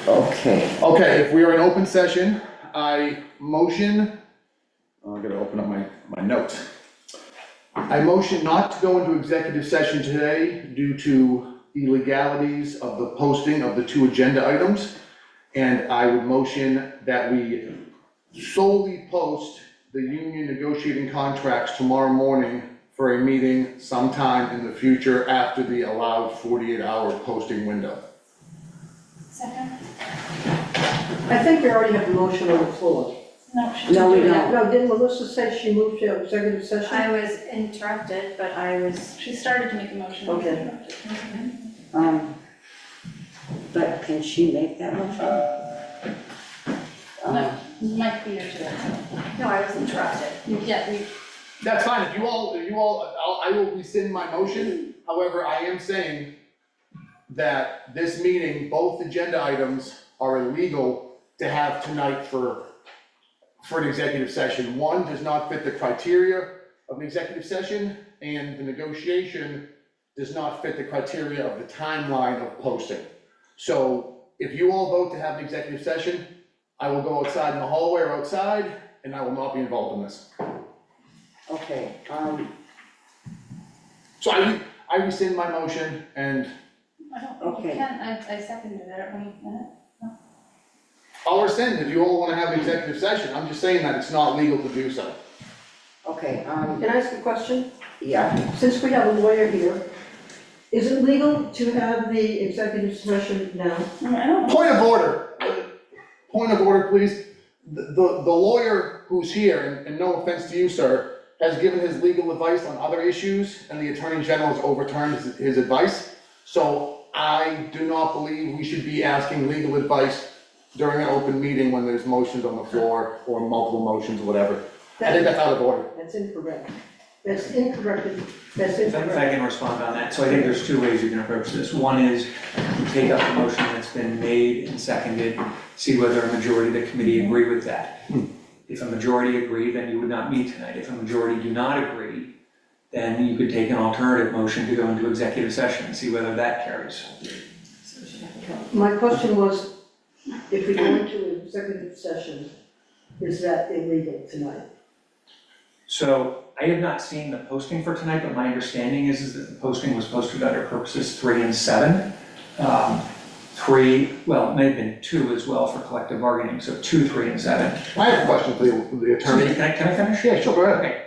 Okay. Okay, if we are in open session, I motion, I'm gonna open up my notes. I motion not to go into executive session today due to illegalities of the posting of the 2 agenda items. And I would motion that we solely post the union negotiating contracts tomorrow morning for a meeting sometime in the future after the allowed 48-hour posting window. Second? I think we already have a motion on the floor. No, we don't. No, didn't Melissa say she moved to executive session? I was interrupted, but she started to make a motion. Okay. But can she make that motion? No, Mike beat her to it. No, I was interrupted. Yeah, That's fine, if you all, I will rescind my motion. However, I am saying that this meeting, both agenda items are illegal to have tonight for an executive session. One does not fit the criteria of an executive session, and the negotiation does not fit the criteria of the timeline of posting. So if you all vote to have an executive session, I will go outside in the hallway or outside, and I will not be involved in this. Okay, So I rescind my motion, and I don't think you Okay. can, I seconded it at 1 minute. I'll rescind if you all wanna have an executive session. I'm just saying that it's not legal to do so. okay, Can I ask a question? yeah, Since we have a lawyer here, is it legal to have the executive session now? I don't know. Point of order, please. The lawyer who's here, and no offense to you, sir, has given his legal advice on other issues, and the Attorney General has overturned his advice. So I do not believe we should be asking legal advice during an open meeting when there's motions on the floor, or multiple motions, or whatever. I think that's out of order. That's incorrect. That's incorrect. That's If I incorrect. can respond on that, so I think there's 2 ways you can approach this. One is you take up the motion that's been made and seconded, see whether a majority of the committee agree with that. If a majority agree, then you would not meet tonight. If a majority do not agree, then you could take an alternative motion to go into executive session and see whether that carries. My question was, if we go into executive session, is that illegal tonight? So I have not seen the posting for tonight, but my understanding is that the posting was posted under purposes 3 and 7. 3, well, it may have been 2 as well for collective bargaining, so 2, 3, and 7. I have a question for the attorney. Can I finish? Yeah, sure, go ahead. Okay.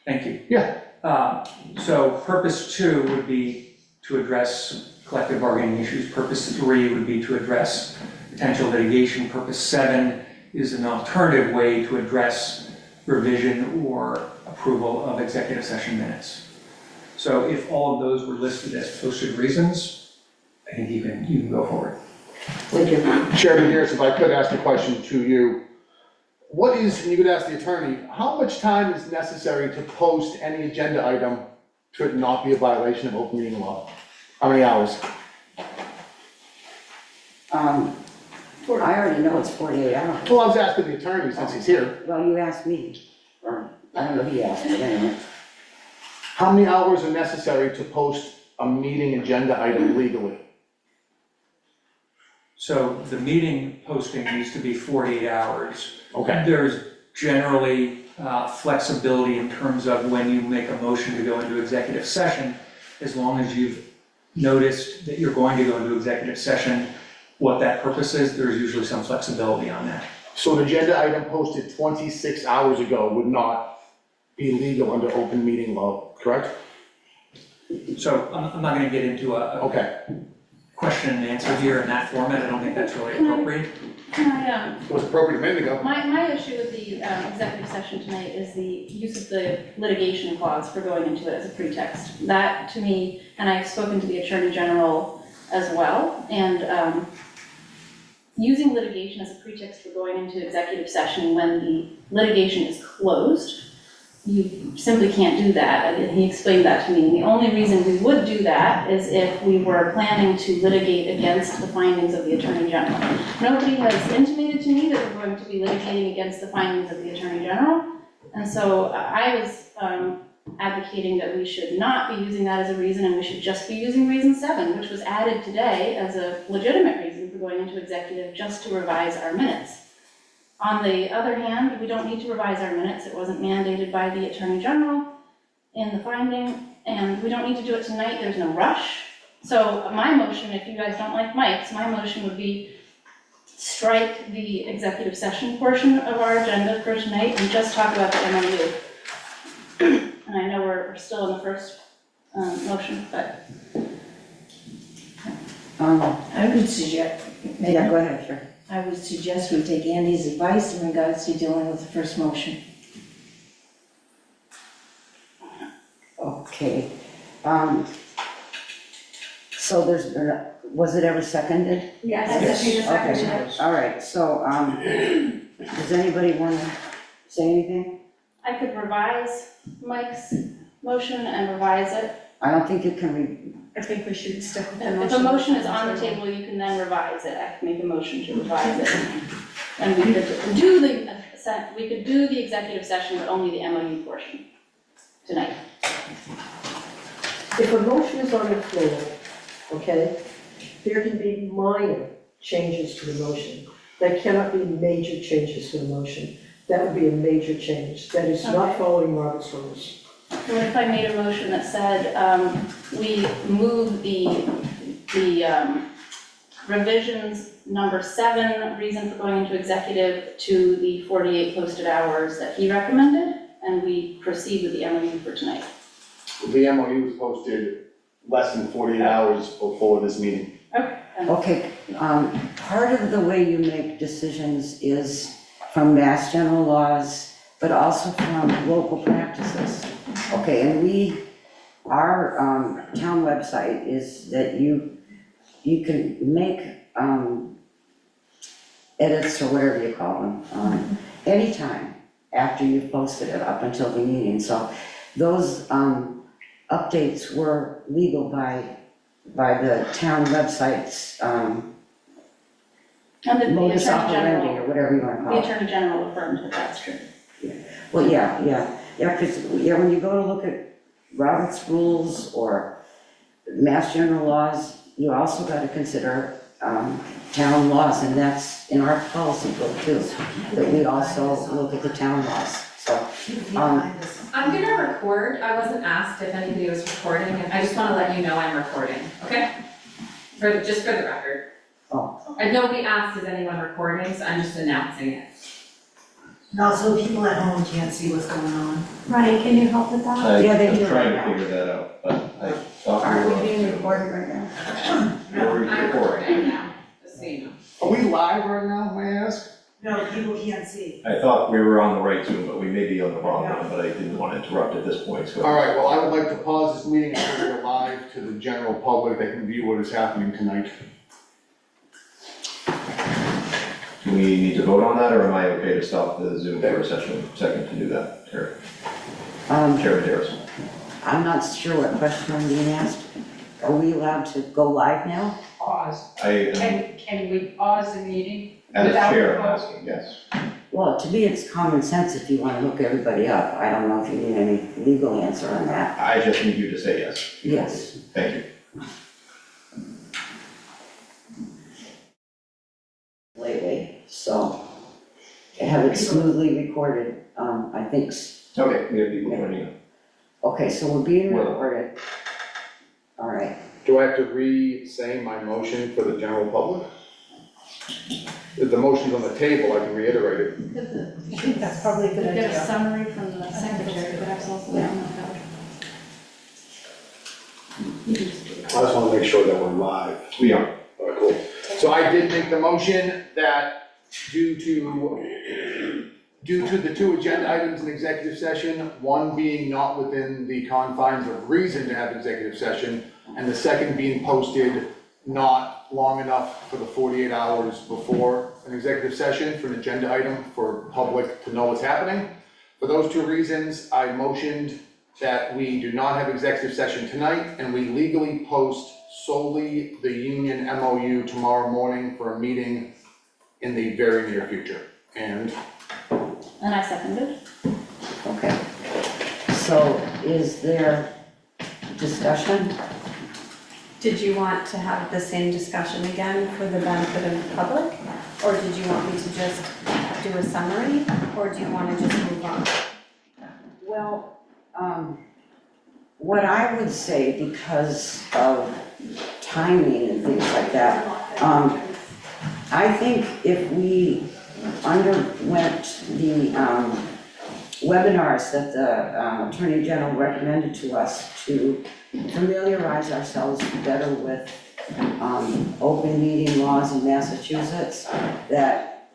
Thank you. Yeah. So purpose 2 would be to address collective bargaining issues. Purpose 3 would be to address potential litigation. Purpose 7 is an alternative way to address revision or approval of executive session minutes. So if all of those were listed as posted reasons, I think you can go forward. Thank you. Chairman Harris, if I could ask a question to you. What is, and you could ask the attorney, how much time is necessary to post any agenda item to it not be a violation of open meeting law? How many hours? I already know it's 48 hours. Well, I was asking the attorney since he's here. Well, you asked me, or I don't know who you asked, but anyway. How many hours are necessary to post a meeting agenda item legally? So the meeting posting needs to be 48 hours. Okay. There's generally flexibility in terms of when you make a motion to go into executive session, as long as you've noticed that you're going to go into executive session, what that purpose is, there's usually some flexibility on that. So an agenda item posted 26 hours ago would not be legal under open meeting law, correct? So I'm not gonna get into a Okay. question and answer here in that format, I don't think that's really appropriate. Can I, It was appropriate a minute ago. my issue with the executive session tonight is the use of the litigation clause for going into it as a pretext. That, to me, and I've spoken to the Attorney General as well, and using litigation as a pretext for going into executive session when the litigation is closed, you simply can't do that, and he explained that to me. The only reason we would do that is if we were planning to litigate against the findings of the Attorney General. Nobody has intimated to me that we're going to be litigating against the findings of the Attorney General, and so I was advocating that we should not be using that as a reason and we should just be using reason 7, which was added today as a legitimate reason for going into executive just to revise our minutes. On the other hand, we don't need to revise our minutes. It wasn't mandated by the Attorney General in the finding, and we don't need to do it tonight. There's no rush. So my motion, if you guys don't like Mike's, my motion would be strike the executive session portion of our agenda for tonight and just talk about the MOU. And I know we're still in the first motion, but. I would suggest, Yeah, go ahead, sure. I would suggest we take Andy's advice in regards to dealing with the first motion. Okay. So was it ever seconded? Yes. Okay, all right, so, does anybody want to say anything? I could revise Mike's motion and revise it. I don't think you can I think we should stick with the motion. If a motion is on the table, you can then revise it. I can make a motion to revise it. And we could do the executive session, but only the MOU portion tonight. If a motion is on the floor, okay, there can be minor changes to the motion. There cannot be major changes to the motion. That would be a major change. That is not Okay. following Robert's rules. What if I made a motion that said, we move the revisions number 7, reason for going into executive, to the 48 posted hours that he recommended, and we proceed with the MOU for tonight? The MOU was posted less than 48 hours before this meeting. Okay. Okay, part of the way you make decisions is from Mass General laws, but also from local practices. Okay, and our town website is that you can make edits or whatever you call them, anytime after you've posted it up until the meeting. So those updates were legal by the town website's And the modus Attorney operandi, or General, whatever you want to call the it. Attorney General affirmed that that's true. Well, yeah, because, when you go to look at Robert's rules or Mass General laws, you also got to consider town laws, and that's in our policy book too, that we also look at the town laws, so. I'm gonna record, I wasn't asked if anybody was recording, and I just wanna let you know I'm recording, okay? Just for the record. Oh. Nobody asked, is anyone recording, so I'm just announcing it. Also, people at home can't see what's going on. Ryan, can you help with that? Yeah, they I'm do trying right to now. figure that out, but I thought we Are were. we being recorded right now? We're I'm recording. recording now, just so you know. Are we live right now, may I ask? No, people can't see. I thought we were on the right Zoom, but we may be on the wrong one, but I didn't want to interrupt at this point, so. All right, well, I would like to pause this meeting and bring it live to the general public that can view what is happening tonight. Do we need to vote on that, or am I okay to stop the Zoom for a second to do that, Terry? Chairman Harris? I'm not sure what question I'm being asked. Are we allowed to go live now? Pause. I am, Can we pause the meeting? as without chair, I'm vote? asking, yes. Well, to me, it's common sense if you want to look everybody up. I don't know if you need any legal answer on that. I just need you to say yes. Yes. Thank you. Lately, so to have it smoothly recorded, I think. Okay, we have people joining in. Okay, so we're being Well- recorded. All right. Do I have to re-say my motion for the general public? If the motion's on the table, I can reiterate it. I think that's probably a good Get a idea. summary from the secretary, but that's also on the code. You can just do it. I just want to make sure that we're live. We are. All right, cool. So I did make the motion that due to the 2 agenda items in executive session, one being not within the confines of reason to have executive session, and the second being posted not long enough for the 48 hours before an executive session for an agenda item for public to know what's happening. For those 2 reasons, I motioned that we do not have executive session tonight, and we legally post solely the union MOU tomorrow morning for a meeting in the very near future. And And I seconded. Okay. So is there discussion? Did you want to have the same discussion again for the benefit of the public? Or did you want me to just do a summary, or do you want to just move on? Well, what I would say, because of timing and things like that, I think if we underwent the webinars that the Attorney General recommended to us to familiarize ourselves better with open meeting laws in Massachusetts, that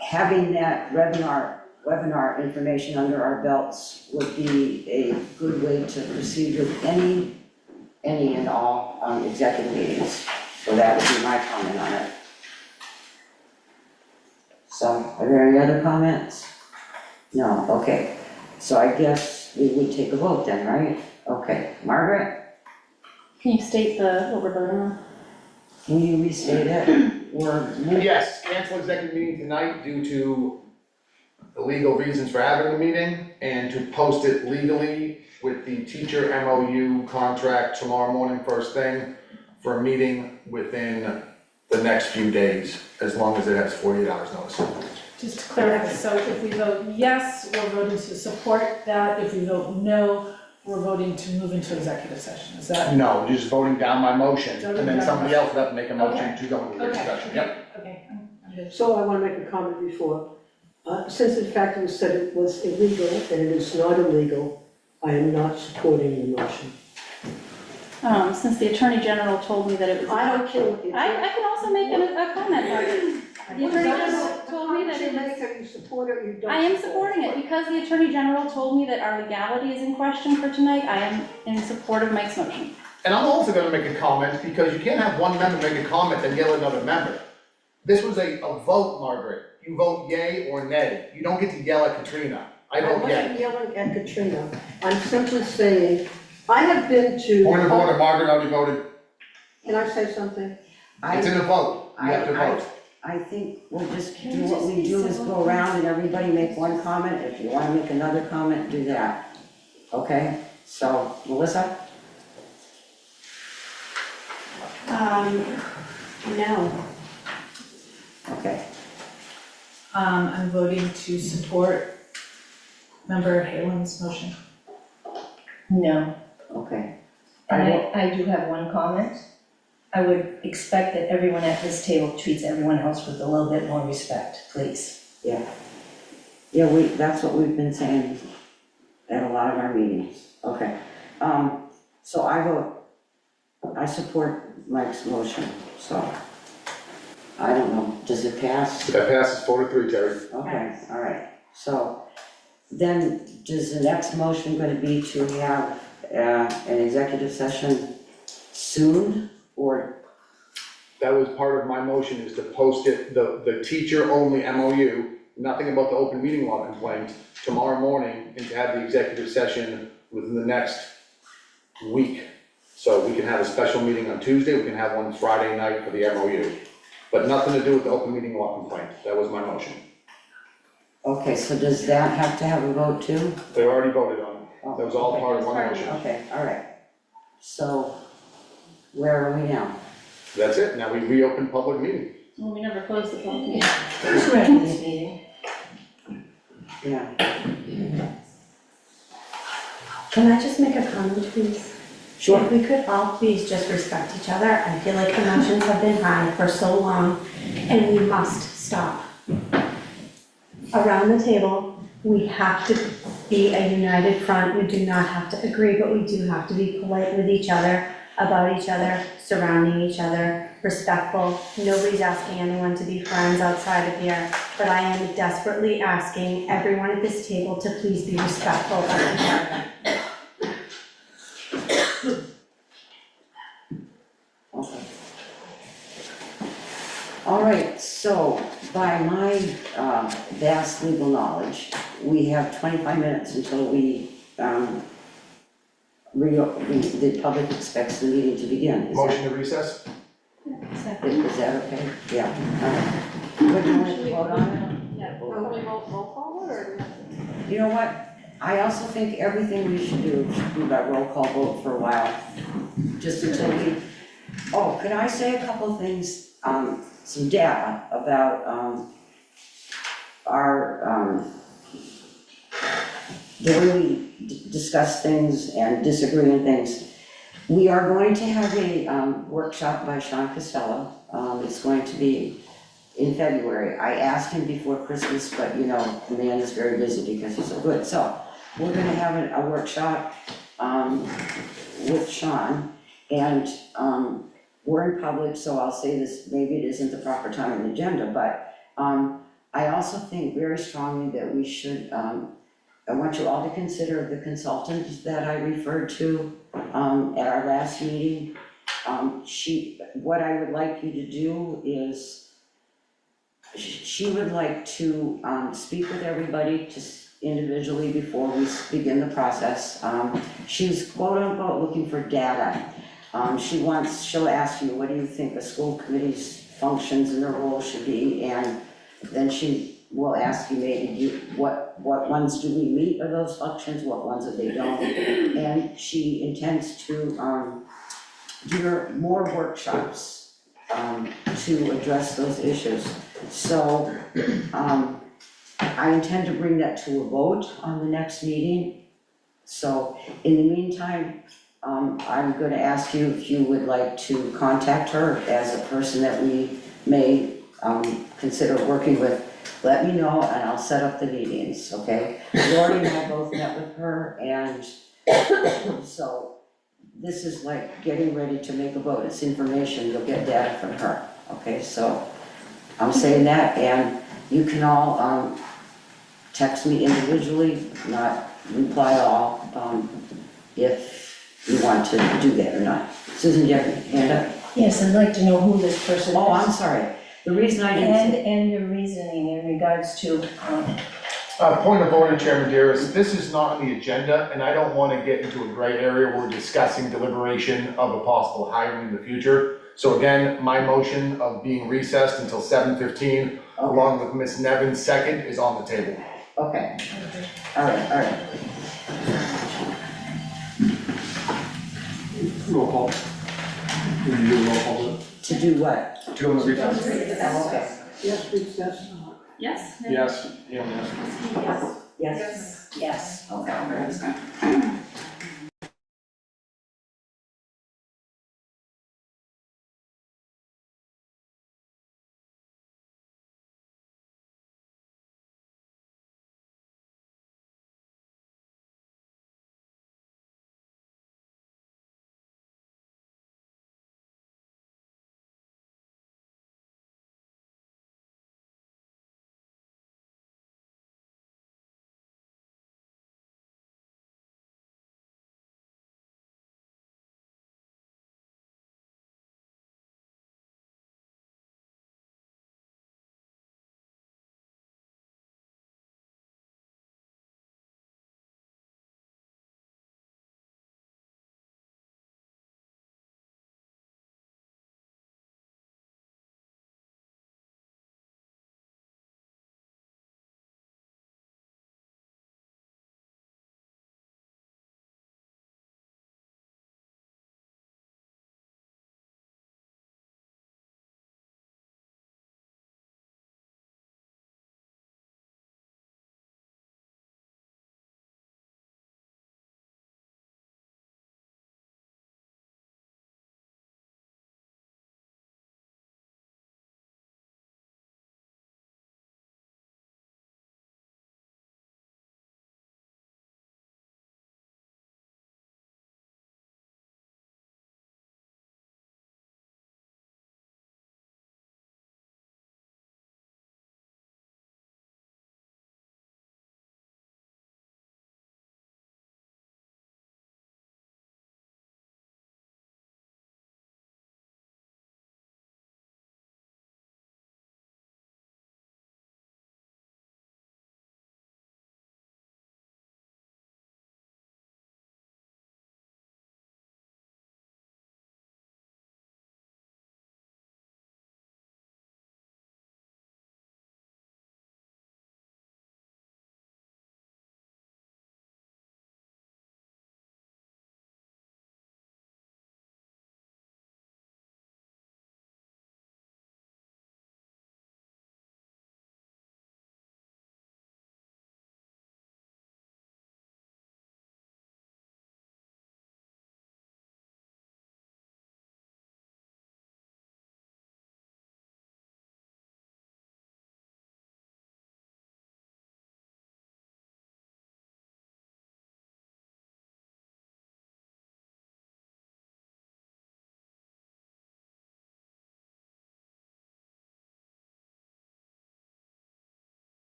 having that webinar information under our belts would be a good way to proceed with any and all executive meetings. So that would be my comment on it. So, are there any other comments? No, okay. So I guess we would take a vote then, right? Okay, Margaret, Can you state what we're voting on? can you restate it? Yes, cancel executive meeting tonight due to the legal reasons for having the meeting, and to post it legally with the teacher MOU contract tomorrow morning first thing for a meeting within the next few days, as long as it has 48 hours notice. Just to clarify, so if we vote yes, we're voting to support that. If we vote no, we're voting to move into executive session. Is that? No, you're just voting down my motion, and then Voting down. somebody else would have to make a motion Okay. to go into executive session, yep. Okay, I'm good. So I want to make a comment before. Since in fact it was said it was illegal, and it is not illegal, I am not supporting the motion. Since the Attorney General told me that it was. I don't care what you I think. can also make a comment, Margaret. The Attorney General told me that it is. Are you support it or you don't? I am supporting it, because the Attorney General told me that our legality is in question for tonight. I am in support of Mike's motion. And I'm also gonna make a comment, because you can't have one member make a comment and yell at another member. This was a vote, Margaret. You vote yay or nay. You don't get to yell at Katrina. I vote I yay. wasn't yelling at Katrina. I'm simply saying, I have been to. Point of order, Margaret already voted. Can I say something? It's in the vote. You have to vote. I think we'll just do what we do is go around and everybody make one comment. If you want to make another comment, do that. Okay? So, Melissa? No. Okay. I'm voting to support Member Halen's motion. No. Okay. And I do have one comment. I would expect that everyone at this table treats everyone else with a little bit more respect, please. Yeah, that's what we've been saying at a lot of our meetings. Okay. So I support Mike's motion, so. I don't know, does it pass? That passes 4-3, Terry. Okay, all right. So then, does the next motion going to be to have an executive session soon, or? That was part of my motion, is to post it, the teacher-only MOU, nothing about the open meeting law complaint, tomorrow morning, and to have the executive session within the next week. So we can have a special meeting on Tuesday, we can have one Friday night for the MOU. But nothing to do with the open meeting law complaint. That was my motion. Okay, so does that have to have a vote too? They already voted on it. Oh, That was all okay. part of one motion. Okay, all right. So, where are we now? That's it. Now we reopen public meeting. Well, we never closed the phone meeting. Who's running this meeting? Yeah, Can I just make a comment, please? sure. If we could all please just respect each other. I feel like emotions have been high for so long, and we must stop. Around the table, we have to be a united front. We do not have to agree, but we do have to be polite with each other, about each other, surrounding each other, respectful. Nobody's asking anyone to be friends outside of here, but I am desperately asking everyone at this table to please be respectful of each other. Okay. All right, so by my vast legal knowledge, we have 25 minutes until the public expects the meeting to begin. Is that- Motion to recess? Is that okay? Yeah, all right. Would you like to vote on it? Yeah, can we roll call or? You know what? I also think everything we should do by roll call vote for a while, just until we, oh, could I say a couple of things, some data about, our, the way we discuss things and disagree on things. We are going to have a, workshop by Sean Costello, it's going to be in February. I asked him before Christmas, but you know, the man is very busy because he's so good, so we're gonna have a workshop, with Sean, and, we're in public, so I'll say this, maybe it isn't the proper time on the agenda, but, I also think very strongly that we should, I want you all to consider the consultant that I referred to, at our last meeting. What I would like you to do is, she would like to, speak with everybody just individually before we begin the process. She's quote unquote looking for data. She'll ask you, what do you think the school committee's functions and their role should be? And then she will ask you maybe, what ones do we meet of those functions, what ones do they don't? And she intends to, do more workshops, to address those issues. So, I intend to bring that to a vote on the next meeting. So, in the meantime, I'm gonna ask you if you would like to contact her as a person that we may, consider working with. Let me know and I'll set up the meetings, okay? Lori and I both met with her, and so this is like getting ready to make a vote. It's information, you'll get data from her, okay? So I'm saying that, and you can all text me individually, not reply all, if you want to do that or not. Susan, do you have your hand up? Yes, I'd like to know who this person is. Oh, I'm sorry. The reason I didn't say. And your reasoning in regards to, Point of order, Chairman Dearest, this is not on the agenda, and I don't want to get into a gray area where we're discussing deliberation of a possible hiring in the future. So again, my motion of being recessed until 7:15, along with Ms. Nevin's second, is on the table. Okay. All right. Roll call. We can do roll call. To do what? To go in the recess. Oh, okay. Yes, recess. Yes? Yes, yes. Yes. yes. Okay.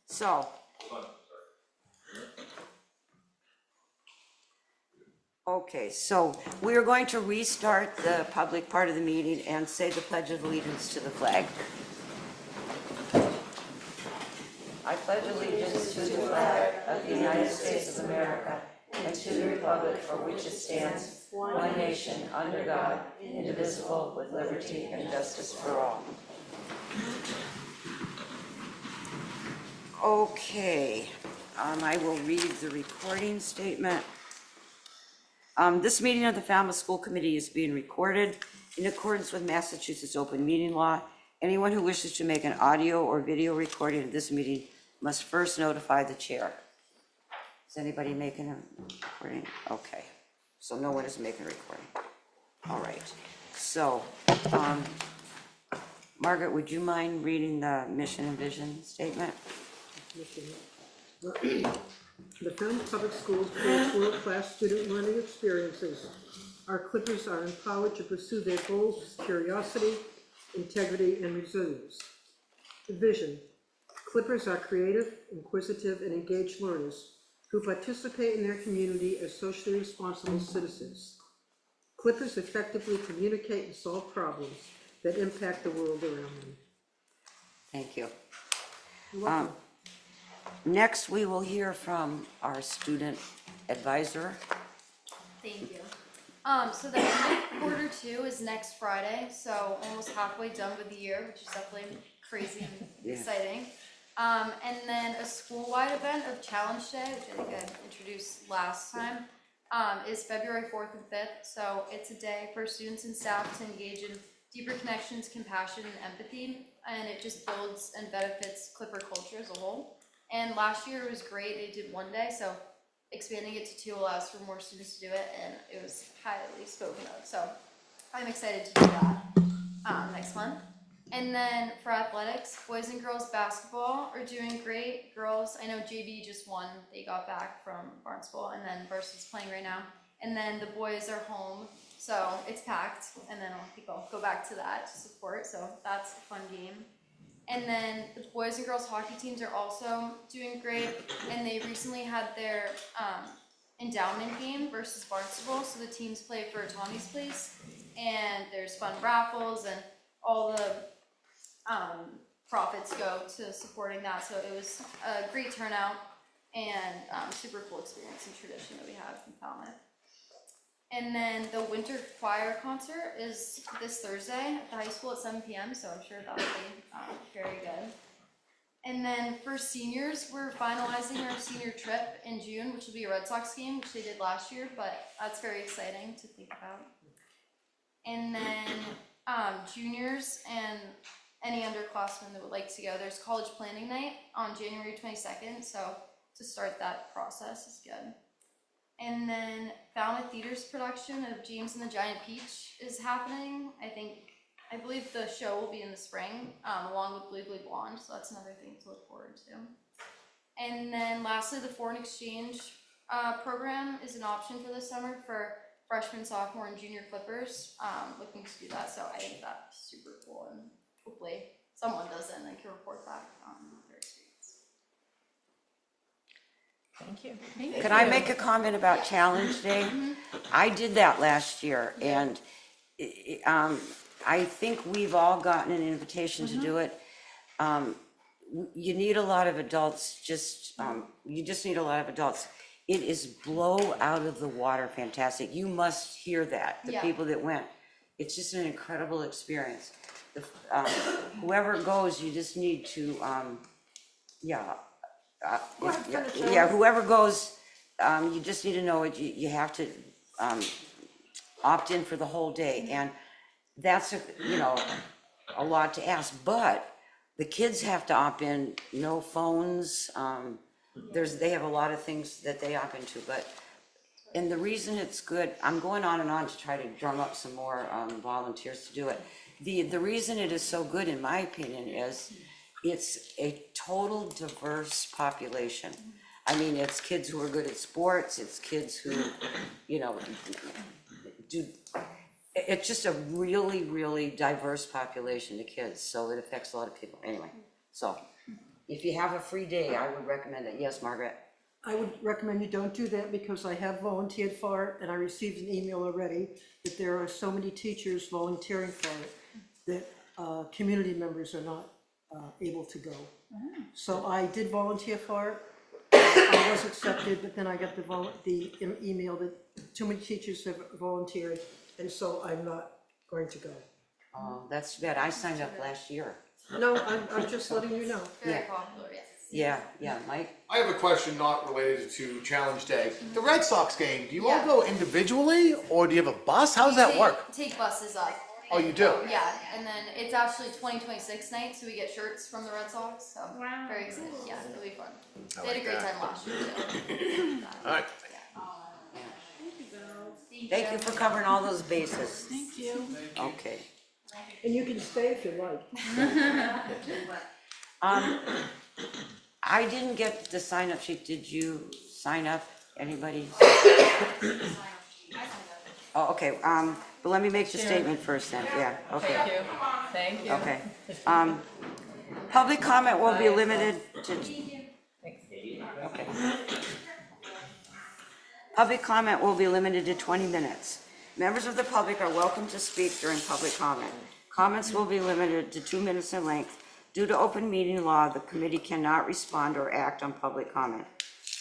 So. Okay, so we are going to restart the public part of the meeting and say the Pledge of Allegiance to the flag. I pledge allegiance to the flag of the United States of America and to the republic for which it stands, one nation, under God, indivisible, with liberty and justice for all. Okay, I will read the recording statement. This meeting of the Falmouth School Committee is being recorded in accordance with Massachusetts open meeting law. Anyone who wishes to make an audio or video recording of this meeting must first notify the chair. Is anybody making a recording? Okay, so no one is making a recording. All right, so, Margaret, would you mind reading the mission and vision statement? The Falmouth Public Schools create world-class student learning experiences. Our Clippers are empowered to pursue their goals with curiosity, integrity, and resilience. The vision: Clippers are creative, inquisitive, and engaged learners who participate in their community as socially responsible citizens. Clippers effectively communicate and solve problems that impact the world around them. Thank you. You're welcome. Next, we will hear from our student advisor. Thank you. So the end of quarter two is next Friday, so almost halfway done with the year, which is definitely crazy and exciting. And then a school-wide event of Challenge Day, which I think I introduced last time, is February 4th and 5th. So it's a day for students and staff to engage in deeper connections, compassion, and empathy, and it just builds and benefits Clipper culture as a whole. And last year it was great, they did one day, so expanding it to 2 allows for more students to do it, and it was highly spoken of. So I'm excited to do that next month. And then for athletics, boys and girls basketball are doing great. Girls, I know JV just won, they got back from Barnstable, and then Varsity playing right now. And then the boys are home, so it's packed, and then people go back to that to support, so that's a fun game. And then the boys and girls hockey teams are also doing great, and they recently had their endowment game versus Barnstable, so the teams play for Tommy's Place, and there's fun raffles, and all the profits go to supporting that, so it was a great turnout, and super cool experience and tradition that we have in Falmouth. And then the winter choir concert is this Thursday at the high school at 7 p.m. So I'm sure that'll be very good. And then for seniors, we're finalizing our senior trip in June, which will be a Red Sox game, which they did last year, but that's very exciting to think about. And then juniors and any underclassmen that would like to go, there's college planning night on January 22nd. So to start that process is good. And then Falmouth Theater's production of James and the Giant Peach is happening. I believe the show will be in the spring, along with Legally Blonde, so that's another thing to look forward to. And then lastly, the foreign exchange program is an option for this summer for freshmen, sophomore, and junior Clippers looking to do that, so I think that's super cool, and hopefully someone does it and they can report back on their experience. Thank you. Can I make a comment about Challenge Day? I did that last year, and I think we've all gotten an invitation to do it. You need a lot of adults, you just need a lot of adults. It is blow out of the water fantastic. You must hear that, the people that went. It's just an incredible experience. Whoever goes, you just need to, whoever goes, you just need to know it. You have to opt in for the whole day, and that's a lot to ask. But the kids have to opt in. No phones. They have a lot of things that they opt into. And the reason it's good, I'm going on and on to try to drum up some more volunteers to do it. The reason it is so good, in my opinion, is it's a total diverse population. I mean, it's kids who are good at sports, it's kids who, it's just a really, really diverse population of kids, so it affects a lot of people. Anyway, so if you have a free day, I would recommend it. Yes, Margaret? I would recommend you don't do that because I have volunteered for it and I received an email already that there are so many teachers volunteering for it that community members are not able to go. So I did volunteer for it. I was accepted, but then I got the email that too many teachers have volunteered, and so I'm not going to go. Oh, that's too bad. I signed up last year. No, I'm just letting you know. Very popular, yes. Yeah, Mike? I have a question not related to Challenge Day. The Red Sox game, do you all go individually or do you have a bus? How does that work? Take buses up. Oh, you do? Yeah, and then it's actually 2026 night, so we get shirts from the Red Sox, so very excited. Yeah, it'll be fun. They had a great time last year too. Alright. Thank you for covering all those bases. Thank you. Okay. And you can stay if you like. I didn't get the sign up sheet. Did you sign up? Anybody? Oh, okay, but let me make the statement first then, yeah, okay. Thank you. Okay. Public comment will be limited to. Okay. Public comment will be limited to 20 minutes. Members of the public are welcome to speak during public comment. Comments will be limited to 2 minutes in length. Due to open meeting law, the committee cannot respond or act on public comment.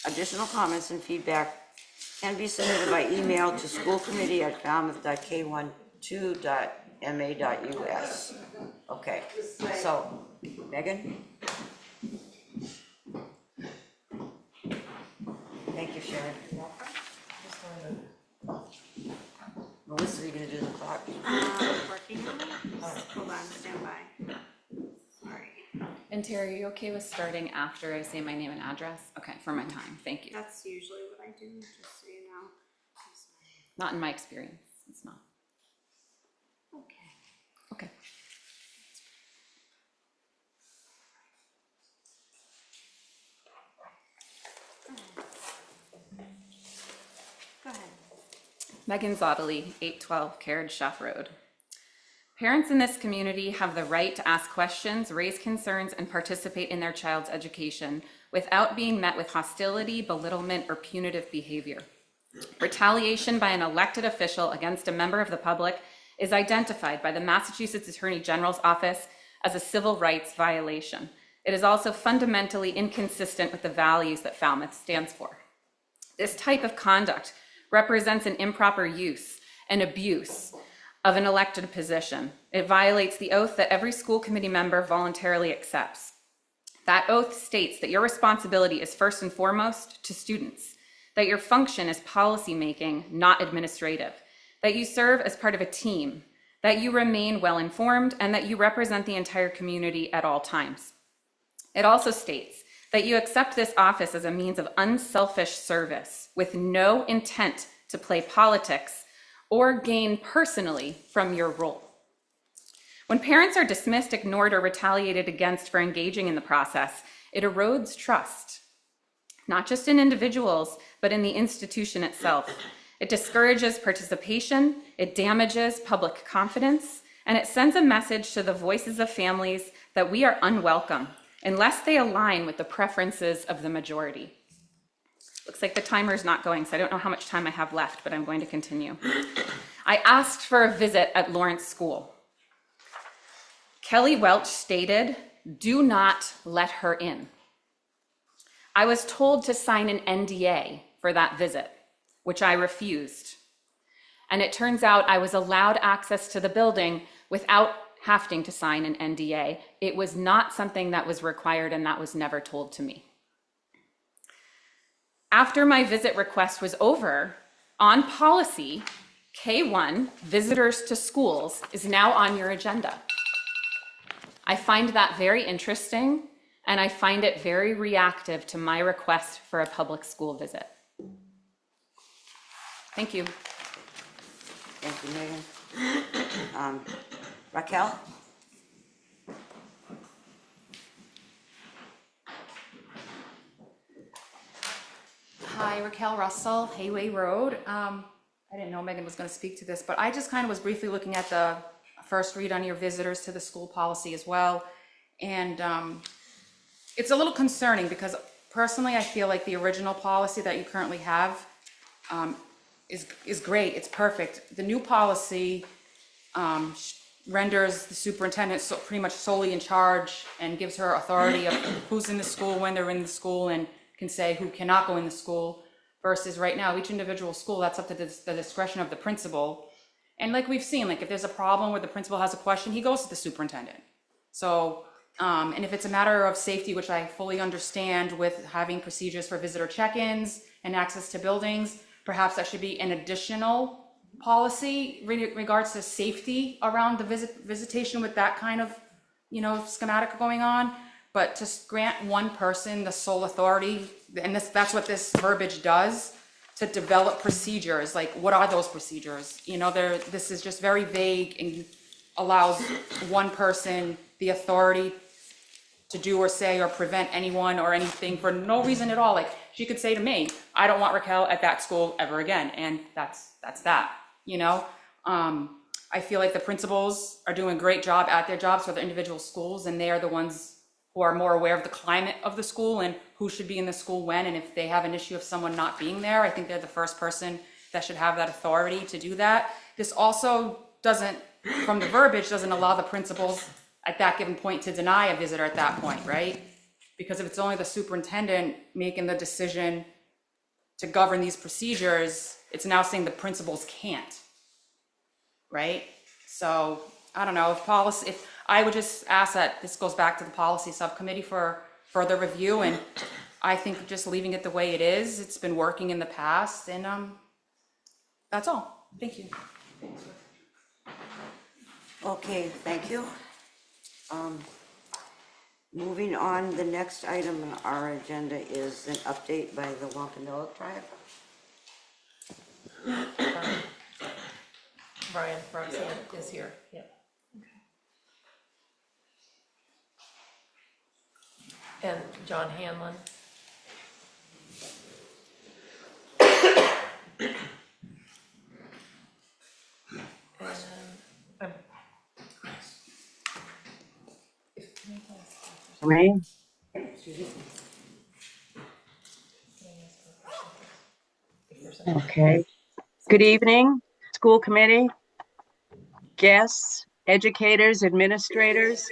Additional comments and feedback can be submitted by email to schoolcommittee@falmouth.k12.ma.us. Okay, so, Megan? Thank you, Sharon. Melissa, are you gonna do the clock? Working on it. Hold on, stand by. Sorry. And Terry, are you okay with starting after I say my name and address? Okay, for my time, thank you. That's usually what I do, just so you know. Not in my experience, it's not. Okay. Okay. Go ahead. Megan Zottely, 812 Carriage Shaft Road. Parents in this community have the right to ask questions, raise concerns, and participate in their child's education without being met with hostility, belittlement, or punitive behavior. Retaliation by an elected official against a member of the public is identified by the Massachusetts Attorney General's office as a civil rights violation. It is also fundamentally inconsistent with the values that Falmouth stands for. This type of conduct represents an improper use and abuse of an elected position. It violates the oath that every school committee member voluntarily accepts. That oath states that your responsibility is first and foremost to students, that your function is policy making, not administrative, that you serve as part of a team, that you remain well informed, and that you represent the entire community at all times. It also states that you accept this office as a means of unselfish service with no intent to play politics or gain personally from your role. When parents are dismissed, ignored, or retaliated against for engaging in the process, it erodes trust, not just in individuals, but in the institution itself. It discourages participation, it damages public confidence, and it sends a message to the voices of families that we are unwelcome unless they align with the preferences of the majority. Looks like the timer's not going, so I don't know how much time I have left, but I'm going to continue. I asked for a visit at Lawrence School. Kelly Welch stated, "Do not let her in." I was told to sign an NDA for that visit, which I refused. And it turns out I was allowed access to the building without having to sign an NDA. It was not something that was required, and that was never told to me. After my visit request was over, on policy, K1, visitors to schools, is now on your agenda. I find that very interesting, and I find it very reactive to my request for a public school visit. Thank you. Thank you, Megan. Raquel? Hi, Raquel Russell, Hayway Road. I didn't know Megan was going to speak to this, but I just kind of was briefly looking at the first read on your visitors to the school policy as well. And it's a little concerning because personally, I feel like the original policy that you currently have is great, it's perfect. The new policy renders the superintendent pretty much solely in charge and gives her authority of who's in the school, when they're in the school, and can say who cannot go in the school, versus right now, each individual school, that's up to the discretion of the principal. And like we've seen, like if there's a problem where the principal has a question, he goes to the superintendent. So, and if it's a matter of safety, which I fully understand with having procedures for visitor check-ins and access to buildings, perhaps that should be an additional policy regards to safety around the visitation with that kind of, schematic going on. But to grant one person the sole authority, and that's what this verbiage does, to develop procedures, like what are those procedures? This is just very vague and allows one person the authority to do or say or prevent anyone or anything for no reason at all. Like she could say to me, I don't want Raquel at that school ever again, and that's that. I feel like the principals are doing a great job at their jobs for the individual schools, and they are the ones who are more aware of the climate of the school and who should be in the school when, and if they have an issue of someone not being there, I think they're the first person that should have that authority to do that. This also doesn't, from the verbiage, doesn't allow the principals at that given point to deny a visitor at that point, right? Because if it's only the superintendent making the decision to govern these procedures, it's now saying the principals can't, right? So I don't know, if I would just ask that this goes back to the policy subcommittee for further review, and I think just leaving it the way it is, it's been working in the past, and that's all. Thank you. Okay, thank you. Moving on, the next item on our agenda is an update by the Wampanoag tribe. Brian Roxanne is here, yeah. And John Hanlon. Me? Okay. Good evening, school committee, guests, educators, administrators.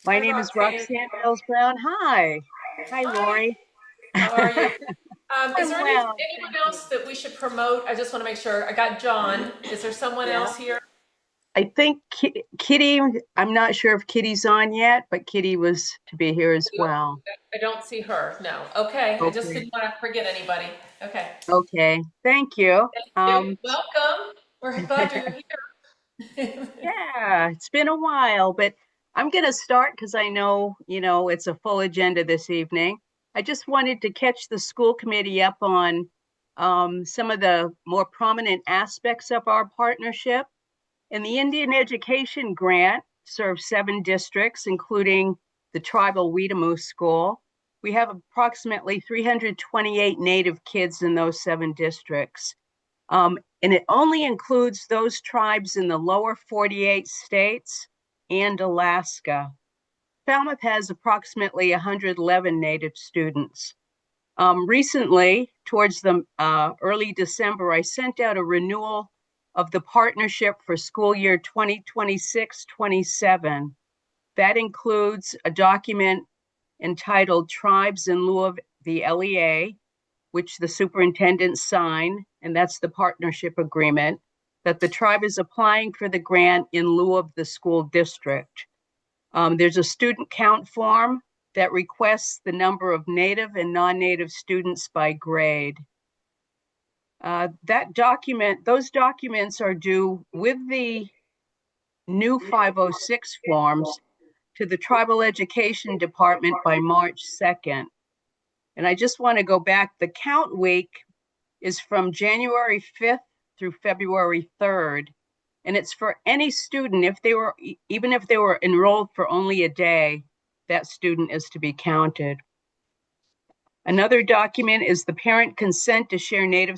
My name is Roxanne Mills Brown. Hi. Hi, Lori. How are you? Is there well, anyone else that we should promote? I just want to make sure. I got John. Is there someone else here? I think Kitty, I'm not sure if Kitty's on yet, but Kitty was to be here as well. I don't see her, no. Okay, I just didn't want to forget anybody. Okay. Okay, thank you. Thank you. Welcome. We're glad you're here. Yeah, it's been a while, but I'm going to start because I know, it's a full agenda this evening. I just wanted to catch the school committee up on some of the more prominent aspects of our partnership. And the Indian Education Grant serves 7 districts, including the tribal Weetamoo School. We have approximately 328 Native kids in those 7 districts. And it only includes those tribes in the lower 48 states and Alaska. Falmouth has approximately 111 Native students. Recently, towards the early December, I sent out a renewal of the partnership for school year 2026-27. That includes a document entitled Tribes in lieu of the LEA, which the superintendent signed, and that's the partnership agreement, that the tribe is applying for the grant in lieu of the school district. There's a student count form that requests the number of Native and non-Native students by grade. Those documents are due with the new 506 forms to the Tribal Education Department by March 2nd. And I just want to go back. The count week is from January 5th through February 3rd. And it's for any student, even if they were enrolled for only a day, that student is to be counted. Another document is the parent consent to share Native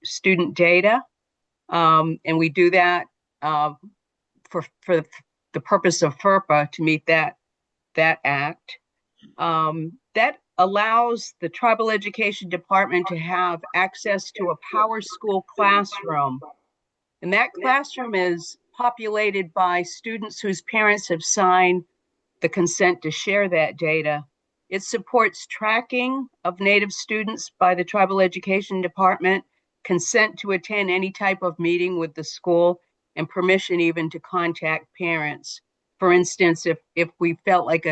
student data. And we do that for the purpose of FERPA to meet that act. That allows the tribal education department to have access to a power school classroom. And that classroom is populated by students whose parents have signed the consent to share that data. It supports tracking of Native students by the tribal education department, consent to attend any type of meeting with the school, and permission even to contact parents. For instance, if we felt like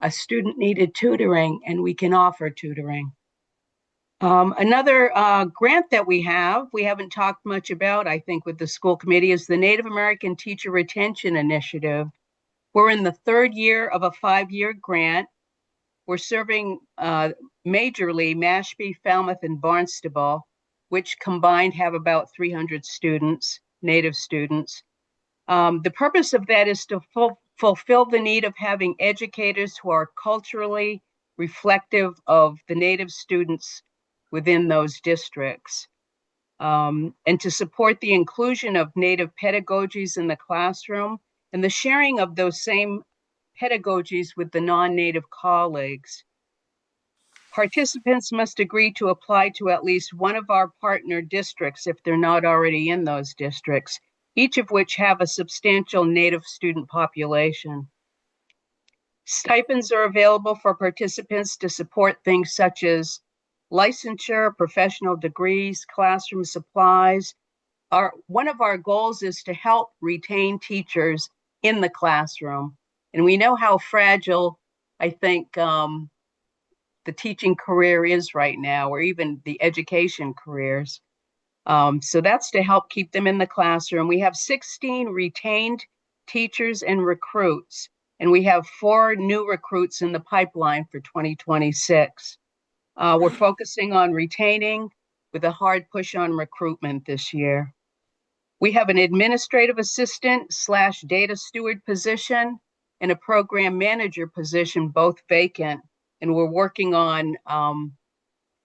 a student needed tutoring and we can offer tutoring. Another grant that we haven't talked much about, I think, with the school committee is the Native American Teacher Retention Initiative. We're in the third year of a 5-year grant. We're serving majorly Mashpee, Falmouth, and Barnstable, which combined have about 300 students, Native students. The purpose of that is to fulfill the need of having educators who are culturally reflective of the Native students within those districts, and to support the inclusion of Native pedagogies in the classroom and the sharing of those same pedagogies with the non-Native colleagues. Participants must agree to apply to at least one of our partner districts if they're not already in those districts, each of which have a substantial Native student population. Stipends are available for participants to support things such as licensure, professional degrees, classroom supplies. One of our goals is to help retain teachers in the classroom. And we know how fragile, I think, the teaching career is right now, or even the education careers. So that's to help keep them in the classroom. We have 16 retained teachers and recruits, and we have 4 new recruits in the pipeline for 2026. We're focusing on retaining with a hard push on recruitment this year. We have an administrative assistant / data steward position and a program manager position, both vacant. And we're working on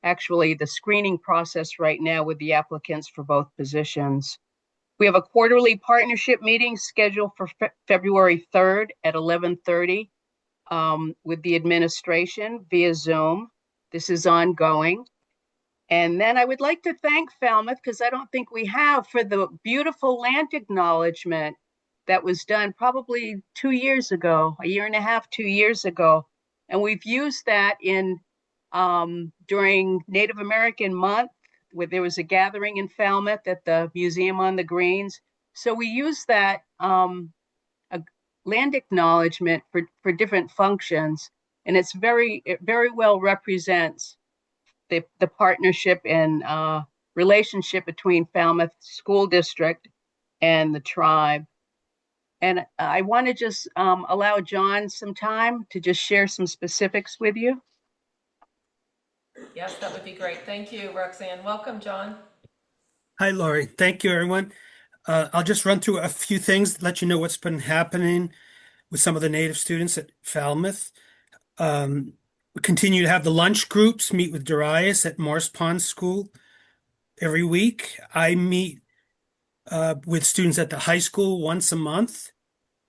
actually the screening process right now with the applicants for both positions. We have a quarterly partnership meeting scheduled for February 3rd at 11:30 with the administration via Zoom. This is ongoing. And then I would like to thank Falmouth, because I don't think we have, for the beautiful land acknowledgement that was done probably 2 years ago, a year and a half, 2 years ago. And we've used that in during Native American Month, where there was a gathering in Falmouth at the Museum on the Greens. So we use that land acknowledgement for different functions. And it very well represents the partnership and relationship between Falmouth School District and the tribe. And I want to just allow John some time to just share some specifics with you. Yes, that would be great. Thank you, Roxanne. Welcome, John. Hi, Lori. Thank you, everyone. I'll just run through a few things, let you know what's been happening with some of the Native students at Falmouth. We continue to have the lunch groups meet with Darius at Morris Pond School every week. I meet with students at the high school once a month.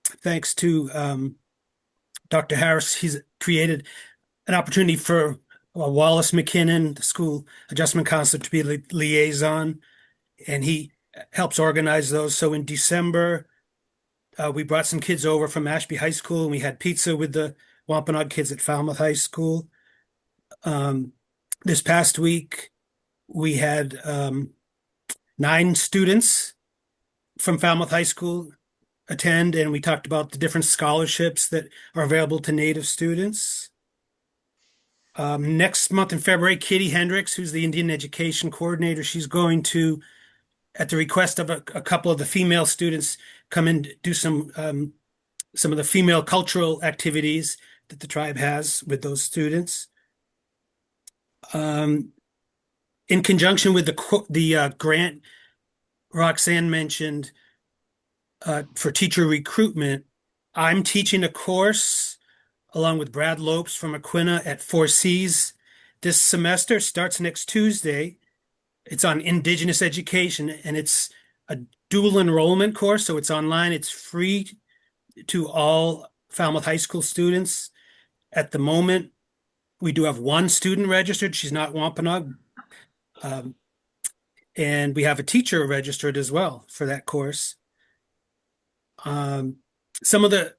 Thanks to Dr. Harris, he's created an opportunity for Wallace McKinnon, the school adjustment counselor, to be a liaison, and he helps organize those. So in December, we brought some kids over from Ashby High School, and we had pizza with the Wampanoag kids at Falmouth High School. This past week, we had 9 students from Falmouth High School attend, and we talked about the different scholarships that are available to Native students. Next month in February, Katie Hendricks, who's the Indian Education Coordinator, she's going to, at the request of a couple of the female students, come and do some of the female cultural activities that the tribe has with those students. In conjunction with the grant Roxanne mentioned for teacher recruitment, I'm teaching a course along with Brad Lopes from Aquinnah at 4Cs this semester. Starts next Tuesday. It's on Indigenous education, and it's a dual enrollment course, so it's online. It's free to all Falmouth High School students. At the moment, We do have one student registered. She's not Wampanoag. And we have a teacher registered as well for that course. Some of the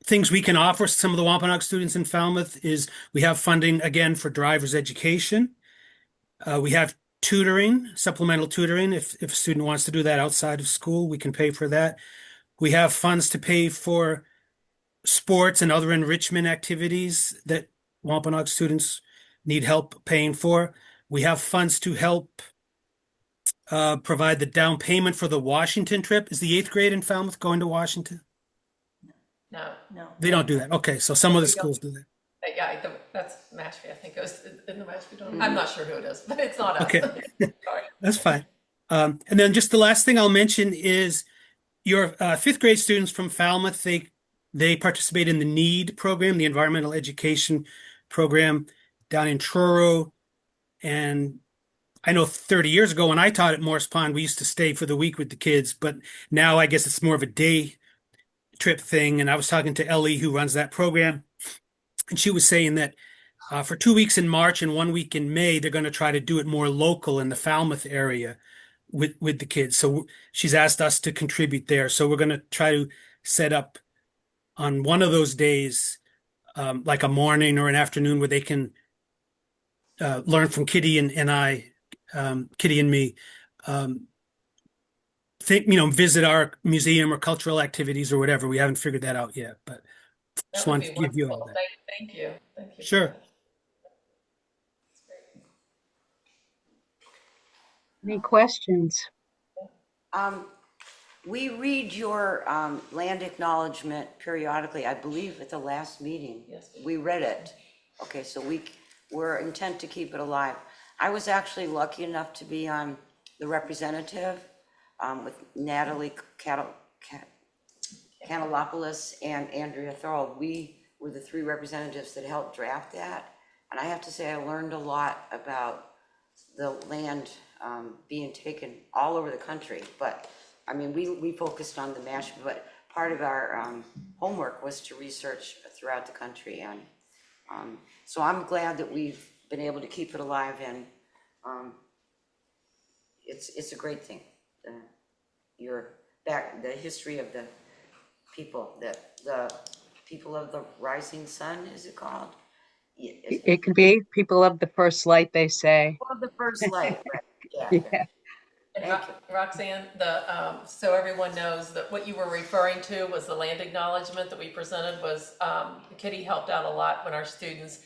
things we can offer some of the Wampanoag students in Falmouth is we have funding again for driver's education. We have tutoring, supplemental tutoring. If a student wants to do that outside of school, we can pay for that. We have funds to pay for sports and other enrichment activities that Wampanoag students need help paying for. We have funds to help provide the down payment for the Washington trip. Is the 8th grade in Falmouth going to Washington? No. They don't do that. Okay, so some of the schools do that. Yeah, that's Mashpee, I think it was in the Mashpee. I'm not sure who it is, but it's not us. Okay. Sorry. That's fine. And then just the last thing I'll mention is your 5th grade students from Falmouth, they participate in the NEED program, the Environmental Education Program down in Truro. And I know 30 years ago when I taught at Morris Pond, we used to stay for the week with the kids, but now I guess it's more of a day trip thing. And I was talking to Ellie, who runs that program, and she was saying that for 2 weeks in March and 1 week in May, they're going to try to do it more local in the Falmouth area with the kids. So she's asked us to contribute there. So we're going to try to set up on one of those days, like a morning or an afternoon where they can learn from Kitty and I, Kitty and me, visit our museum or cultural activities or whatever. We haven't figured that out yet, but just wanted to give you all that. Thank you. Sure. Any questions? We read your land acknowledgement periodically, I believe at the last meeting. Yes. We read it. Okay, so we're intent to keep it alive. I was actually lucky enough to be on the representative with Natalie Canalopoulos and Andrea Thorold. We were the 3 representatives that helped draft that. And I have to say, I learned a lot about the land being taken all over the country. But I mean, we focused on the Mashpee, but part of our homework was to research throughout the country. And so I'm glad that we've been able to keep it alive, and it's a great thing. The history of the people of the rising sun, is it called? It could be people of the first light, they say. People of the first light, right? Yeah. And Roxanne, so everyone knows that what you were referring to was the land acknowledgement that we presented was, Kitty helped out a lot when our students,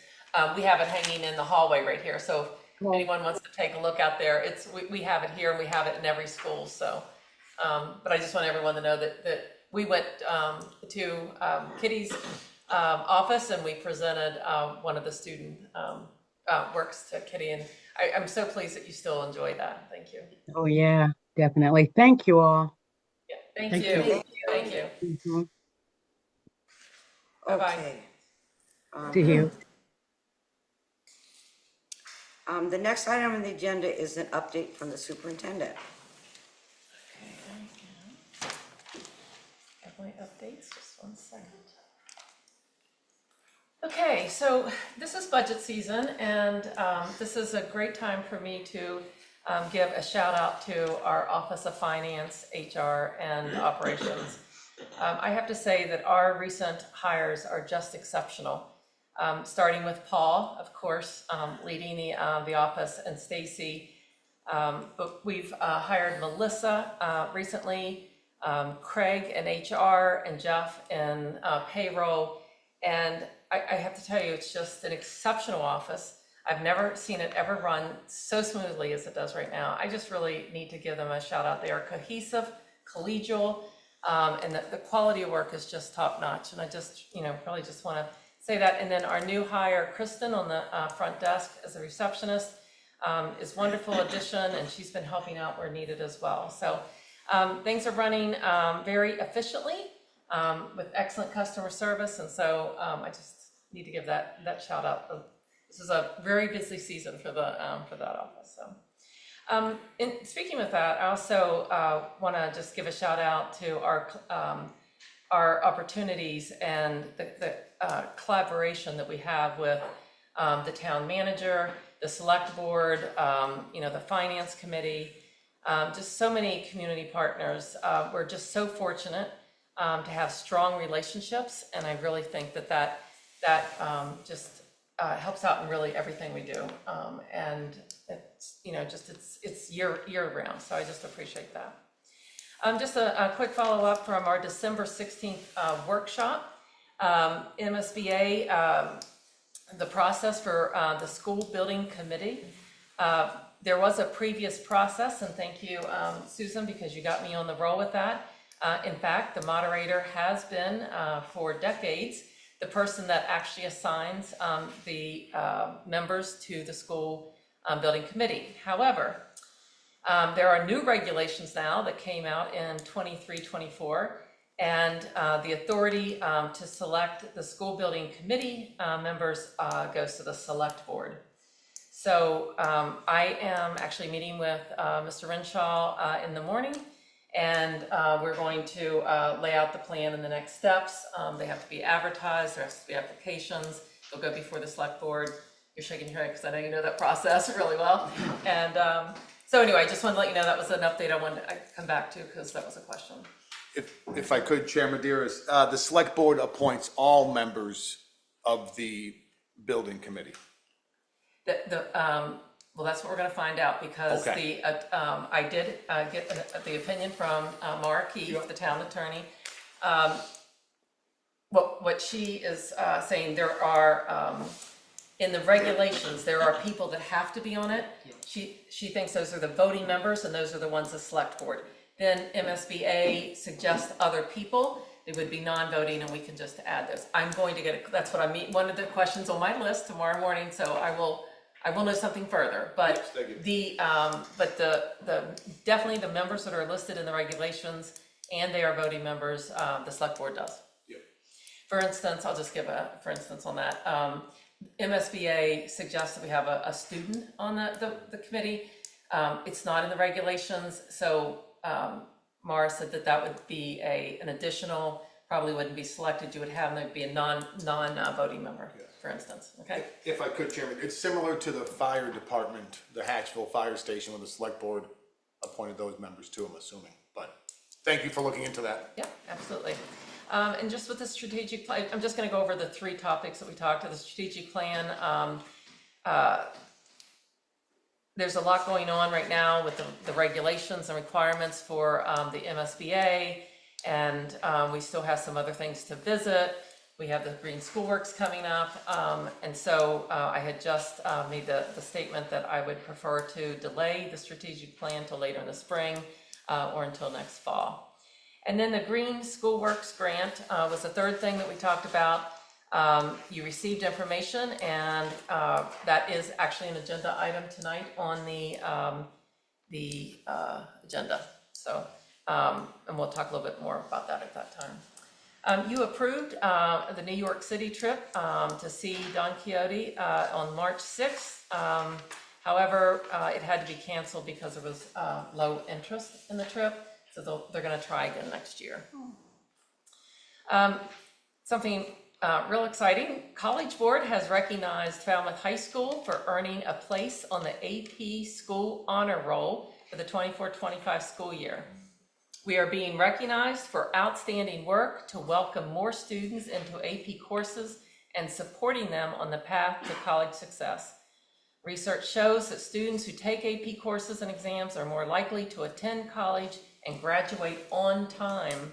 we have it hanging in the hallway right here. So if anyone wants to take a look out there, we have it here and we have it in every school. So, but I just want everyone to know that we went to Kitty's office and we presented one of the student works to Kitty, and I'm so pleased that you still enjoy that. Thank you. Oh, yeah, definitely. Thank you all. Yeah, thank you. Thank you. Mhm. Bye-bye. Okay. To you. The next item on the agenda is an update from the superintendent. Have my updates, just 1 second. Okay, so this is budget season, and this is a great time for me to give a shout out to our Office of Finance, HR, and Operations. I have to say that our recent hires are just exceptional. Starting with Paul, of course, leading the office, and Stacy. But we've hired Melissa recently, Craig in HR, and Jeff in payroll. And I have to tell you, it's just an exceptional office. I've never seen it ever run so smoothly as it does right now. I just really need to give them a shout out. They are cohesive, collegial, and the quality of work is just top notch. And I just, really just want to say that. And then our new hire, Kristen, on the front desk as a receptionist, is a wonderful addition, and she's been helping out where needed as well. So things are running very efficiently with excellent customer service. And so I just need to give that shout out. This is a very busy season for that office. So, and speaking with that, I also want to just give a shout out to our opportunities and the collaboration that we have with the town manager, the select board, the finance committee, just so many community partners. We're just so fortunate to have strong relationships, and I really think that just helps out in really everything we do. And it's year round, so I just appreciate that. Just a quick follow-up from our December 16th workshop. MSBA, the process for the school building committee. There was a previous process, and thank you, Susan, because you got me on the roll with that. In fact, the moderator has been, for decades, the person that actually assigns the members to the school building committee. However, there are new regulations now that came out in 23-24, and the authority to select the school building committee members goes to the select board. So I am actually meeting with Mr. Renshaw in the morning, and we're going to lay out the plan and the next steps. They have to be advertised, there has to be applications, they'll go before the select board. You're shaking your head because I know you know that process really well. And so anyway, I just wanted to let you know that was an update I wanted to come back to because that was a question. If I could, Chair Maderas, the select board appoints all members of the building committee. Well, that's what we're going to find out because Okay. I did get the opinion from Mara Keefe, the town attorney. What she is saying, there are in the regulations, there are people that have to be on it. She thinks those are the voting members and those are the ones the select board. Then MSBA suggests other people. They would be non-voting and we can just add those. I'm going to get it. That's what I mean. One of the questions on my list tomorrow morning. So I will know something further. But definitely the members that are listed in the regulations and they are voting members, the select board does. Yep. For instance, I'll just give a for instance on that. MSBA suggests that we have a student on the committee. It's not in the regulations, so Mara said that would be an additional, probably wouldn't be selected. You would have them be a non-voting member, for instance. Okay. If I could, Chairman, it's similar to the fire department, the Hatchville Fire Station, when the select board appointed those members too, I'm assuming. But thank you for looking into that. Yeah, absolutely. And just with the strategic plan, I'm just going to go over the three topics that we talked about. The strategic plan. There's a lot going on right now with the regulations and requirements for the MSBA, and we still have some other things to visit. We have the Green School Works coming up, and so I had just made the statement that I would prefer to delay the strategic plan till later in the spring or until next fall. And then the Green School Works grant was the third thing that we talked about. You received information, and that is actually an agenda item tonight on the agenda. So, and we'll talk a little bit more about that at that time. You approved the New York City trip to see Don Quixote on March 6th. However, it had to be canceled because there was low interest in the trip. So they're going to try again next year. Something real exciting. College Board has recognized Falmouth High School for earning a place on the AP School Honor Roll for the 24-25 school year. We are being recognized for outstanding work to welcome more students into AP courses and supporting them on the path to college success. Research shows that students who take AP courses and exams are more likely to attend college and graduate on time.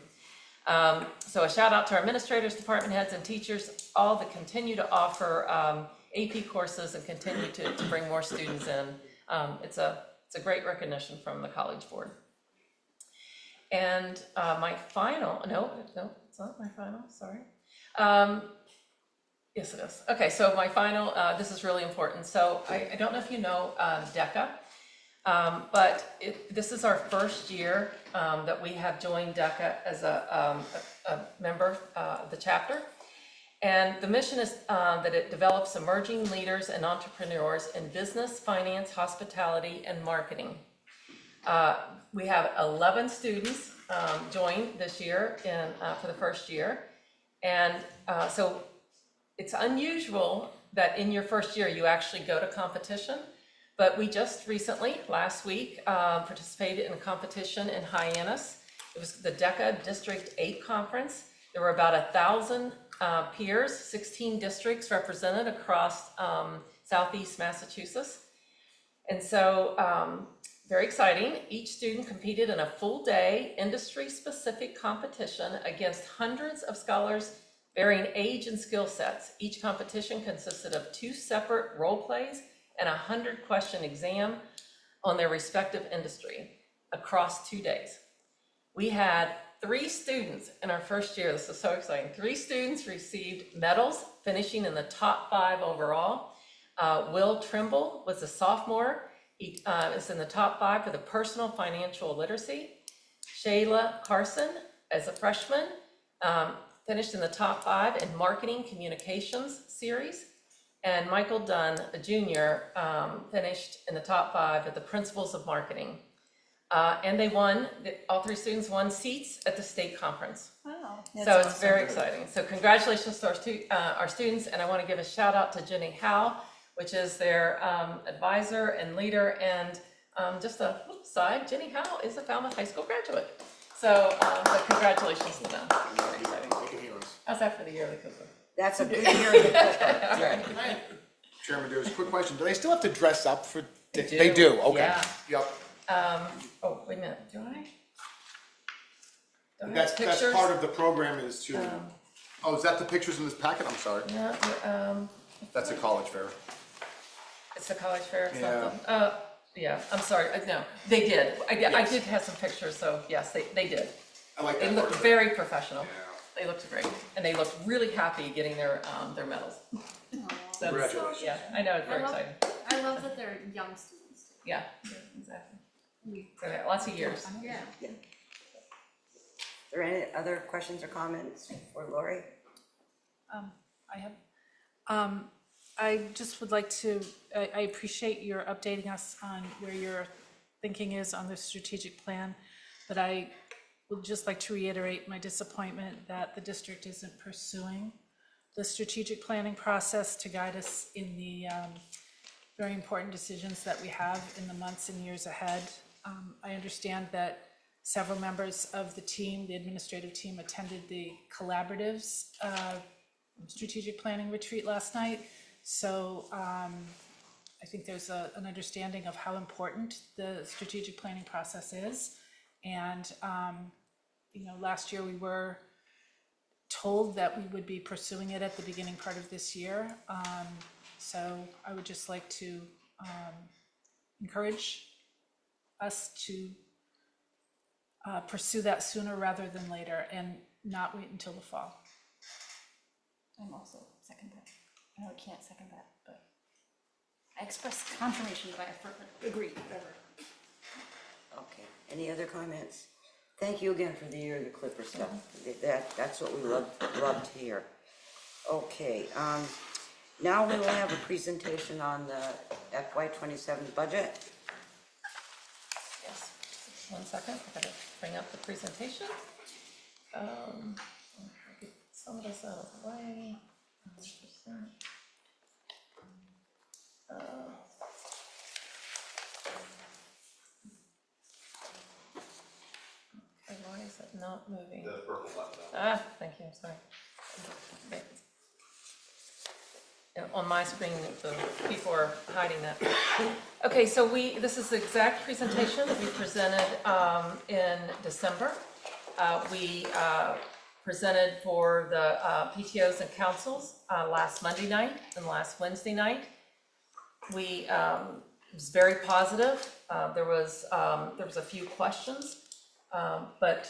So a shout out to our administrators, department heads, and teachers, all that continue to offer AP courses and continue to bring more students in. It's a great recognition from the College Board. And my final, no, it's not my final, sorry. Yes, it is. Okay, so my final, this is really important. So I don't know if you know DECA. But this is our first year that we have joined DECA as a member of the chapter. And the mission is that it develops emerging leaders and entrepreneurs in business, finance, hospitality, and marketing. We have 11 students join this year for the first year. And so it's unusual that in your first year, you actually go to competition. But we just recently, last week, participated in a competition in Hyannis. It was the DECA District 8 Conference. There were about 1,000 peers, 16 districts represented across Southeast Massachusetts. And so, very exciting. Each student competed in a full-day, industry-specific competition against hundreds of scholars varying age and skill sets. Each competition consisted of 2 separate role plays and a 100-question exam on their respective industry across 2 days. We had 3 students in our first year. This is so exciting. 3 students received medals, finishing in the top 5 overall. Will Trimble was a sophomore. He is in the top 5 for the personal financial literacy. Shayla Carson, as a freshman, finished in the top 5 in marketing communications series. And Michael Dunn, a junior, finished in the top 5 at the principles of marketing. And they won, all 3 students won seats at the state conference. Wow. So it's very exciting. So congratulations to our students, and I want to give a shout out to Jenny Howe, which is their advisor and leader, and just a side, Jenny Howe is a Falmouth High School graduate. So but congratulations to them. Very exciting. How's that for the yearly Clipper? That's a good yearly Clipper. Chairman, there's a quick question. Do they still have to dress up for? do. They do, okay. Yeah. Yep. Oh, wait a minute, do I? That's part of the program is to, oh, is that the pictures in this packet? I'm sorry. Yeah, That's a college fair. it's the college fair, it's Yeah. not the, yeah, I'm sorry, no, they did. I did have some pictures, so yes, they did. I like They that looked part of it. very professional. Yeah. They looked great, and they looked really happy getting their medals. So, Congratulations. yeah, I know, it's very exciting. I love that they're young students. Yeah, exactly. So, yeah, lots of years. Yeah. Are there any other questions or comments for Lori? I have, I just would like to, I appreciate your updating us on where your thinking is on the strategic plan, but I would just like to reiterate my disappointment that the district isn't pursuing the strategic planning process to guide us in the very important decisions that we have in the months and years ahead. I understand that several members of the team, the administrative team, attended the collaboratives strategic planning retreat last night. So I think there's an understanding of how important the strategic planning process is. And, you know, last year we were told that we would be pursuing it at the beginning part of this year. So I would just like to encourage us to pursue that sooner rather than later and not wait until the fall. I'm also second that. I know I can't second that, but I express confirmation that I agree, whatever. Okay, any other comments? Thank you again for the year of the Clipper stuff. That's what we love to hear. Okay, now we will have a presentation on the FY27 budget. Yes, 1 second, I gotta bring up the presentation. Get some of this out of the way. 100%. Okay, why is it not moving? The purple button. Ah, thank you, I'm sorry. Okay. Yeah, on my screen, the people are hiding that. Okay, so this is the exact presentation that we presented in December. We presented for the PTOs and councils last Monday night and last Wednesday night. It was very positive. There was a few questions. But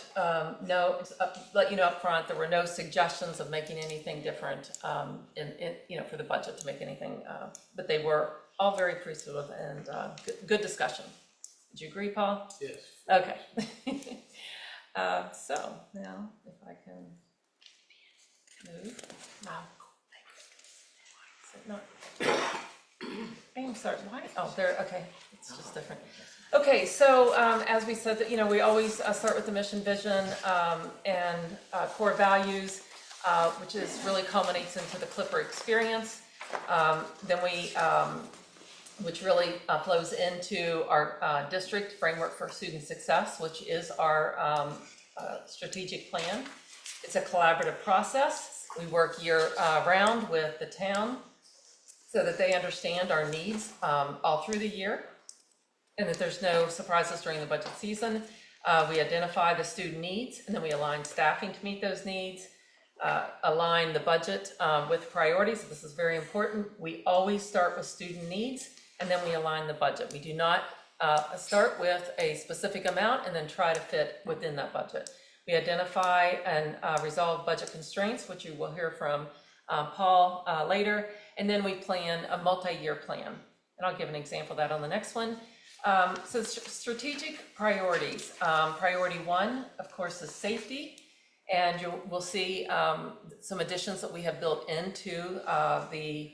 no, let you know up front, there were no suggestions of making anything different for the budget to make anything, but they were all very appreciative and good discussion. Would you agree, Paul? Yes. Okay. So now if I can move. Is it not? I'm sorry, why? Oh, there, okay, it's just different. Okay, so as we said, that we always start with the mission, vision, and core values, which really culminates into the Clipper experience. Then we, which really flows into our district framework for student success, which is our strategic plan. It's a collaborative process. We work year round with the town so that they understand our needs all through the year and that there's no surprises during the budget season. We identify the student needs and then we align staffing to meet those needs, align the budget with priorities. This is very important. We always start with student needs and then we align the budget. We do not start with a specific amount and then try to fit within that budget. We identify and resolve budget constraints, which you will hear from Paul later, and then we plan a multi-year plan. And I'll give an example of that on the next one. So strategic priorities. Priority one, of course, is safety. And we'll see some additions that we have built into the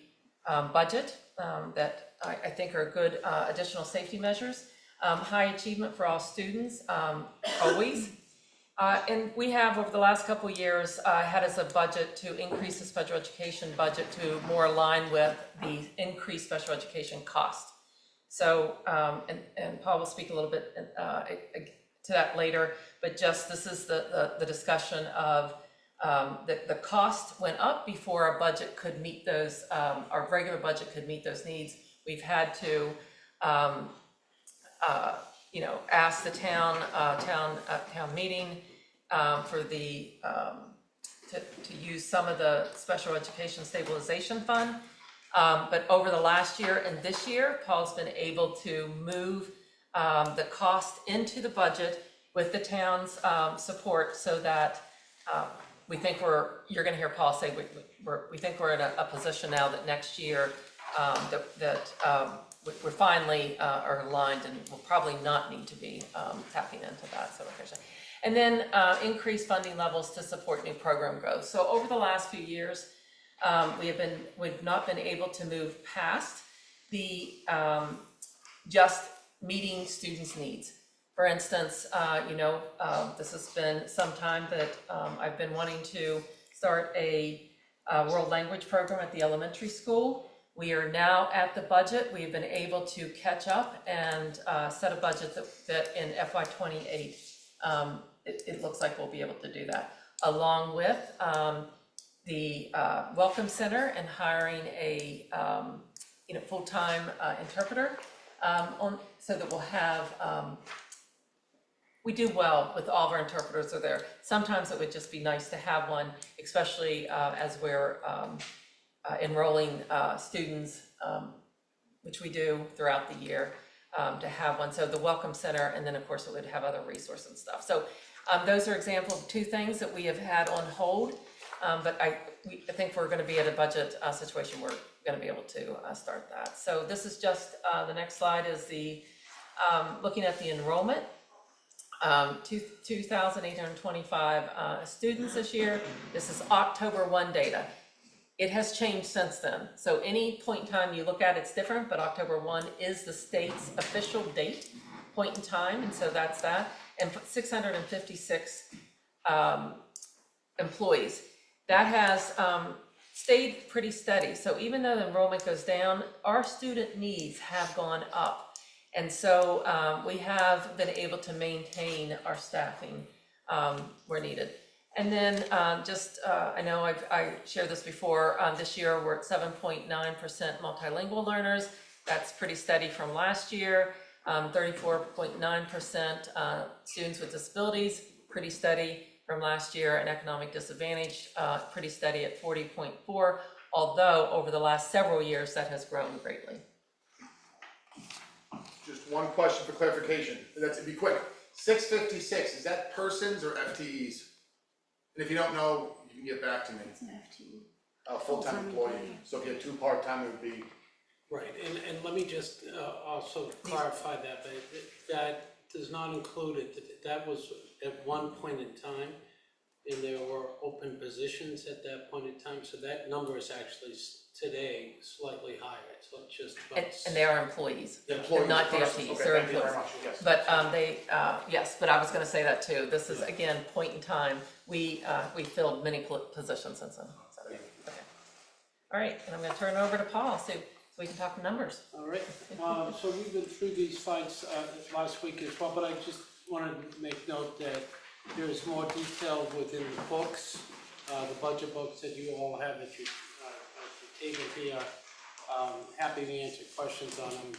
budget that I think are good additional safety measures. High achievement for all students, always. And we have, over the last couple of years, had as a budget to increase the special education budget to more align with the increased special education cost. So, and Paul will speak a little bit to that later, but just this is the discussion of the cost went up before our budget could meet those, our regular budget could meet those needs. We've had to, ask the town meeting for the to use some of the special education stabilization fund. But over the last year and this year, Paul's been able to move the cost into the budget with the town's support, so that we think you're going to hear Paul say we think we're in a position now that next year we're finally are aligned and will probably not need to be tapping into that. So, and then increase funding levels to support new program growth. So over the last few years, we've not been able to move past the just meeting students' needs. For instance, this has been some time that I've been wanting to start a world language program at the elementary school. We are now at the budget. We've been able to catch up and set a budget that in FY28, it looks like we'll be able to do that, along with the Welcome Center and hiring a full-time interpreter so that we'll have, we do well with all of our interpreters are there. Sometimes it would just be nice to have one, especially as we're enrolling students, which we do throughout the year, to have one. So the Welcome Center, and then of course it would have other resources and stuff. So those are examples of two things that we have had on hold, but I think we're going to be at a budget situation where we're going to be able to start that. So this is just the next slide is the looking at the enrollment. 2,825 students this year. This is October 1 data. It has changed since then. So any point in time you look at, it's different, but October 1 is the state's official date, point in time, and so that's that. And 656 employees. That has stayed pretty steady. So even though the enrollment goes down, our student needs have gone up. And so we have been able to maintain our staffing where needed. And then I know I shared this before, this year we're at 7.9% multilingual learners. That's pretty steady from last year. 34.9% students with disabilities, pretty steady from last year, and economic disadvantage, pretty steady at 40.4, although over the last several years that has grown greatly. Just one question for clarification, that's to be quick. 656, is that persons or FTEs? And if you don't know, you can get back to me. It's an FTE. A full-time employee. So if you had 2 part-time, it would be. Right, and let me just also clarify that, but that does not include it, that was at one point in time, and there were open positions at that point in time, so that number is actually today slightly higher, so it's just about. And they are employees, Employees, not the persons. FTEs, Okay, they're thank you very employees. much, yes. But yes, but I was gonna say that too. This is, again, point in time. We filled many positions since then. So, okay. All right, and I'm gonna turn it over to Paul, so we can talk numbers. All right, so we've been through these slides last week as well, but I just wanted to make note that there is more detail within the books, the budget books that you all have at your table here. Happy to answer questions on them,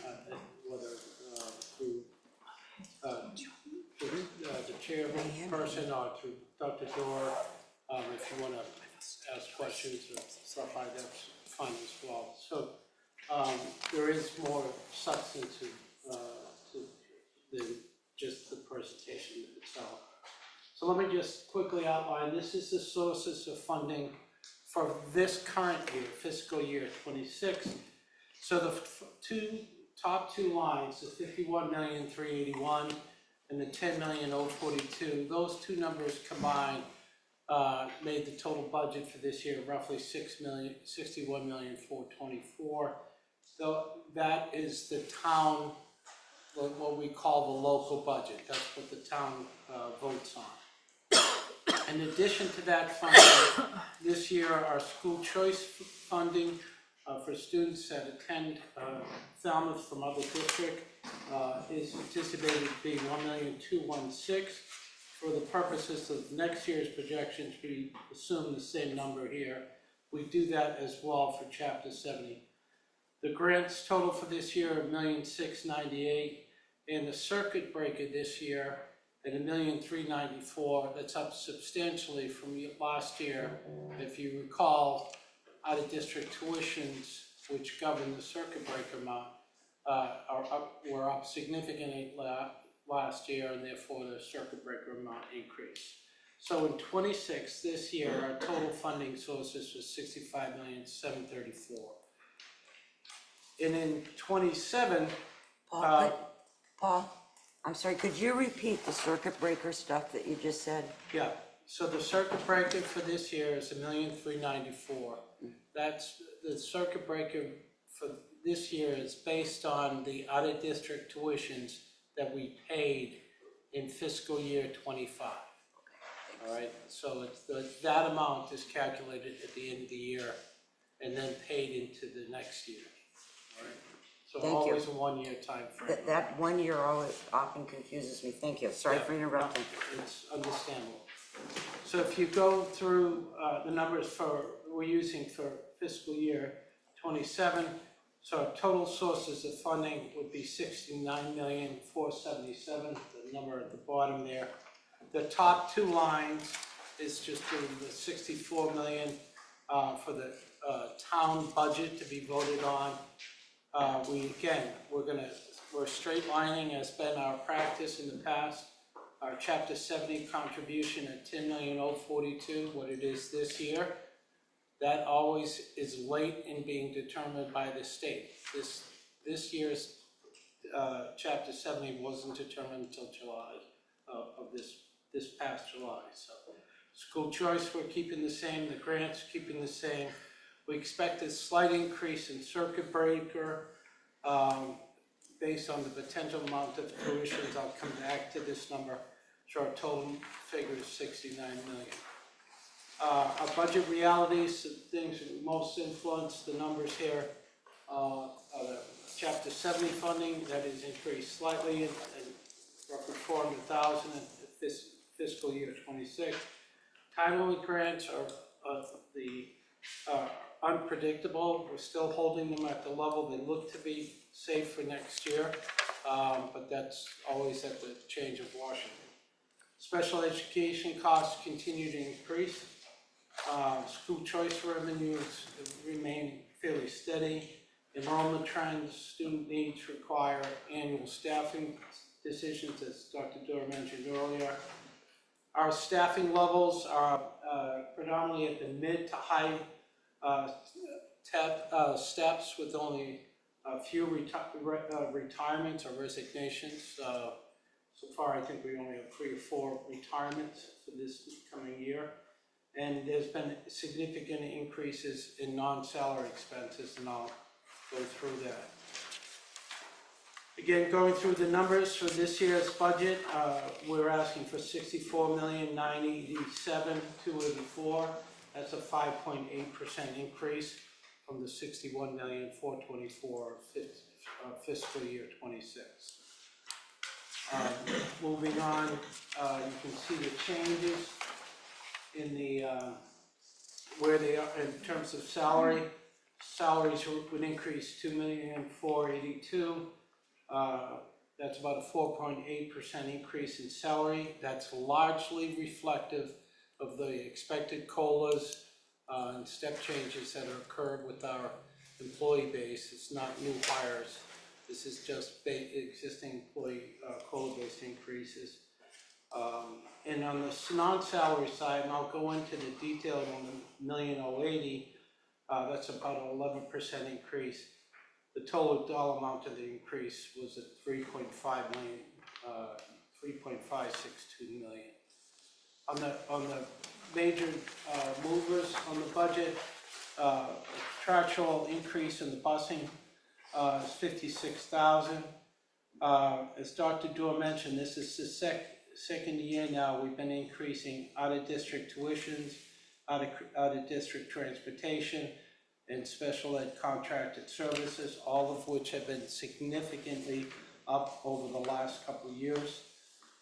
whether through the chairperson or through Dr. Dorr. If you want to ask questions or stuff like that, that's fine as well. So there is more substance than just the presentation itself. So let me just quickly outline, this is the sources of funding for this current year, fiscal year 26. So the top two lines, the 51,381 and the 10,042, those two numbers combined made the total budget for this year roughly 61,424,000. So that is the town, what we call the local budget. That's what the town votes on. In addition to that funding, this year our school choice funding for students that attend Falmouth from other districts is anticipated to be $1,216,000. For the purposes of next year's projections, we assume the same number here. We do that as well for Chapter 70. The grants total for this year are $1,698,000, and the circuit breaker this year at $1,394,000. That's up substantially from last year. If you recall, out-of-district tuitions, which govern the circuit breaker amount, were up significantly last year, and therefore the circuit breaker amount increased. So in 26, this year, our total funding sources was $65,734,000. And in 27, Paul, I'm sorry, could you repeat the circuit breaker stuff that you just said? yeah, so the circuit breaker for this year is $1,394,000. That's the circuit breaker for this year is based on the out-of-district tuitions that we paid in fiscal year 25. All right, so it's that amount is calculated at the end of the year and then paid into the next year. All right, so Thank always you. a 1 year time frame. That 1 year always often confuses me. Thank you. Sorry for interrupting. No, it's understandable. So if you go through the numbers we're using for fiscal year 27, so our total sources of funding would be $69,477,000, the number at the bottom there. The top two lines is just the $64 million for the town budget to be voted on. We're straight lining, as been our practice in the past. Our Chapter 70 contribution at $10,042,000, what it is this year. That always is late in being determined by the state. This year's Chapter 70 wasn't determined until July of this past July. So school choice, we're keeping the same. The grants keeping the same. We expect a slight increase in circuit breaker based on the potential amount of tuitions. I'll come back to this number. So our total figure is $69 million. Our budget realities, the things that most influence the numbers here, are the Chapter 70 funding that is increased slightly and roughly $400,000 in fiscal year 26. Timely grants are unpredictable. We're still holding them at the level they look to be safe for next year, but that's always at the change of Washington. Special education costs continue to increase. School choice revenues remain fairly steady. Enrollment trends, student needs require annual staffing decisions, as Dr. Dorr mentioned earlier. Our staffing levels are predominantly at the mid to high steps, with only a few retirements or resignations. So far, I think we only have 3 or 4 retirements for this coming year. And there's been significant increases in non-salary expenses, and I'll go through that. Again, going through the numbers for this year's budget, we're asking for $64,987,284. That's a 5.8% increase. from the 61,424,000 fiscal year 26. Moving on, you can see the changes in the, where they are in terms of salary. Salaries would increase 2,482,000. That's about a 4.8% increase in salary. That's largely reflective of the expected COLAs and step changes that have occurred with our employee base. It's not new hires. This is just existing employee COLA-based increases. And on the non-salary side, and I'll go into the detail on the 1,080,000, that's about an 11% increase. The total dollar amount of the increase was at 3.562 million. On the major movers on the budget, contractual increase in the busing is 56,000. As Dr. Doerr mentioned, this is the second year now we've been increasing out-of-district tuitions, out-of-district transportation, and special ed contracted services, all of which have been significantly up over the last couple of years.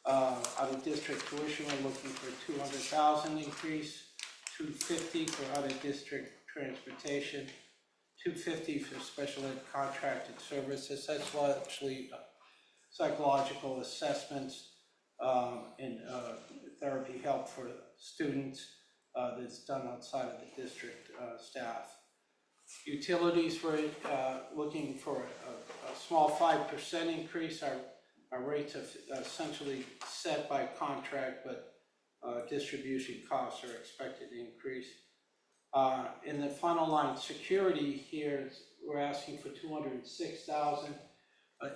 Out-of-district tuition, we're looking for a 200,000 increase, 250 for out-of-district transportation, 250 for special ed contracted services. That's largely psychological assessments and therapy help for students that's done outside of the district staff. Utilities, we're looking for a small 5% increase. Our rates are essentially set by contract, but distribution costs are expected to increase. In the final line, security here, we're asking for 206,000.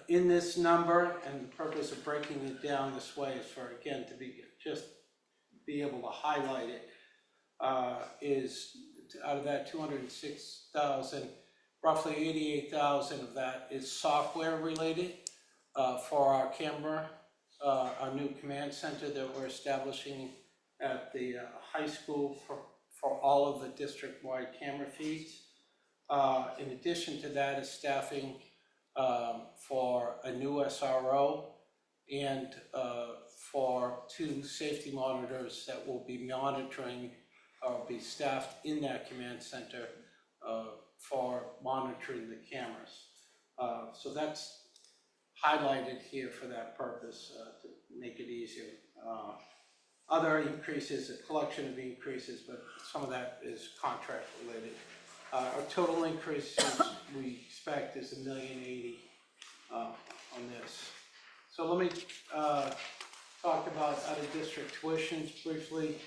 In this number, and the purpose of breaking it down this way is for, again, to be able to highlight it, is out of that 206,000, roughly 88,000 of that is software related for our camera, our new command center that we're establishing at the high school for all of the district-wide camera feeds. In addition to that is staffing for a new SRO and for 2 safety monitors that will be monitoring or be staffed in that command center for monitoring the cameras. So that's highlighted here for that purpose to make it easier. Other increases, a collection of increases, but some of that is contract related. Our total increases we expect is 1,080,000 on this. So let me talk about out-of-district tuitions briefly.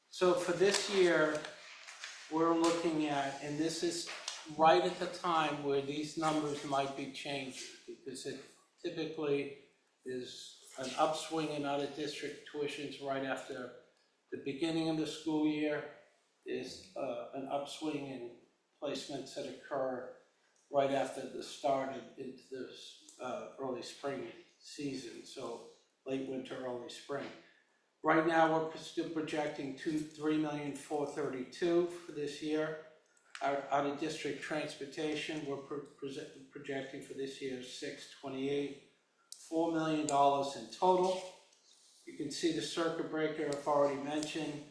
So for this year, we're looking at, and this is right at the time where these numbers might be changing, because it typically is an upswing in out-of-district tuitions right after the beginning of the school year, is an upswing in placements that occur right after the start into the early spring season, so late winter, early spring. Right now, we're still projecting 3,432,000 for this year. Our out-of-district transportation, we're projecting for this year 628, $4 million in total. You can see the circuit breaker I've already mentioned.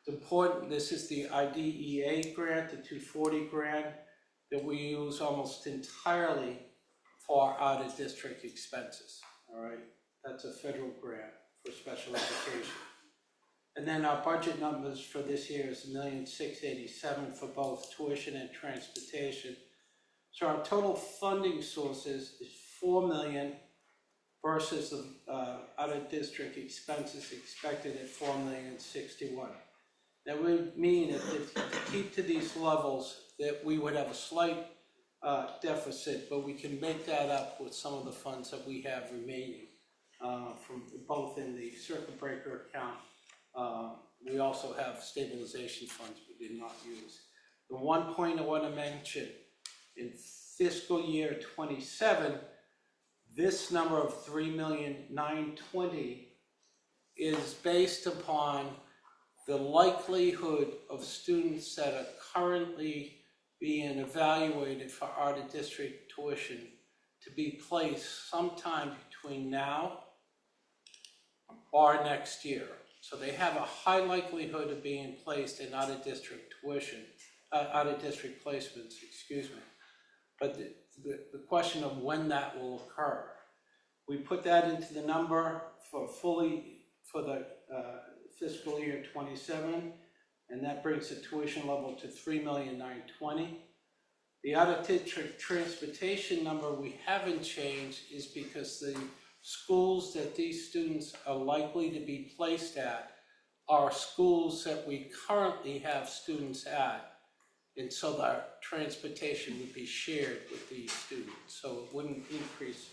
It's important, this is the IDEA grant, the 240 grant that we use almost entirely for out-of-district expenses, all right? That's a federal grant for special education. And then our budget numbers for this year is $1,687,000 for both tuition and transportation. So our total funding sources is $4 million versus the out-of-district expenses expected at $4,061,000. That would mean that if to keep to these levels, that we would have a slight deficit, but we can make that up with some of the funds that we have remaining from both in the circuit breaker account. We also have stabilization funds we did not use. The one point I want to mention, in fiscal year 27, this number of 3,920,000 is based upon the likelihood of students that are currently being evaluated for out-of-district tuition to be placed sometime between now or next year. So they have a high likelihood of being placed in out-of-district tuition, out-of-district placements, excuse me. But the question of when that will occur, we put that into the number for the fiscal year 27, and that brings the tuition level to $3,920,000. The out-of-district transportation number we haven't changed is because the schools that these students are likely to be placed at are schools that we currently have students at. And so their transportation would be shared with these students, so it wouldn't increase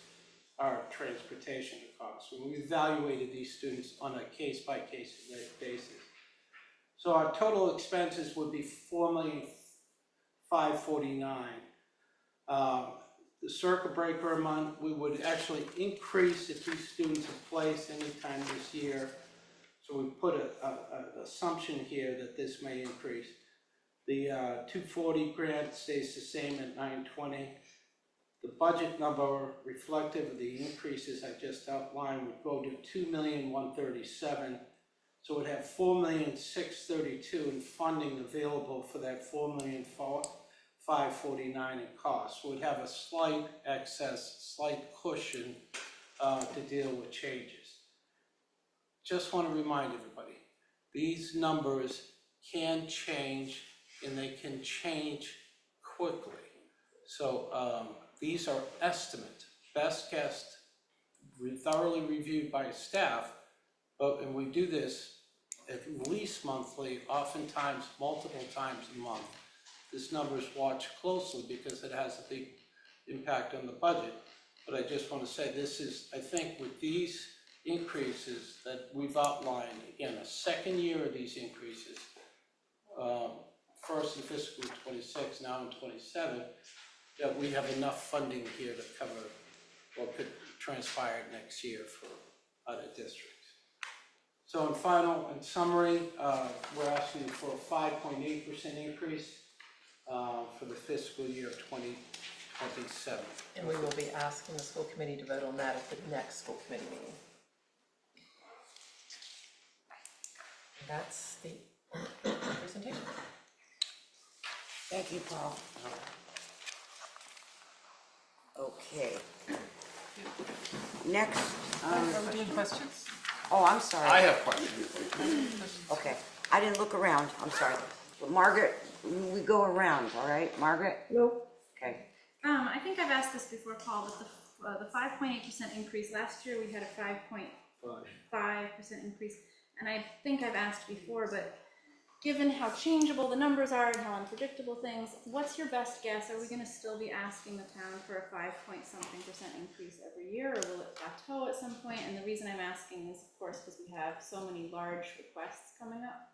our transportation costs. We evaluated these students on a case-by-case basis. So our total expenses would be $4,549,000. The circuit breaker amount, we would actually increase if these students are placed anytime this year. So we put an assumption here that this may increase. The 240 grant stays the same at 920. The budget number reflective of the increases I just outlined would go to $2,137,000. So we'd have $4,632,000 in funding available for that $4,549,000 in costs. So we'd have a slight excess, slight cushion to deal with changes. Just want to remind everybody, these numbers can change and they can change quickly. So these are estimates, best guess, thoroughly reviewed by staff, and we do this at least monthly, oftentimes multiple times a month. This number is watched closely because it has a big impact on the budget. But I just want to say this is, I think with these increases that we've outlined, again, a second year of these increases, first in fiscal 26, now in 27, that we have enough funding here to cover what could transpire next year for other districts. So in summary, we're asking for a 5.8% increase for the fiscal year of 2027. And we will be asking the school committee to vote on that at the next school committee meeting. And that's the presentation. Thank you, Paul. Okay. Next. Are we doing questions? Oh, I'm sorry. I have questions. Okay, I didn't look around, I'm sorry. But Margaret, we go around, all right? Margaret? Nope. Okay. I think I've asked this before, Paul, but the 5.8% increase, last year we had a 5.5% increase. And I think I've asked before, but given how changeable the numbers are and how unpredictable things, what's your best guess? Are we gonna still be asking the town for a 5-point-something% increase every year, or will it plateau at some point? And the reason I'm asking is, of course, because we have so many large requests coming up.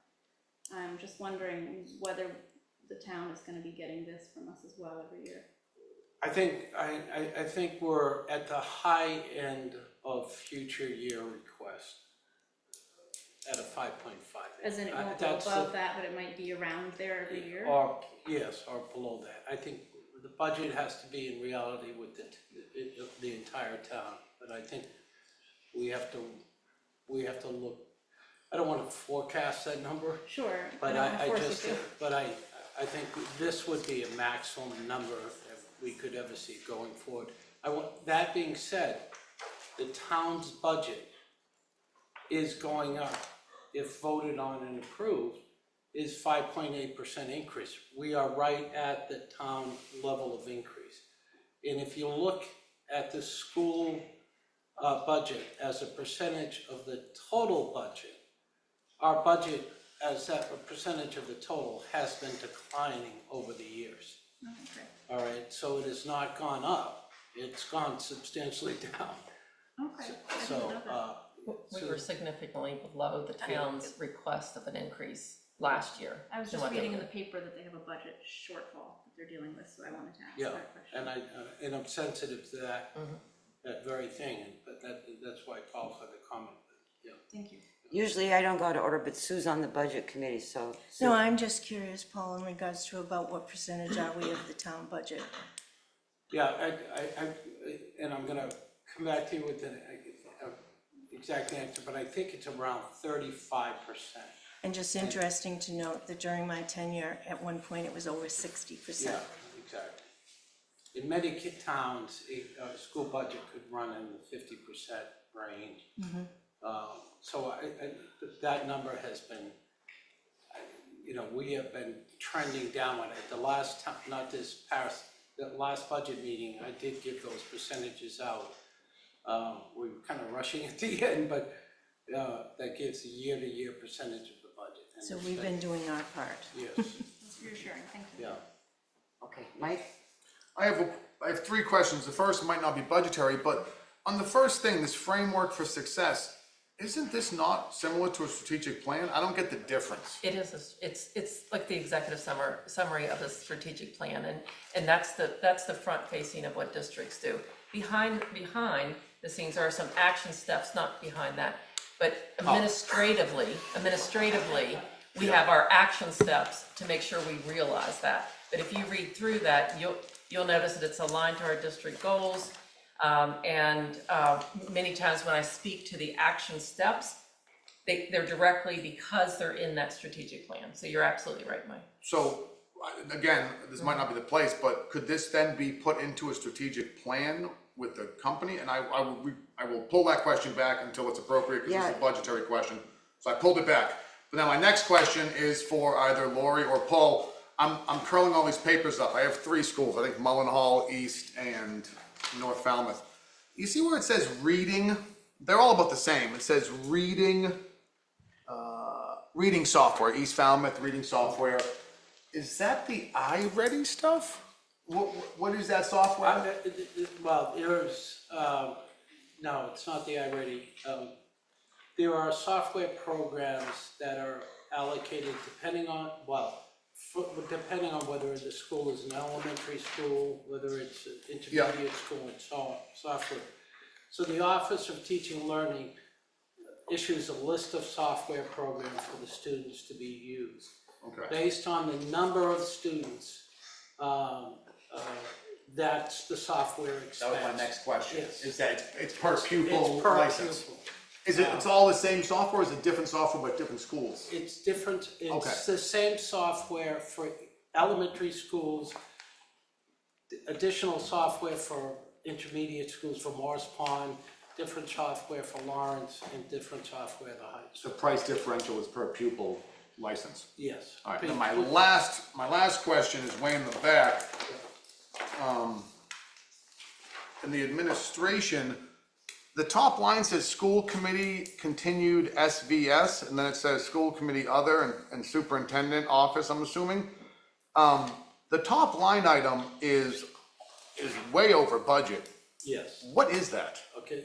I'm just wondering whether the town is gonna be getting this from us as well every year. I think we're at the high end of future year request at a 5.5. As in it won't go above that, but it might be around there every year? Or, yes, or below that. I think the budget has to be in reality with the entire town, but I think we have to look, I don't want to forecast that number. Sure, But I think this would be a maximum number that we could ever see going forward. That being said, the town's budget is going up, if voted on and approved, is 5.8% increase. We are right at the town level of increase. And if you look at the school budget as a percentage of the total budget, our budget as a percentage of the total has been declining over the years. Okay. All right, so it has not gone up, it's gone substantially down. Okay. So, We were significantly below the town's request of an increase last year. I was just reading in the paper that they have a budget shortfall that they're dealing with, so I wanted to ask that question. and I'm sensitive to that, that very thing, but that's why I qualified the comment, yeah. Thank you. Usually I don't go out of order, but Sue's on the budget committee, so. Sue. No, I'm just curious, Paul, in regards to about what percentage are we of the town budget? Yeah, and I'm gonna come back to you with an exact answer, but I think it's around 35%. And just interesting to note that during my tenure, at one point, it was over 60%. Yeah, exactly. In many towns, a school budget could run in the 50% range. Mhm. So that number has been, we have been trending downward. At the last time, not this past, the last budget meeting, I did give those percentages out. We were kind of rushing at the end, but that gives the year-to-year percentage of the budget. And So we've been doing our part. Yes. That's reassuring, thank you. Yeah. Okay, Mike? I have three questions. The first might not be budgetary, but on the first thing, this framework for success, isn't this not similar to a strategic plan? I don't get the difference. It is, it's like the executive summary of a strategic plan, and that's the front facing of what districts do. Behind the scenes, there are some action steps, not behind that, but administratively, we have our action steps to make sure we realize that. But if you read through that, you'll notice that it's aligned to our district goals. Many times when I speak to the action steps, they're directly because they're in that strategic plan. So you're absolutely right, Mike. So, again, this might not be the place, but could this then be put into a strategic plan with the company? And I will pull that question back until it's appropriate, because it's a budgetary question. So I pulled it back. But now my next question is for either Lori or Paul. I'm curling all these papers up. I have 3 schools, I think Mullenhall, East, and North Falmouth. You see where it says reading? They're all about the same. It says reading software, East Falmouth reading software. Is that the iReady stuff? What is that software? Well, there's, no, it's not the iReady. There are software programs that are allocated depending on whether the school is an elementary school, whether it's an intermediate school, and so on, software. So the Office of Teaching and Learning issues a list of software programs for the students to be used. Okay. Based on the number of students, that's the software expense. That was my next question. Yes. Is that it's per pupil It's per license? pupil. It's all the same software, or is it different software but different schools? It's different, it's Okay. the same software for elementary schools, additional software for intermediate schools for Morris Pond, different software for Lawrence, and different software at the high school. The price differential is per pupil license. Yes. All right, and my last question is way in the back. In the administration, the top line says school committee continued SVS, and then it says school committee other and superintendent office, I'm assuming. The top line item is way over budget. Yes. What is that? Okay,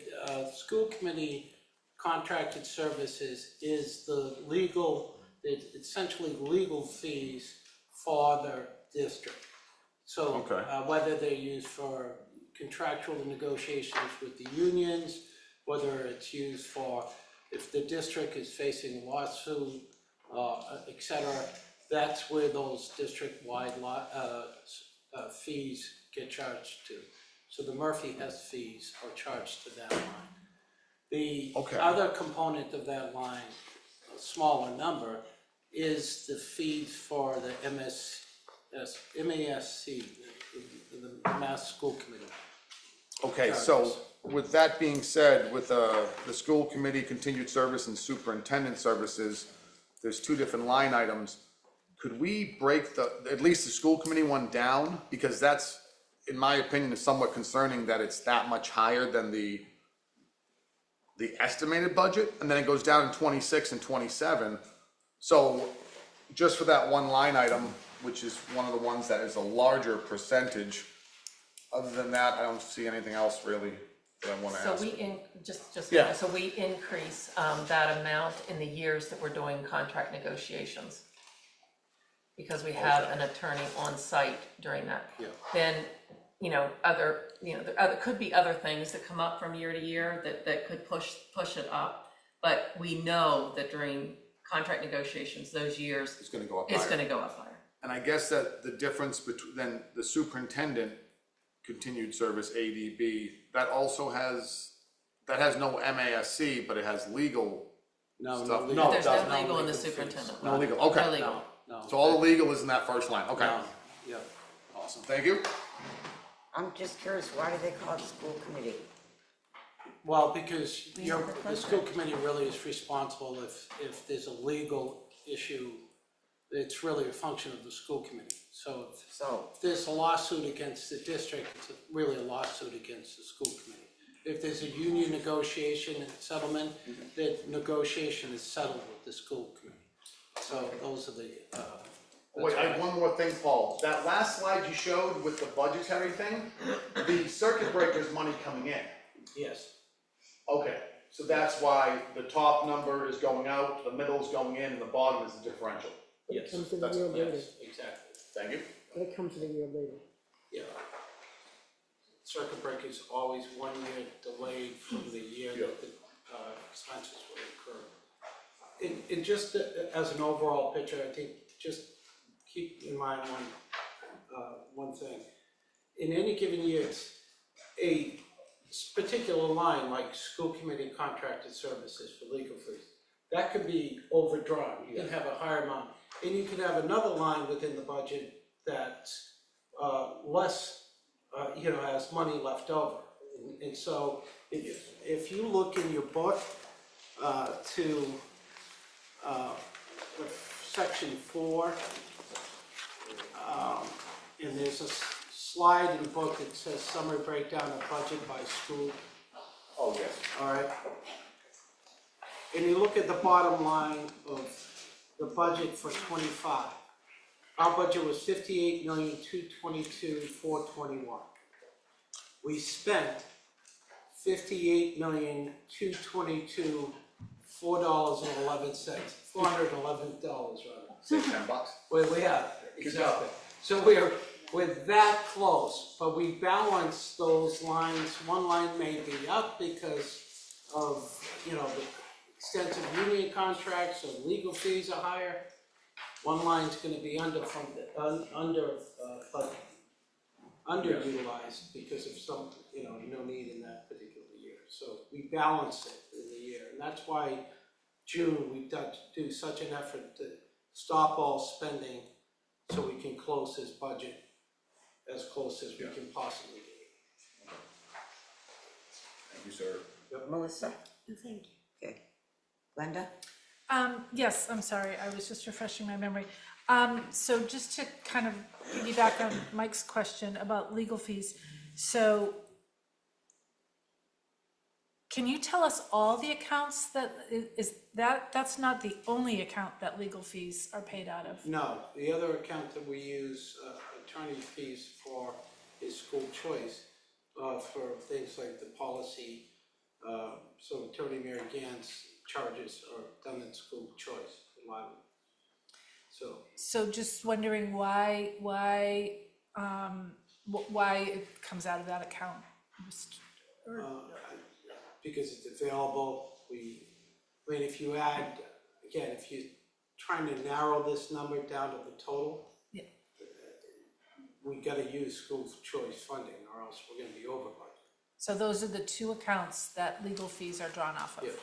school committee contracted services is the legal, it's essentially legal fees for the district. So whether they're used for contractual negotiations with the unions, whether it's used for if the district is facing a lawsuit, et cetera, that's where those district-wide fees get charged to. So the Murphy Hess fees are charged to that line. The other component of that line, a smaller number, is the fees for the MASC, the Mass School Committee. Okay, so with that being said, with the school committee continued service and superintendent services, there's 2 different line items. Could we break at least the school committee one down? Because that's, in my opinion, is somewhat concerning that it's that much higher than the estimated budget, and then it goes down in 26 and 27. So just for that one line item, which is one of the ones that is a larger percentage, other than that, I don't see anything else really that I want to ask. So we increase that amount in the years that we're doing contract negotiations, because we have an attorney on site during that. Yeah. Then, there could be other things that come up from year to year that could push it up. But we know that during contract negotiations, those years, It's gonna go up it's higher. gonna go up higher. And I guess that the difference between, then the superintendent continued service, ADB, that also has, that has no MASC, but it has legal stuff. No, it There's no doesn't. legal in the superintendent. No legal, okay. No legal. No. So all the legal is in that first line, okay. No, yeah. Awesome, thank you. I'm just curious, why do they call it school committee? Well, because the school committee really is responsible if there's a legal issue, it's really a function of the school committee. So if there's a lawsuit against the district, it's really a lawsuit against the school committee. If there's a union negotiation and settlement, the negotiation is settled with the school committee. So those are the, Wait, I have one more thing, Paul. That last slide you showed with the budgetary thing, the circuit breaker's money coming in. yes. Okay, so that's why the top number is going out, the middle's going in, and the bottom is the differential. Yes, Comes to the that's- year later, yes, exactly, Thank you. but it comes to the year later. yeah. Circuit breaker is always 1 year delayed from the year that the expenses were incurred. And just as an overall picture, I think just keep in mind one thing. In any given year, it's a particular line like school committee contracted services for legal fees. That could be overdrawn, you can have a higher amount. And you could have another line within the budget that's less, has money left over. And so if you look in your book to section 4, and there's a slide in the book that says summary breakdown of budget by school. Oh, yes. All right. And you look at the bottom line of the budget for '25. Our budget was $58,222,421. We spent $58,222,4.11, $411 rather. Say $10. We have, exactly. So we're that close, but we balance those lines. One line may be up because of, the extensive union contracts, so legal fees are higher. One line's gonna be underutilized because of some, no need in that particular year. So we balance it in the year, and that's why June, we do such an effort to stop all spending so we can close this budget as close as we can possibly be. Thank you, sir. Melissa? Thank you. Okay. Glenda? Yes, I'm sorry, I was just refreshing my memory. So just to kind of piggyback on Mike's question about legal fees, so can you tell us all the accounts that's not the only account that legal fees are paid out of? No, the other account that we use attorney fees for is school choice, for things like the policy. So Attorney Mary Gann's charges are done in school choice, in Lyman. So just wondering why it comes out of that account? Because it's available. If you add, again, if you're trying to narrow this number down to the total, yeah, we gotta use school choice funding or else we're gonna be over budget. So those are the two accounts that legal fees are drawn off of? Yes,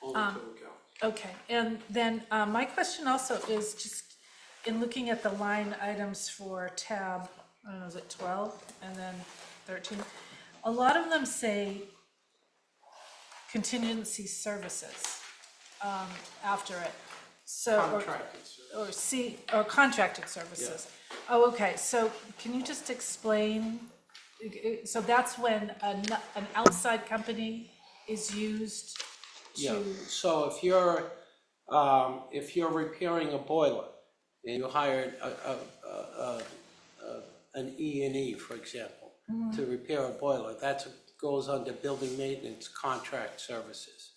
only two accounts. Okay, and then my question also is just in looking at the line items for tab, I don't know, is it 12 and then 13? A lot of them say contingency services after it. So, Contracted services. or contracted services. Oh, okay, so can you just explain, so that's when an outside company is used to? Yeah, so if you're repairing a boiler and you hired an E&E, for example, to repair a boiler, goes under building maintenance contract services.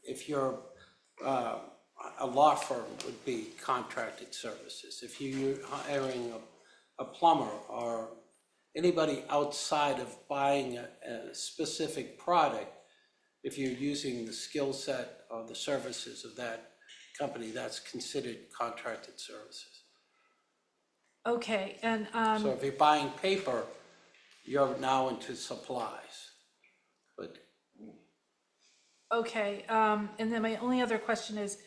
If you're a law firm, would be contracted services. If you're hiring a plumber or anybody outside of buying a specific product, if you're using the skill set or the services of that company, that's considered contracted services. Okay, and, So if you're buying paper, you're now into supplies. But okay, and then my only other question is,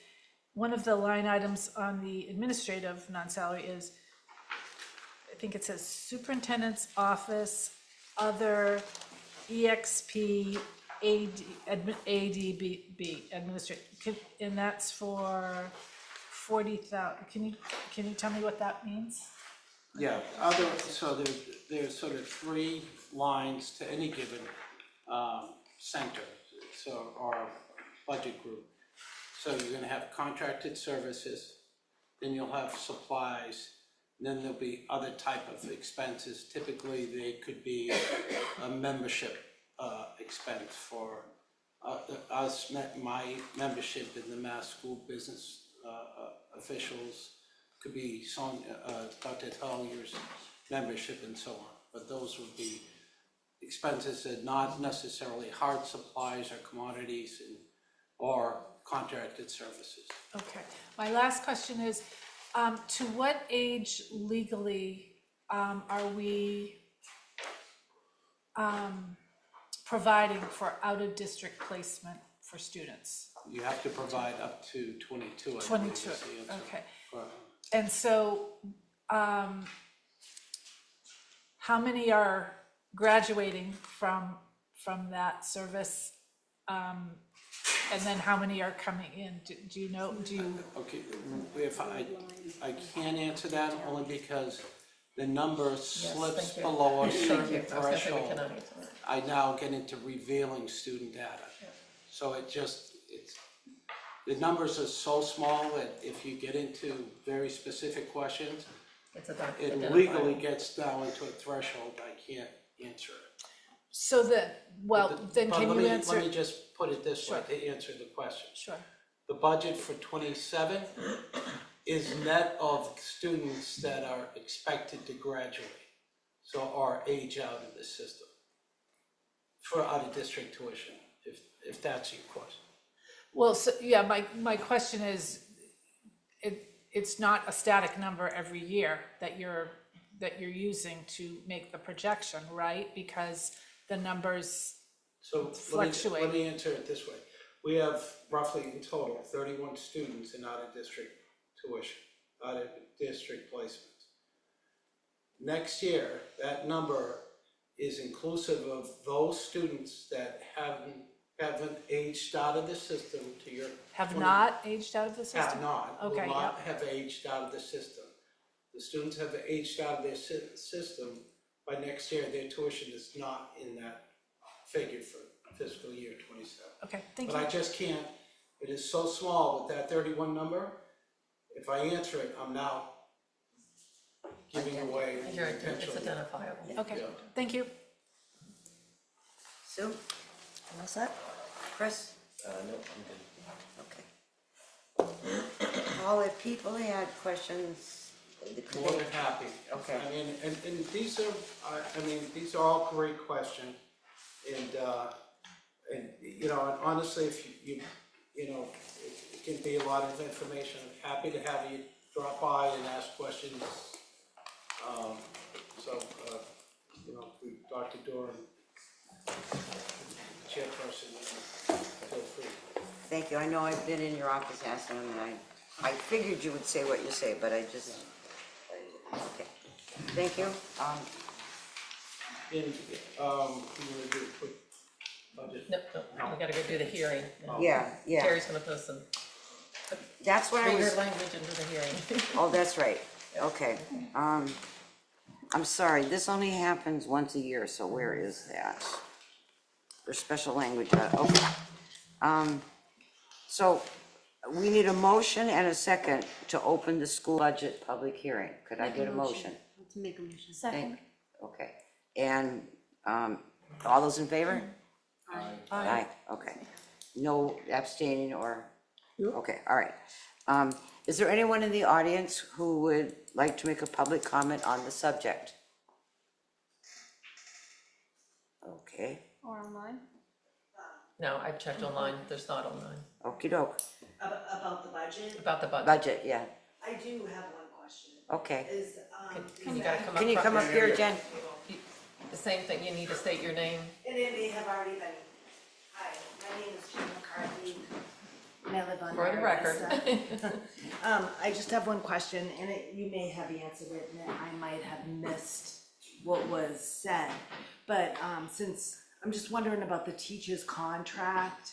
one of the line items on the administrative non-salary is, I think it says superintendent's office, other EXP, ADB, administrative, and that's for 40,000. Can you tell me what that means? yeah, so there's sort of three lines to any given center, so or budget group. So you're gonna have contracted services, then you'll have supplies, then there'll be other type of expenses. Typically, they could be a membership expense for my membership in the Mass School Business Officials, could be Dr. Collier's membership and so on. But those would be expenses that not necessarily hard supplies or commodities or contracted services. Okay, my last question is, to what age legally are we providing for out-of-district placement for students? You have to provide up to 22, I believe, 22, is the answer. okay. Correct. And so, how many are graduating from that service? And then how many are coming in? Do you know, Okay, if I can't answer that only because the number slips thank you. below a Thank you. certain I was gonna say we threshold. cannot answer that. I now get into revealing student data. So the numbers are so small that if you get into very specific questions, it legally gets down into a threshold I can't answer it. so that, well, then But can let you me- answer? Let me just put it this way Sure. to answer the question. Sure. The budget for '27 is net of students that are expected to graduate, so are age out of the system for out-of-district tuition, if that's your question. Well, so, yeah, my question is, it's not a static number every year that you're using to make the projection, right? Because the numbers fluctuate. Let me answer it this way. We have roughly in total 31 students in out-of-district tuition, out-of-district placements. Next year, that number is inclusive of those students that haven't aged out of the system to your. Have not aged out of the system? Have not, will Okay, not yep. have aged out of the system. The students have aged out of their system, by next year, their tuition is not in that figure for fiscal year '27. Okay, thank you. But I just can't, it is so small with that 31 number, if I answer it, I'm now giving away It's potential. identifiable. Okay, thank you. Sue, all set? Chris? No, I'm good. Okay. Paul, if people had questions, More than happy. Okay. I mean, and these are, these are all great questions. And you know, and honestly, if you know, it can be a lot of information. I'm happy to have you drop by and ask questions. You know, Dr. Doran, chairperson, feel free. Thank you. I know I've been in your office asking them, and I figured you would say what you say, but I just, okay. Thank you. You want to do a quick budget? No, we gotta go do the hearing. Yeah. Terry's gonna post some That's what I bigger was, language into the hearing. oh, that's right. Okay. I'm sorry, this only happens once a year, so where is that? There's special language, okay. So we need a motion and a second to open the school budget public hearing. Could I get a motion? To make a motion. Second. Okay, and, all those in favor? Aye, okay. No abstaining or, okay, all right. Is there anyone in the audience who would like to make a public comment on the subject? Okay, Or online? No, I've checked online, there's not online, Okey doke. About the budget? about the budget. Budget, yeah, I do have one question. okay. Is, Can you gotta come up? Can you come up here, Jen? The same thing, you need to state your name. and it may have already been, hi, my name is Jim McCarthy, and I live on. For the record. I just have one question, and you may have answered it, and I might have missed what was said. But, since, I'm just wondering about the teacher's contract,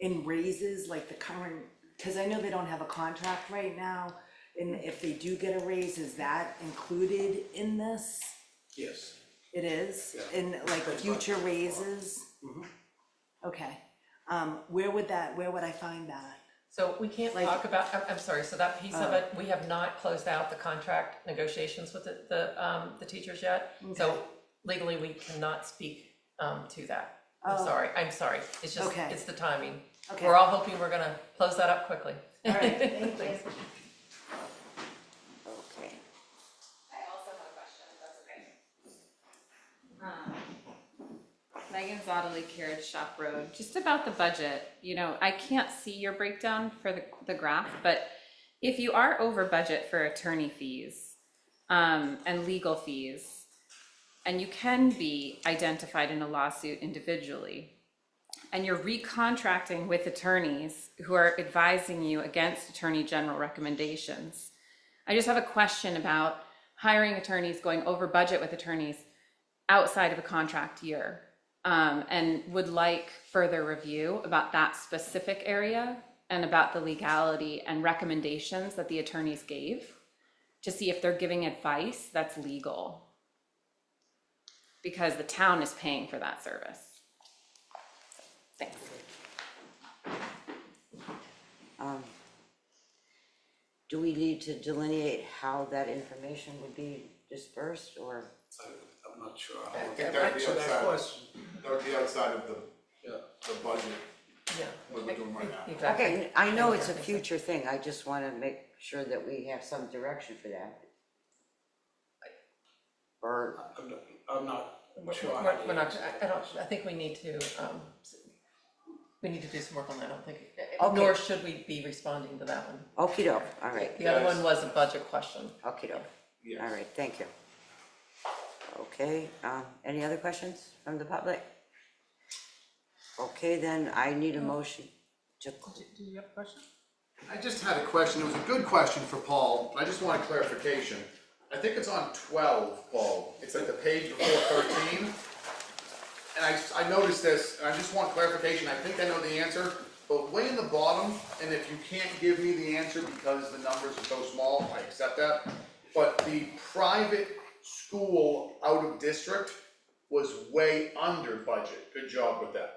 and raises, like the current, cause I know they don't have a contract right now. And if they do get a raise, is that included in this? Yes. It is, Yeah. in like future raises? Okay, where would I find that? So we can't Like- talk about, I'm sorry, so that piece of it, we have not closed out the contract negotiations with the teachers yet. So legally, we cannot speak to that. I'm sorry, it's just, Okay. it's the timing. Okay. We're all hoping we're gonna close that up quickly. All right, thank you. Okay. I also have a question, if that's okay. Megan Zottely, Carriage Shop Road, just about the budget, you know, I can't see your breakdown for the graph, but if you are over budget for attorney fees, and legal fees, and you can be identified in a lawsuit individually, and you're recontracting with attorneys who are advising you against Attorney General recommendations, I just have a question about hiring attorneys, going over budget with attorneys outside of a contract year, and would like further review about that specific area and about the legality and recommendations that the attorneys gave to see if they're giving advice that's legal, because the town is paying for that service. Thanks. Do we need to delineate how that information would be dispersed, or? I'm not sure. I think that would be outside, that would be outside of the budget, Yeah. what we're doing right now. Exactly. Okay, I know it's a future thing, I just wanna make sure that we have some direction for that. Or, I'm not sure. We're not, I think we need to do some work on that, I don't think, nor should we be responding to that one. okey doke, all right, The other one was a budget question. okey doke, Yes. all right, thank you. Okay, any other questions from the public? Okay, then I need a motion to, Do you have a question? I just had a question, it was a good question for Paul, I just wanted clarification. I think it's on 12, Paul, it's like the page before 13. And I noticed this, and I just want clarification, I think I know the answer, but way in the bottom, and if you can't give me the answer because the numbers are so small, I accept that. But the private school out of district was way under budget, good job with that.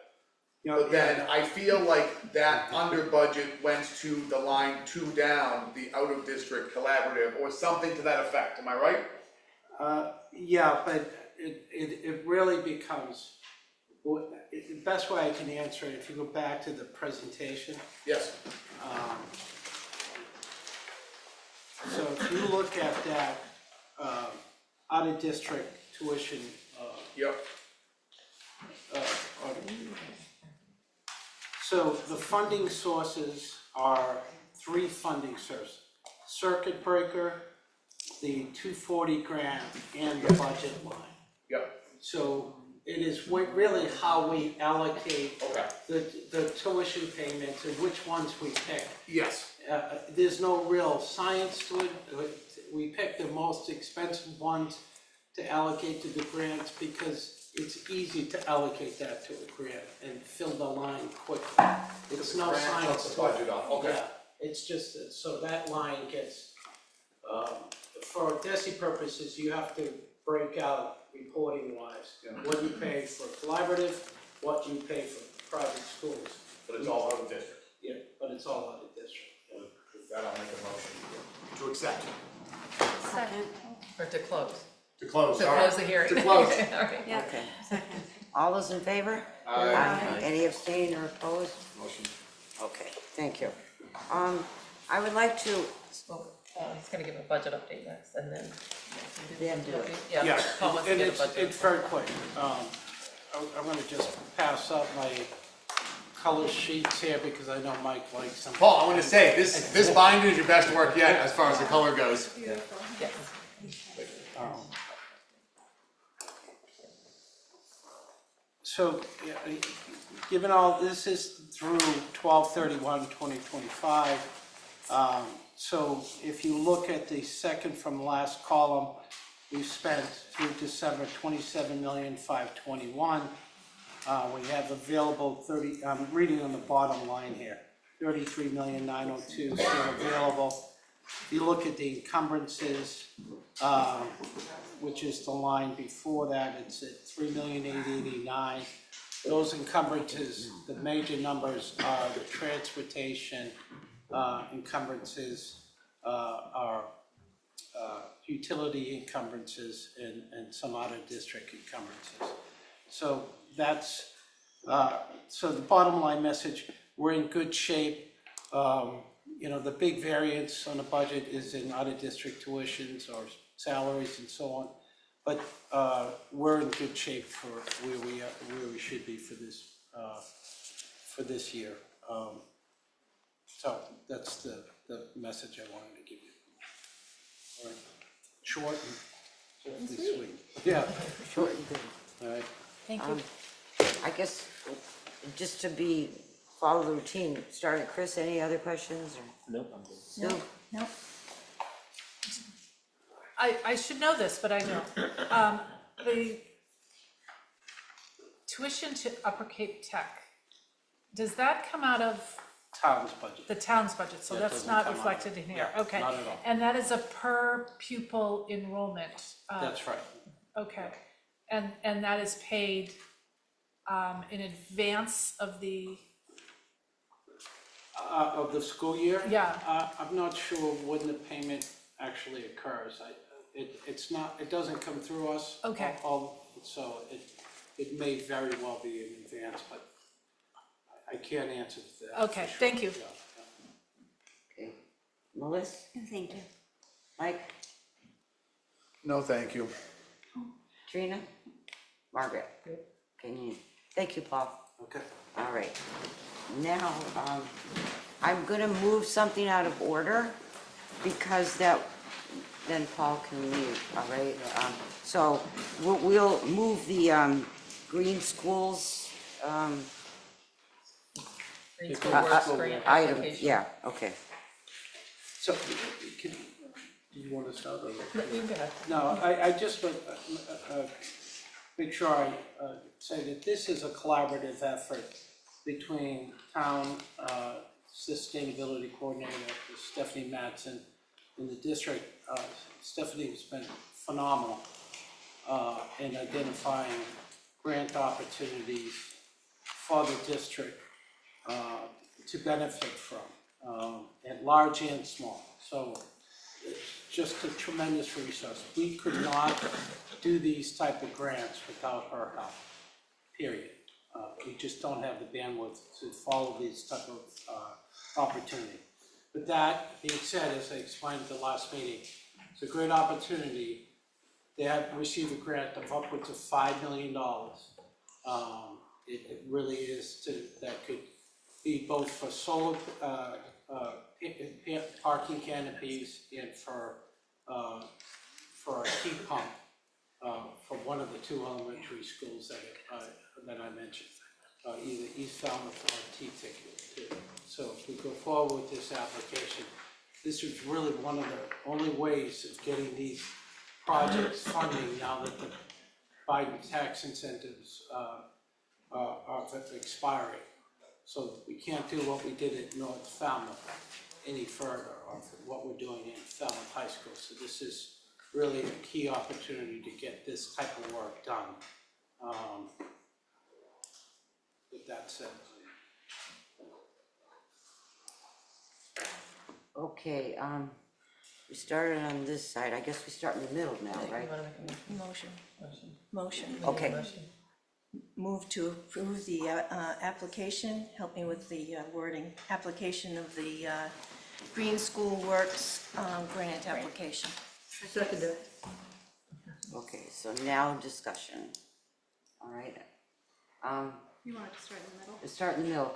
But then I feel like that under budget went to the line 2 down, the out of district collaborative, or something to that effect, am I right? Yeah, but it really becomes, the best way I can answer it, if you go back to the presentation. Yes. So if you look at that, out of district tuition, Yep. So the funding sources are 3 funding sources: circuit breaker, the 240 grant, and the budget line. Yep. So it is really how we allocate Okay. the tuition payments and which ones we pick. Yes. There's no real science to it. We pick the most expensive ones to allocate to the grants because it's easy to allocate that to a grant and fill the line quickly. It's no Grant science plus the to it. budget off, okay. Yeah, it's just, so that line gets, for DESI purposes, you have to break out reporting wise. Yeah. What you pay for collaborative, what you pay for private schools. But it's all out of district. Yeah, but it's all out of district. With that, I'll make a motion to accept. Second. Or to close. To close, To all right. close the hearing. To close. All right. Yeah. okay. All those in favor? Aye. Any abstain or opposed? Motion. Okay, thank you. I would like to, Well, he's gonna give a budget update next, and then. Then do it. Yeah. Yeah, Paul wants to and give a budget. it's very quick. I'm gonna just pass up my color sheets here because I know Mike likes them. Paul, I want to say, this binder is your best work yet as far as the color goes. So, yeah, given all, this is through 12/31/2025. So if you look at the second from last column, we've spent through December 27,521,000. We have available I'm reading on the bottom line here, 33,902,000 still available. If you look at the encumbrances, which is the line before that, it's at 3,889,000. Those encumbrances, the major numbers are the transportation encumbrances, are utility encumbrances, and some out-of-district encumbrances. So that's, so the bottom line message, we're in good shape. You know, the big variance on the budget is in out-of-district tuitions or salaries and so on. But we're in good shape for where we should be for this year. So that's the message I wanted to give you. All right. Short and hopefully sweet. Yeah. Short and good. All right. Thank you. I guess, just to follow the routine, starting, Chris, any other questions or? Nope, I'm good. Sue? No. I should know this, but I don't. The tuition to Upper Cape Tech, does that come out of Town's budget. the town's budget? So Yeah, it that's doesn't not come out of- reflected in here, yeah, okay. not at all. And that is a per pupil enrollment? That's right. Okay, and that is paid in advance of the, Of the school year? Yeah. I'm not sure when the payment actually occurs. It's not, it doesn't come through us. Okay. So it may very well be in advance, but I can't answer that. Okay, for sure. thank you. Yeah, yeah. Okay. Melissa? Thank you. Mike? No, thank you. Trina? Margaret? Okay, thank you, Paul. Okay. All right. Now, I'm gonna move something out of order because then Paul can leave, all right? So we'll move the green schools Green school works grant item, application. yeah, okay. So, do you want to start? Or? You go ahead. No, I just would make sure I say that this is a collaborative effort between town sustainability coordinator Stephanie Madsen and the district. Stephanie has been phenomenal in identifying grant opportunities for the district to benefit from, at large and small. So it's just a tremendous resource. We could not do these type of grants without her help, period. We just don't have the bandwidth to follow these type of opportunity. But that being said, as I explained at the last meeting, it's a great opportunity. They have received a grant of upwards of $5 million. It really is that could be both for solar parking canopies and for a heat pump for one of the two elementary schools that I mentioned, either East Falmouth or Teaticket. So if we go forward with this application, this is really one of the only ways of getting these projects funding now that the Biden tax incentives are expiring. So we can't do what we did at North Falmouth any further, or what we're doing in Falmouth High School. So this is really a key opportunity to get this type of work done. With that said. Okay, we started on this side, I guess we start in the middle now, right? Motion. Okay. Move to approve the application, help me with the wording, application of the Green School Works grant application. Second. Okay, so now discussion. All right, You wanted to start in the middle? Let's start in the middle,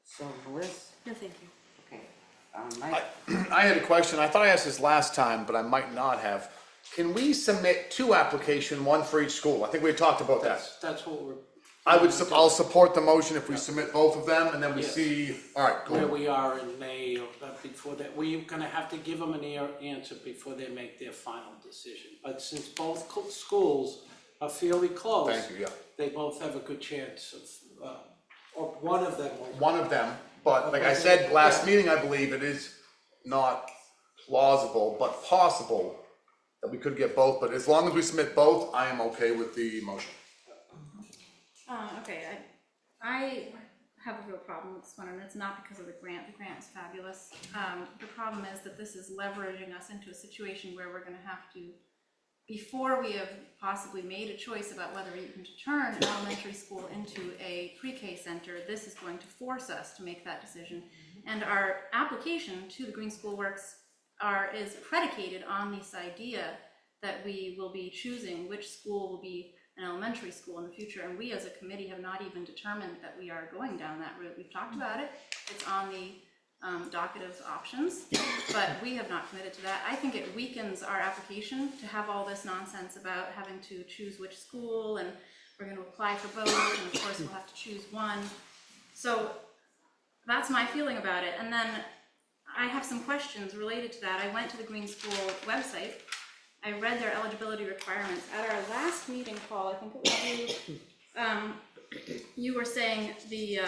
so Liz, No, thank you. okay, Mike, I had a question, I thought I asked this last time, but I might not have. Can we submit 2 applications, 1 for each school? I think we had talked about that. That's what we're. I'll support the motion if we submit both of them, and then we Yes. see, all right, Where cool. we are in May or before that, we're gonna have to give them an answer before they make their final decision. But since both schools are fairly close. Thank you, yeah. They both have a good chance of, or one of them will. One of them, but like I said last meeting, I believe it is not plausible, but possible that we could get both, but as long as we submit both, I am okay with the motion. Okay, I have a real problem with this one, and it's not because of the grant is fabulous. The problem is that this is leveraging us into a situation where we're gonna have to, before we have possibly made a choice about whether you can turn an elementary school into a pre-K center, this is going to force us to make that decision. And our application to the Green School Works is predicated on this idea that we will be choosing which school will be an elementary school in the future, and we as a committee have not even determined that we are going down that route. We've talked about it, it's on the docket of options, but we have not committed to that. I think it weakens our application to have all this nonsense about having to choose which school, and we're going to apply for both, and of course we'll have to choose one. So that's my feeling about it. And then I have some questions related to that. I went to the Green School website. I read their eligibility requirements. At our last meeting, Paul, I think it was you, you were saying the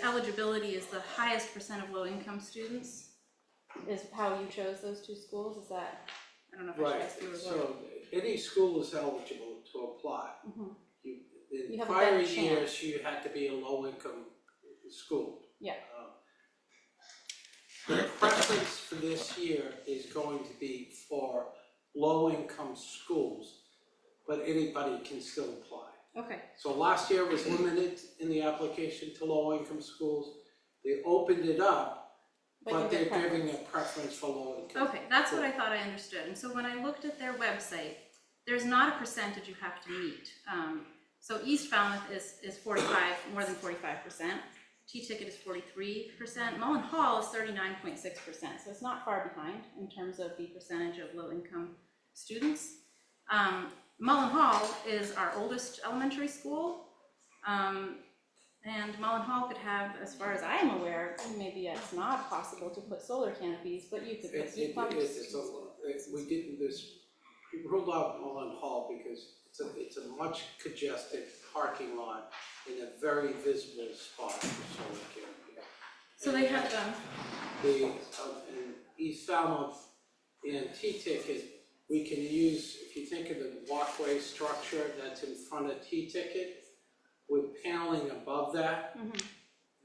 eligibility is the highest percent of low-income students, is how you chose those 2 schools? Is that, I don't know if I should Right, ask you or what. so any school is eligible to apply. You In have a prior better chance. years, you had to be a low-income school. Yeah. The preference for this year is going to be for low-income schools, but anybody can still apply. Okay. So last year was limited in the application to low-income schools. They opened it up, but they're giving a preference for low-income. Okay, that's what I thought I understood. And so when I looked at their website, there's not a percentage you have to meet. So East Falmouth is 45, more than 45%. Teaticket is 43%. Mullen Hall is 39.6%. So it's not far behind in terms of the percentage of low-income students. Mullen Hall is our oldest elementary school. And Mullen Hall could have, as far as I am aware, maybe it's not possible to put solar canopies, but you could put heat pumps. We ruled out Mullen Hall because it's a much congested parking lot in a very visible spot for solar canopy. So they have in East Falmouth and Teaticket, we can use, if you think of the walkway structure that's in front of Teaticket, with paneling above that,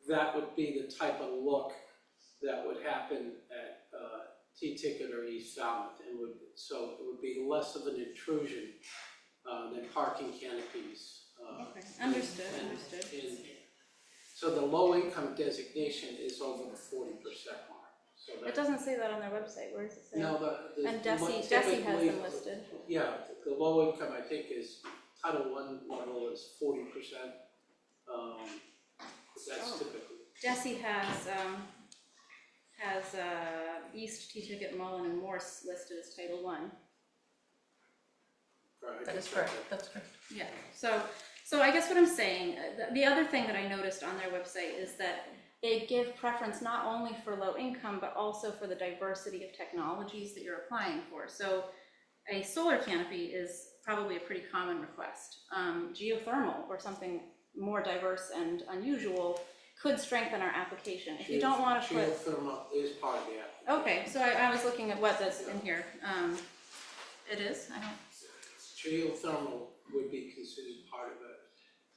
that would be the type of look that would happen at Teaticket or East Falmouth, and so it would be less of an intrusion than parking canopies. Okay, understood. So the low-income designation is over the 40% mark. So It doesn't say that on their website. Where does it say? No, and Desi has them listed. Yeah, the low income, I think, is Title I level is 40%. That's typically. Desi has East, Teaticket, Mullen, and Morse listed as Title I. Right, That is correct, that's correct. Yeah, so I guess what I'm saying, the other thing that I noticed on their website is that they give preference not only for low income, but also for the diversity of technologies that you're applying for. So a solar canopy is probably a pretty common request. Geothermal or something more diverse and unusual could strengthen our application. If you don't want to put... Geothermal is part of the application. Okay, so I was looking at what that's in here. It is? I don't... Geothermal would be considered part of it.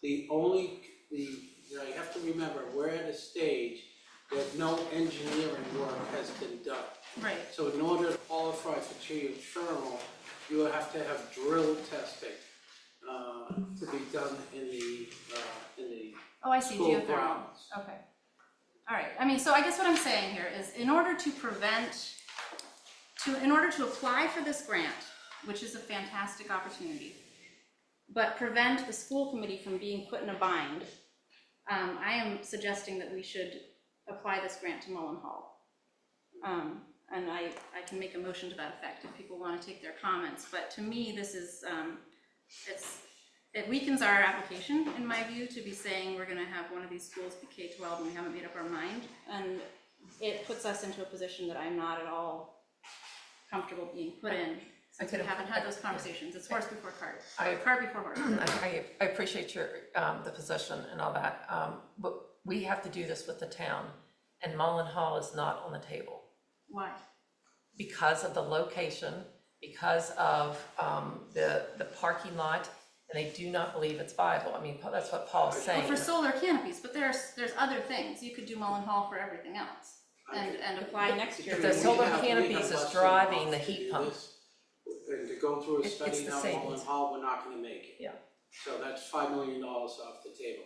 You have to remember, we're at a stage where no engineering work has been done. Right. So in order to qualify for geothermal, you have to have drill testing to be done in the Oh, I see, school geothermal. grounds. Okay. All right, I mean, so I guess what I'm saying here is in order to apply for this grant, which is a fantastic opportunity, but prevent the school committee from being put in a bind, I am suggesting that we should apply this grant to Mullen Hall. And I can make a motion to that effect if people want to take their comments, but to me, this is, it weakens our application, in my view, to be saying we're gonna have one of these schools be K-12 and we haven't made up our mind, and it puts us into a position that I'm not at all comfortable being put in, since we haven't had those conversations. It's horse before cart, or cart before horse. I appreciate your, the position and all that, but we have to do this with the town, and Mullen Hall is not on the table. Why? Because of the location, because of the parking lot, and they do not believe it's viable. I mean, that's what Paul's saying. Well, for solar canopies, but there's other things. You could do Mullen Hall for everything else, and apply next year. But the solar canopies is driving the heat pump. And to go through a It's study the now, savings. Mullen Hall, we're not gonna make it. Yeah. So that's $5 million off the table.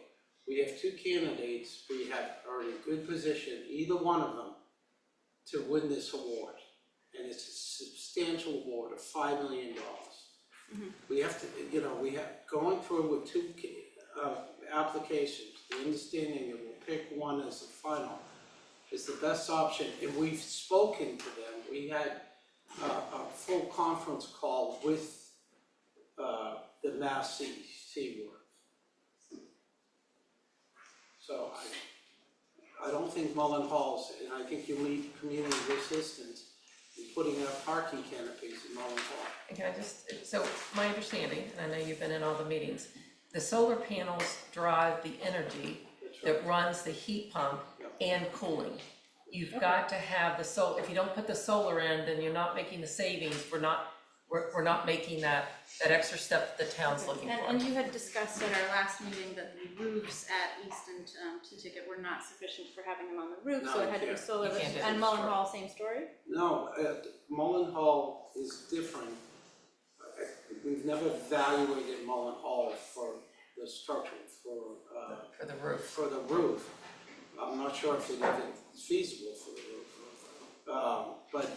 We have two candidates, we are in a good position, either one of them, to win this award. And it's a substantial award of $5 million. We have to, we have, going through with two applications, the understanding that we'll pick one as the final is the best option. And we've spoken to them. We had a full conference call with the Mass Seaworth. So I don't think Mullen Hall's, and I think you need community assistance in putting up parking canopies in Mullen Hall. Can I just, so my understanding, and I know you've been in all the meetings, the solar panels drive the energy that runs the heat pump and cooling. You've got to have the solar, if you don't put the solar in, then you're not making the savings, we're not making that extra step that the town's looking for. And you had discussed at our last meeting that the roofs at East and Teaticket were not sufficient for having them on the roof, so it had to be solar. And Mullen Hall, same story? No, Mullen Hall is different. We've never evaluated Mullen Hall for the structure, for the roof. For the roof. I'm not sure if it even is feasible for the roof. But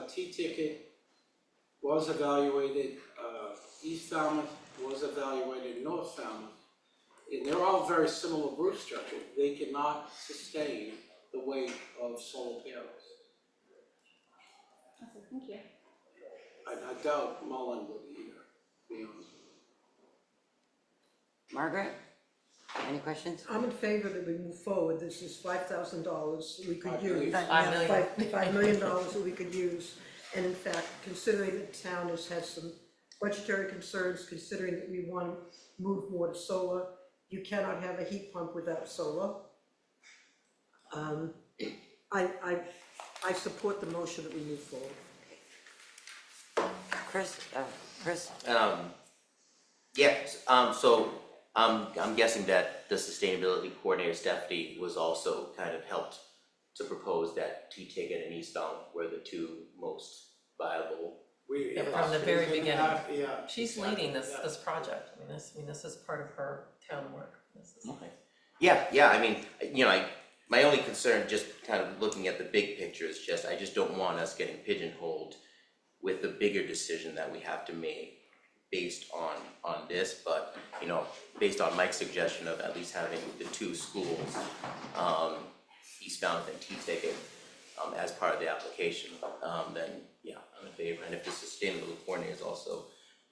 Teaticket was evaluated, East Falmouth was evaluated, North Falmouth. And they're all very similar roof structure. They cannot sustain the weight of solar panels. Okay, thank you. I doubt Mullen would either, to be honest. Margaret, any questions? I'm in favor that we move forward. This is $5,000 we could use. $5 million. $5 million that we could use. And in fact, considering the town has had some budgetary concerns, considering that we want to move more to solar, you cannot have a heat pump without solar. I support the motion that we move forward. Chris? So I'm guessing that the sustainability coordinator, Stephanie, was also kind of helped to propose that Teaticket and East Falmouth were the two most viable. From the very beginning. Yeah. She's leading this project. I mean, this is part of her town work. Okay. Yeah, I mean, my only concern, just kind of looking at the big picture, is I just don't want us getting pigeonholed with the bigger decision that we have to make based on this, but, based on Mike's suggestion of at least having the two schools, East Falmouth and Teaticket, as part of the application, then, yeah, I'm in favor. And if the sustainability coordinator is also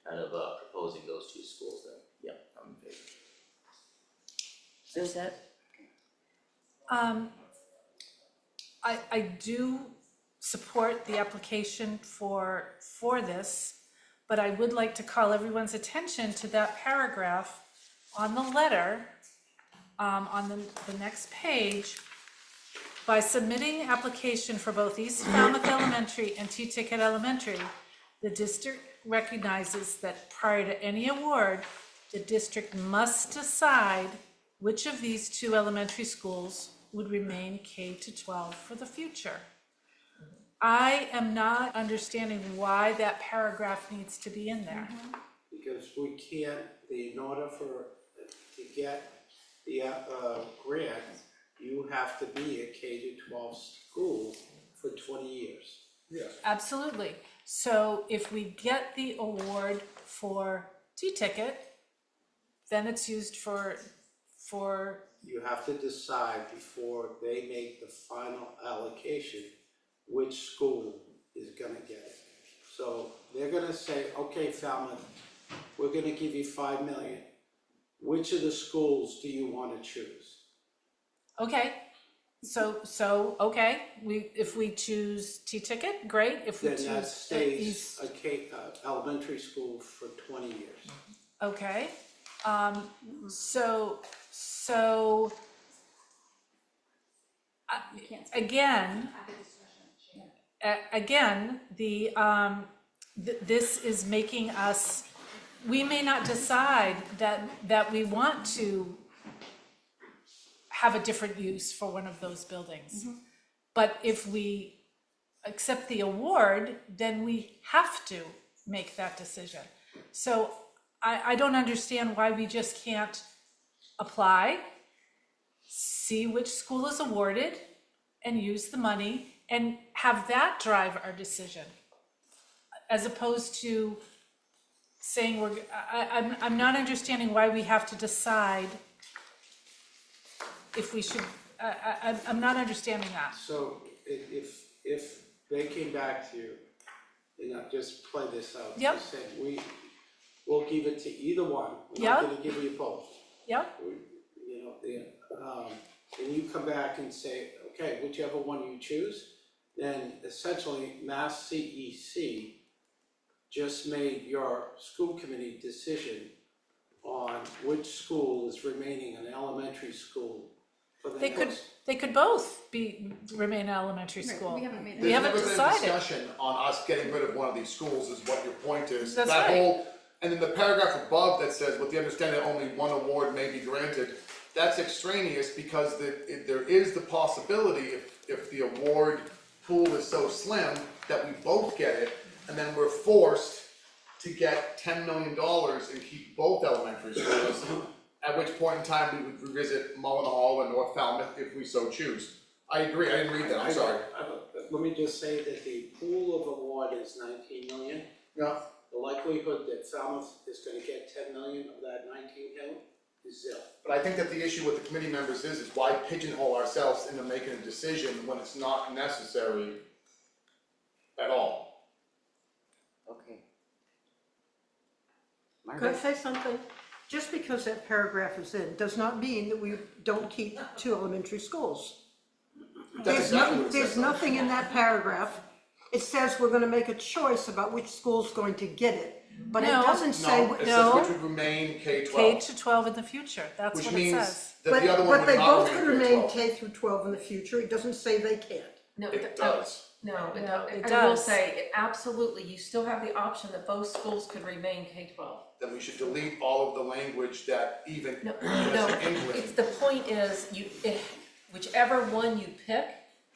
kind of proposing those two schools, then, yeah, I'm in favor. Suzette? I do support the application for this, but I would like to call everyone's attention to that paragraph on the letter, on the next page. By submitting application for both East Falmouth Elementary and Teaticket Elementary, the district recognizes that prior to any award, the district must decide which of these two elementary schools would remain K-12 for the future. I am not understanding why that paragraph needs to be in there. Because we can't, in order to get the grant, you have to be a K-12 school for 20 years. Absolutely. So if we get the award for Teaticket, then it's used for, You have to decide before they make the final allocation, which school is gonna get it. So they're gonna say, okay, Falmouth, we're gonna give you $5 million. Which of the schools do you wanna choose? okay. So, okay, if we choose Teaticket, great, if we choose. Then that stays a elementary school for 20 years. Okay, so, again, this is making us, we may not decide that we want to have a different use for one of those buildings. But if we accept the award, then we have to make that decision. So I don't understand why we just can't apply, see which school is awarded, and use the money, and have that drive our decision, as opposed to saying I'm not understanding why we have to decide if we should, I'm not understanding that. So if they came back to you, just play this out. Yep. Just said, we'll give it to either one. We're Yep. not gonna give you both. Yep. And you come back and say, okay, whichever one you choose, then essentially Mass CEC just made your school committee decision on which school is remaining an elementary school for the next. They could both remain an elementary Right, school. we haven't made We haven't There's never been a decided. discussion on us getting rid of one of these schools is what your point is. That's That right. whole, and then the paragraph above that says, with the understanding that only one award may be granted, that's extraneous because there is the possibility if the award pool is so slim that we both get it, and then we're forced to get $10 million and keep both elementary schools, at which point in time we would revisit Mullen Hall and North Falmouth if we so choose. I agree, I didn't read that, I'm sorry. Let me just say that the pool of award is 19 million. Yeah. The likelihood that Falmouth is gonna get 10 million of that 19 million is 0. But I think that the issue with the committee members is why pigeonhole ourselves into making a decision when it's not necessary at all. Okay. Could I say something? Just because that paragraph is in, does not mean that we don't keep 2 elementary schools. There's nothing in that paragraph. It says we're gonna make a choice about which school's going to get it, but it No. doesn't say. No, it says which would remain K-12. K to 12 in the future, that's Which what it means says. that the other one But would they not both could remain remain K-12. K through 12 in the future, it doesn't say they can't. No, It does. No, it I will does. say, absolutely, you still have the option that both schools could remain K-12. Then we should delete all of the language that even No, just it's, English. the point is, whichever one you pick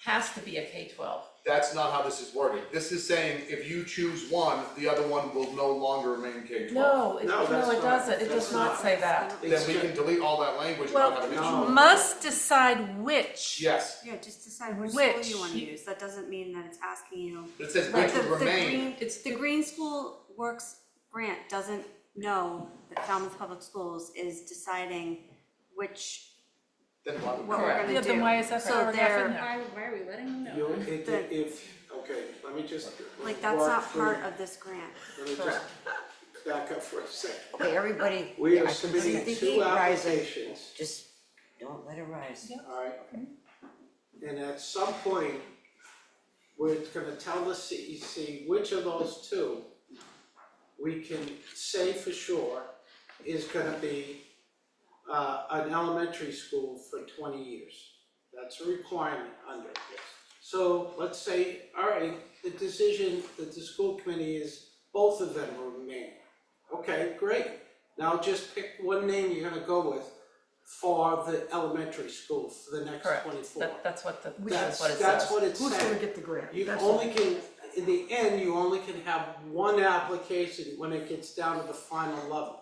has to be a K-12. That's not how this is worded. This is saying if you choose one, the other one will no longer remain K-12. No, it No, that's not- doesn't, it that's does not not. say that. Then we can delete all that language and Well, not have an issue. must decide which. Yes, Yeah, just decide which Which? school you wanna use, that doesn't mean that it's asking you. but it says Like which would the remain. green, the Green School Works grant doesn't know that Falmouth Public Schools is deciding which, Then why would we? what we're gonna do. Yeah, then why is that So paragraph in they're, there? Why are we letting them know? Okay, let me just. like, that's walk not through- part of this grant. Let me just back up for a second. Okay, everybody. We I are can see submitting the 2 heat rising. applications, Just don't let it rise. alright? And at some point, we're gonna tell the CEC which of those 2 we can say for sure is gonna be an elementary school for 20 years. That's a requirement under this. So let's say, all right, the decision that the school committee is both of them will remain. Okay, great. Now just pick one name you're gonna go with for the elementary school for the next Correct. 24. That's what it That's says. what it's Who's saying. gonna get the grant? You That's only all. can, in the end, you only can have one application when it gets down to the final level,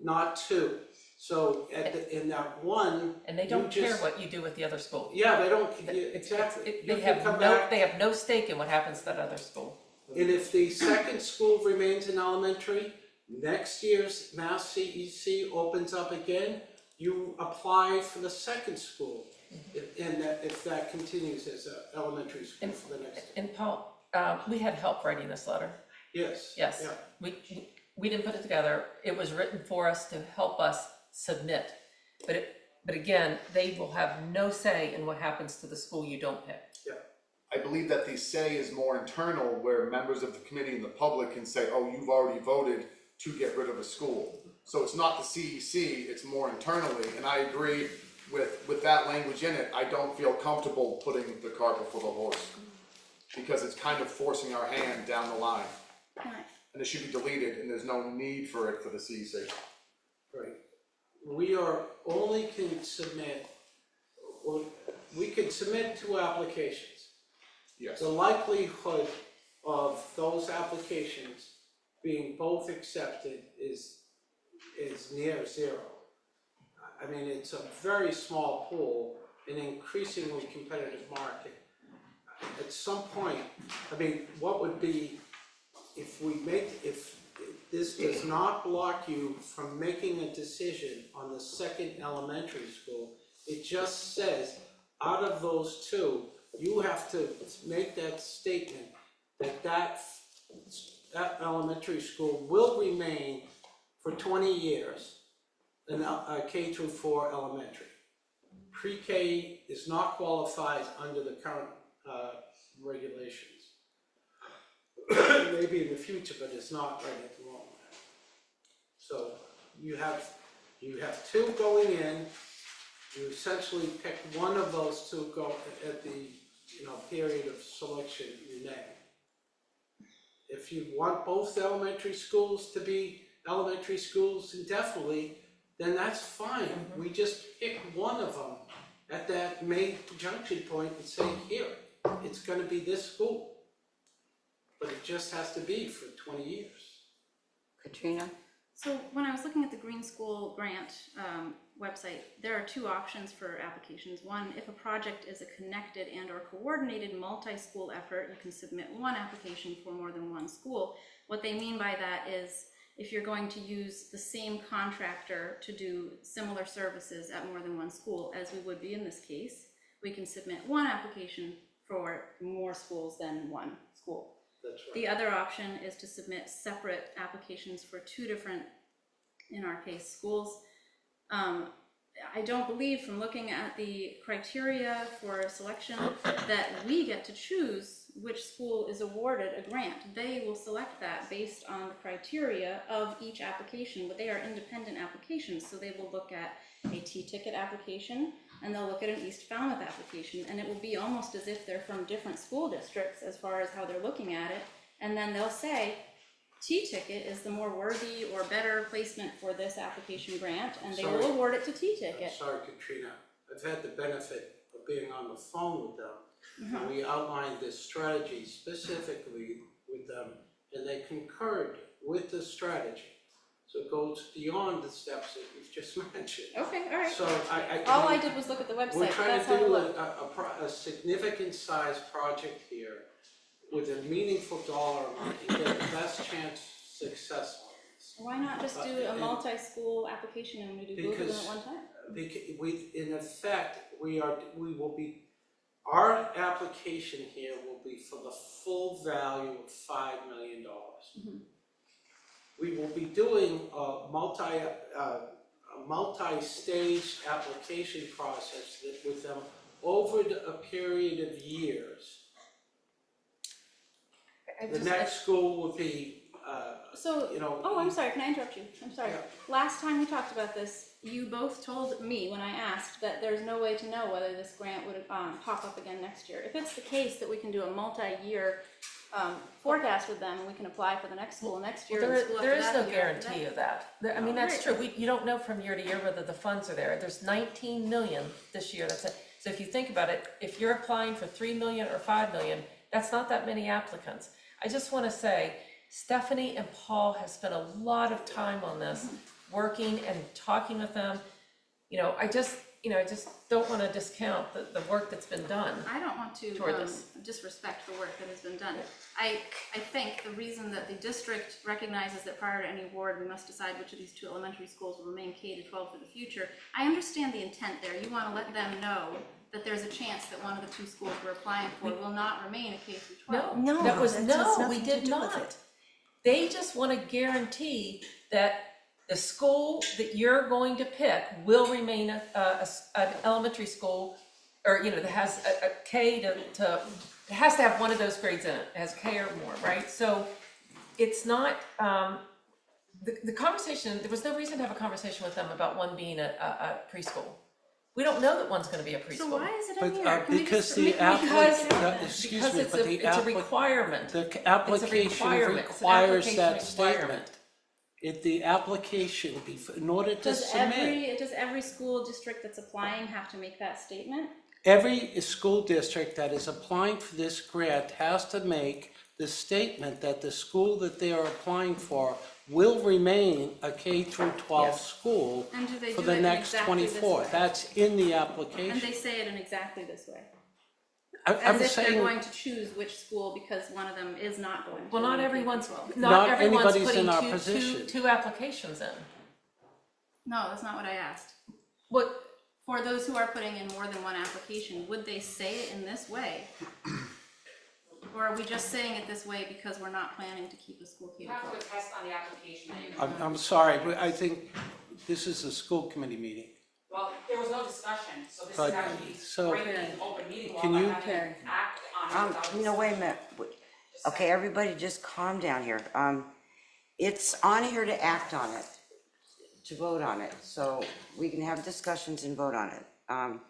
not 2. So in that one, And they you don't care just- what you do with the other school. Yeah, they don't, exactly. You They can have come no, back, they have no stake in what happens to that other school. and if the second school remains in elementary, Next year's Mass CEC opens up again, you apply for the second school. If that continues as an elementary school for the next. And Paul, we had help writing this letter. Yes. Yes, Yeah. we didn't put it together, it was written for us to help us submit. But again, they will have no say in what happens to the school you don't pick. Yeah. I believe that the say is more internal, where members of the committee and the public can say, oh, you've already voted to get rid of a school. So it's not the CEC, it's more internally, and I agree with that language in it. I don't feel comfortable putting the cart before the horse, because it's kind of forcing our hand down the line. And it should be deleted, and there's no need for it for the CEC. Right. We are only can submit, well, we can submit 2 applications. Yes. The likelihood of those applications being both accepted is near 0. I mean, it's a very small pool, an increasingly competitive market. At some point, I mean, what would be, if this does not block you from making a decision on the second elementary school, it just says, out of those 2, you have to make that statement that elementary school will remain for 20 years, in K through 4 elementary. Pre-K is not qualified under the current regulations. Maybe in the future, but it's not right at the moment. So you have 2 going in. You essentially pick one of those 2 go at the period of selection you make. If you want both elementary schools to be elementary schools indefinitely, then that's fine. We just pick one of them at that main junction point and say, here, it's going to be this school. But it just has to be for 20 years. Katrina? So when I was looking at the Green School Grant website, there are 2 options for applications. One, if a project is a connected and or coordinated multi-school effort, you can submit 1 application for more than 1 school. What they mean by that is if you're going to use the same contractor to do similar services at more than 1 school, as we would be in this case, we can submit 1 application for more schools than 1 school. That's right. The other option is to submit separate applications for 2 different, in our case, schools. I don't believe, from looking at the criteria for selection, that we get to choose which school is awarded a grant. They will select that based on the criteria of each application, but they are independent applications, so they will look at a Teaticket application, and they'll look at an East Falmouth application, and it will be almost as if they're from different school districts as far as how they're looking at it, and then they'll say, Teaticket is the more worthy or better placement for this application grant, and they will award it to Teaticket. Sorry, Katrina. I've had the benefit of being on the phone with them. And we outlined this strategy specifically with them, and they concurred with the strategy. So it goes beyond the steps that you've just mentioned. Okay, all right. So all I did was look at the website. We're trying That's to how it do looked. a significant size project here with a meaningful dollar amount to get the best chance success on this. Why not just do a multi-school application and we do both of them at one time? Because in effect, our application here will be for the full value of $5 million. We will be doing a multi-stage application process with them over a period of years. The next school will be, oh, I'm sorry, can I interrupt you? I'm sorry. Yeah. Last time we talked about this, you both told me when I asked that there's no way to know whether this grant would pop up again next year. If it's the case that we can do a multi-year forecast with them and we can apply for the next school next year. There is no guarantee of that. I mean, that's true. You don't know from year to year whether the funds are there. There's 19 million this year. That's it. So if you think about it, if you're applying for 3 million or 5 million, that's not that many applicants. I just want to say, Stephanie and Paul have spent a lot of time on this, working and talking with them. You know, I just don't want to discount the work that's been done. I don't want to toward this. disrespect the work that has been done. I think the reason that the district recognizes that prior to any award, we must decide which of these 2 elementary schools will remain K-12 for the future. I understand the intent there. You want to let them know that there's a chance that one of the 2 schools we're applying for will not remain a K-12. No, that has we nothing to did do with not. it. They just want to guarantee that the school that you're going to pick will remain an elementary school, or, that has a K to, it has to have one of those grades in it, it has K or more, right? So it's not, the conversation, there was no reason to have a conversation with them about one being a preschool. We don't know that one's gonna be a preschool. So why is it in But, here? Can we because just the make- applicant, excuse me, Because but the it's a requirement. the application requirement. It's an requires application that requirement. statement. The application, in order to Does submit, every school district that's applying have to make that statement? every school district that is applying for this grant has to make the statement that the school that they are applying for will remain a K through 12 school And do they for do the it in next exactly this 24. way? That's in the And application. they say it in exactly this way. I'm As if they're saying, going to choose which school because one of them is not going to. Well, not remain everyone's, K-12. not everyone's anybody's putting in our two position. applications in. No, that's not what I asked. What, For those who are putting in more than one application, would they say it in this way? Or are we just saying it this way because we're not planning to keep a school K-12? You have to attest on the application that you. I'm sorry, but I think this is a school committee meeting. Well, there was no discussion, so this But, is actually so, breaking open meeting law can by you- having an act on it without. No, wait a minute. Okay, everybody just calm down here. It's on here to act on it, to vote on it, so we can have discussions and vote on it. It doesn't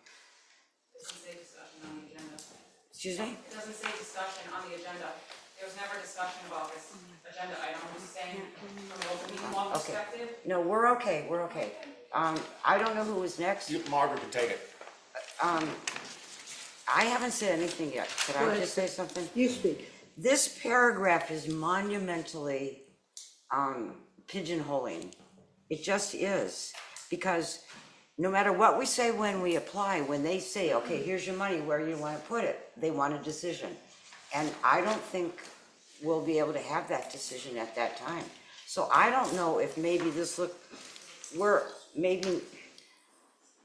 say discussion on the agenda. Excuse me? It doesn't say discussion on the agenda. There was never discussion about this agenda item. I'm just saying from an open meeting law Okay. perspective. No, we're okay, we're okay. I don't know who was next. Margaret can take it. I haven't said anything yet. Could Go I ahead. just say something? You speak. This paragraph is monumentally pigeonholing. It just is. Because no matter what we say when we apply, when they say, okay, here's your money, where you want to put it, they want a decision. And I don't think we'll be able to have that decision at that time. So I don't know if maybe this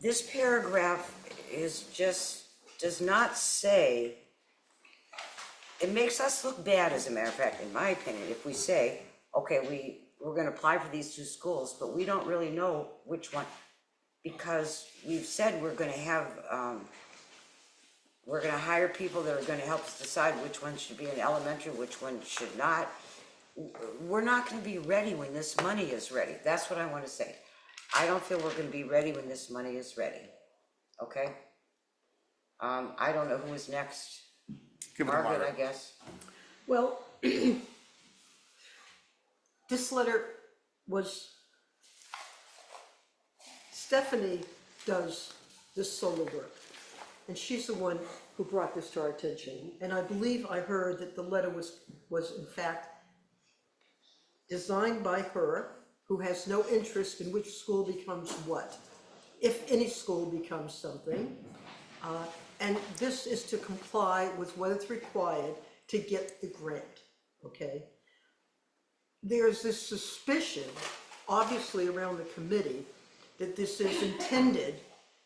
this paragraph is just, does not say, it makes us look bad, as a matter of fact, in my opinion, if we say, okay, we're gonna apply for these 2 schools, but we don't really know which one, because we've said we're gonna have, we're gonna hire people that are gonna help us decide which one should be in elementary, which one should not. We're not gonna be ready when this money is ready. That's what I wanna say. I don't feel we're gonna be ready when this money is ready, okay? I don't know who is next. Give it to Margaret, I Margaret. guess. Well, this letter was, Stephanie does this solo work, and she's the one who brought this to our attention. And I believe I heard that the letter was in fact designed by her, who has no interest in which school becomes what, if any school becomes something. And this is to comply with what is required to get the grant, okay? There's this suspicion, obviously around the committee, that this is intended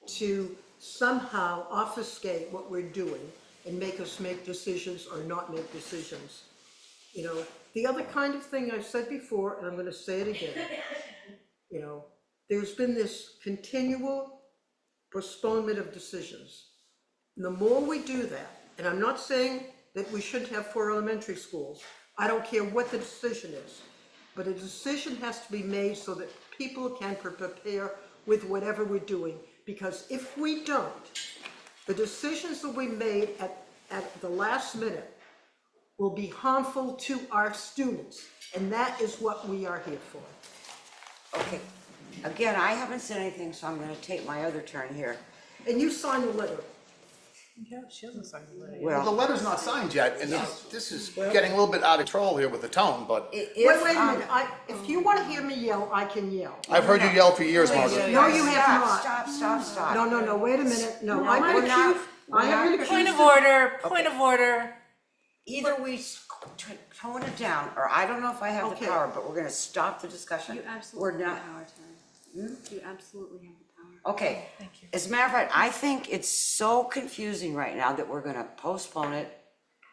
to somehow obfuscate what we're doing and make us make decisions or not make decisions. You know, the other kind of thing I've said before, and I'm gonna say it again, you know, there's been this continual postponement of decisions. And the more we do that, and I'm not saying that we shouldn't have 4 elementary schools, I don't care what the decision is, but a decision has to be made so that people can prepare with whatever we're doing, because if we don't, the decisions that we made at the last minute will be harmful to our students, and that is what we are here for. Okay, again, I haven't said anything, so I'm gonna take my other turn here. And you signed the letter. Yeah, she hasn't signed the letter. Well, the letter's not signed yet, and this is getting a little bit out of control here with the tone, but Wait a minute, if you wanna hear me yell, I can yell. I've heard you yell for years, Margaret. No, you have not. Stop. No, wait a minute, no, No, I've been we're not- accused, I have been accused. Point of order. Either we tone it down, or I don't know if I have the Okay. power, but we're gonna stop the discussion. You We're absolutely not. have the power, Terry. You absolutely have the power. Okay, as a matter of fact, I think it's so confusing right now that we're gonna postpone it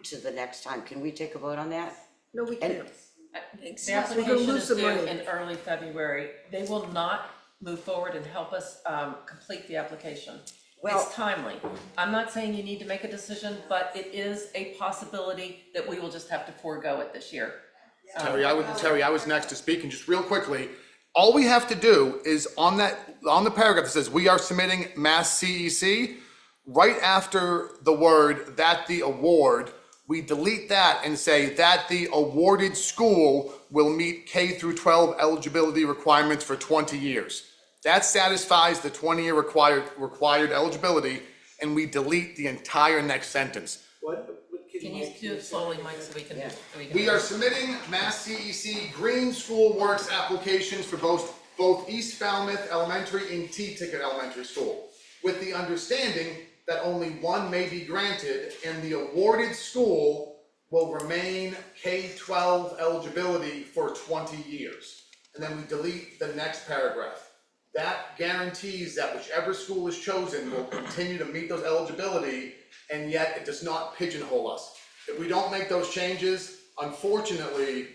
to the next time. Can we take a vote on that? No, we And- can't. The application is due in early February. They will not move forward and help us complete the application. Well- It's timely. I'm not saying you need to make a decision, but it is a possibility that we will just have to forego it this year. Terry, I was next to speak, and just real quickly, all we have to do is on the paragraph that says, we are submitting Mass CEC, right after the word "that the award," we delete that and say that the awarded school will meet K through 12 eligibility requirements for 20 years. That satisfies the 20-year required eligibility, and we delete the entire next sentence. Can you do it slowly, Mike, so we can? We are submitting Mass CEC Green School Works applications for both East Falmouth Elementary and Teaticket Elementary School, with the understanding that only one may be granted, and the awarded school will remain K-12 eligibility for 20 years. And then we delete the next paragraph. That guarantees that whichever school is chosen will continue to meet those eligibility, and yet it does not pigeonhole us. If we don't make those changes, unfortunately,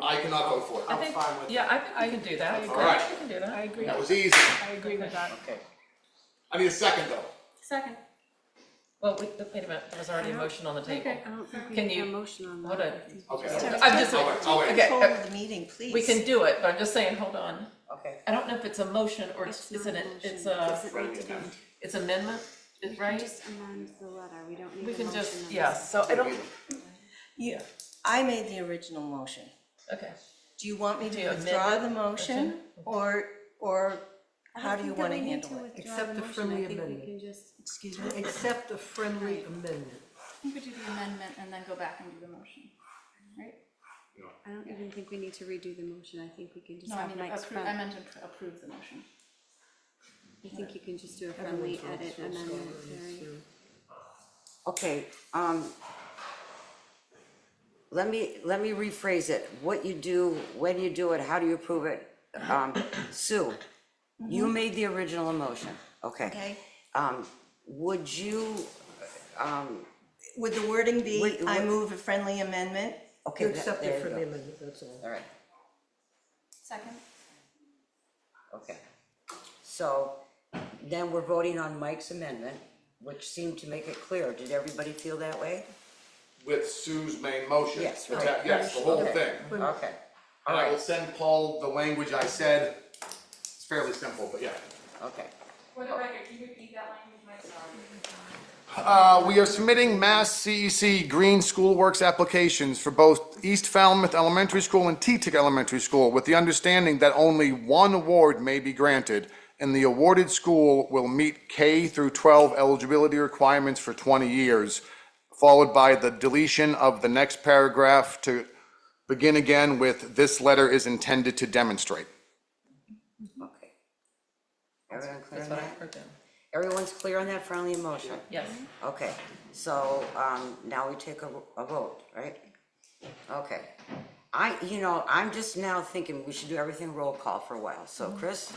I cannot vote for it. I think we can do that. All right. We can do that. I agree. That was easy. I agree with that. Okay. I need a second though. Second. Well, wait a minute, there was already a motion on the table. I don't think we Can have you- a motion on that. Hold on. Okay. I'm just, I'll wait. okay, Control of the meeting, please. we can do it, but I'm just saying, hold on. Okay. I don't know if it's a motion or It's it's not an, a motion. it's a, Does it need to be? it's amendment, is We right? can just amend the letter, we don't need a We motion. can just, on yes, this. so I don't, Yeah, I made the original motion. okay. Do you want me Do to you amend withdraw it? the motion, or how do you want to handle it? Accept the friendly I think we amendment. can just, Excuse me? Accept the friendly amendment. You could do the amendment and then go back and do the motion, right? I don't even think we need to redo the motion, I think we can just No, I have mean, Mike's approve, I friend. meant to approve the motion. I think you can just do a friendly edit amendment, Terry. Okay, let me rephrase it. What you do, when you do it, how do you approve it? Sue, you made the original motion, okay? Okay. Would you, Would the wording be, Would- I move a friendly amendment? okay, You accept the there you friendly go. amendment, that's all. All right, Second. okay. So then we're voting on Mike's amendment, which seemed to make it clear. Did everybody feel that way? With Sue's main motion. Yes, The right. ta- Yes, the whole Okay. thing. Okay, all And I will right, send Paul the language I said. It's fairly simple, but yeah. okay. For the record, can you repeat that language, Mike? Sorry. We are submitting Mass CEC Green School Works applications for both East Falmouth Elementary School and Teaticket Elementary School, with the understanding that only one award may be granted, and the awarded school will meet K through 12 eligibility requirements for 20 years, followed by the deletion of the next paragraph to begin again with, "This letter is intended to demonstrate." Okay. Everyone clear That's on what I that? heard then. Everyone's clear on that friendly motion? Yes. Okay, so, now we take a vote, right? Okay. I'm just now thinking we should do everything roll call for a while, so Chris?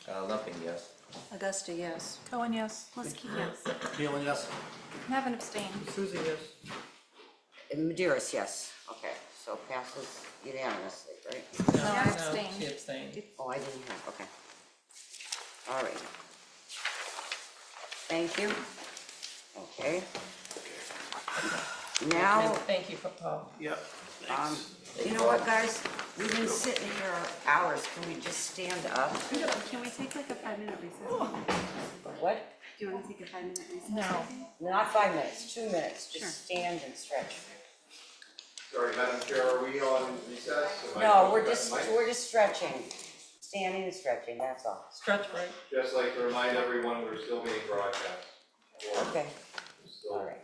Lumping, yes. Augusta, yes. Cohen, yes. Let's keep yes. Keeling, yes. Have an abstain. Susie, yes. And Maderas, yes, okay, so passes unanimously, right? No, I no, abstained. she abstained. Oh, I didn't have, okay. All right. Thank you. Okay. Now, Thank you, Paul. Yep. you know what, guys? We've been sitting here hours, can we just stand up? Can we take like a 5-minute recess? What? Do you wanna take a 5-minute recess? No. Not 5 minutes, 2 minutes, Sure. just stand and stretch. Sorry, Madam Chair, are we on recess? No, we're just stretching, standing and stretching, that's all. Stretch break. Just like to remind everyone, we're still being broadcast. Okay, All right.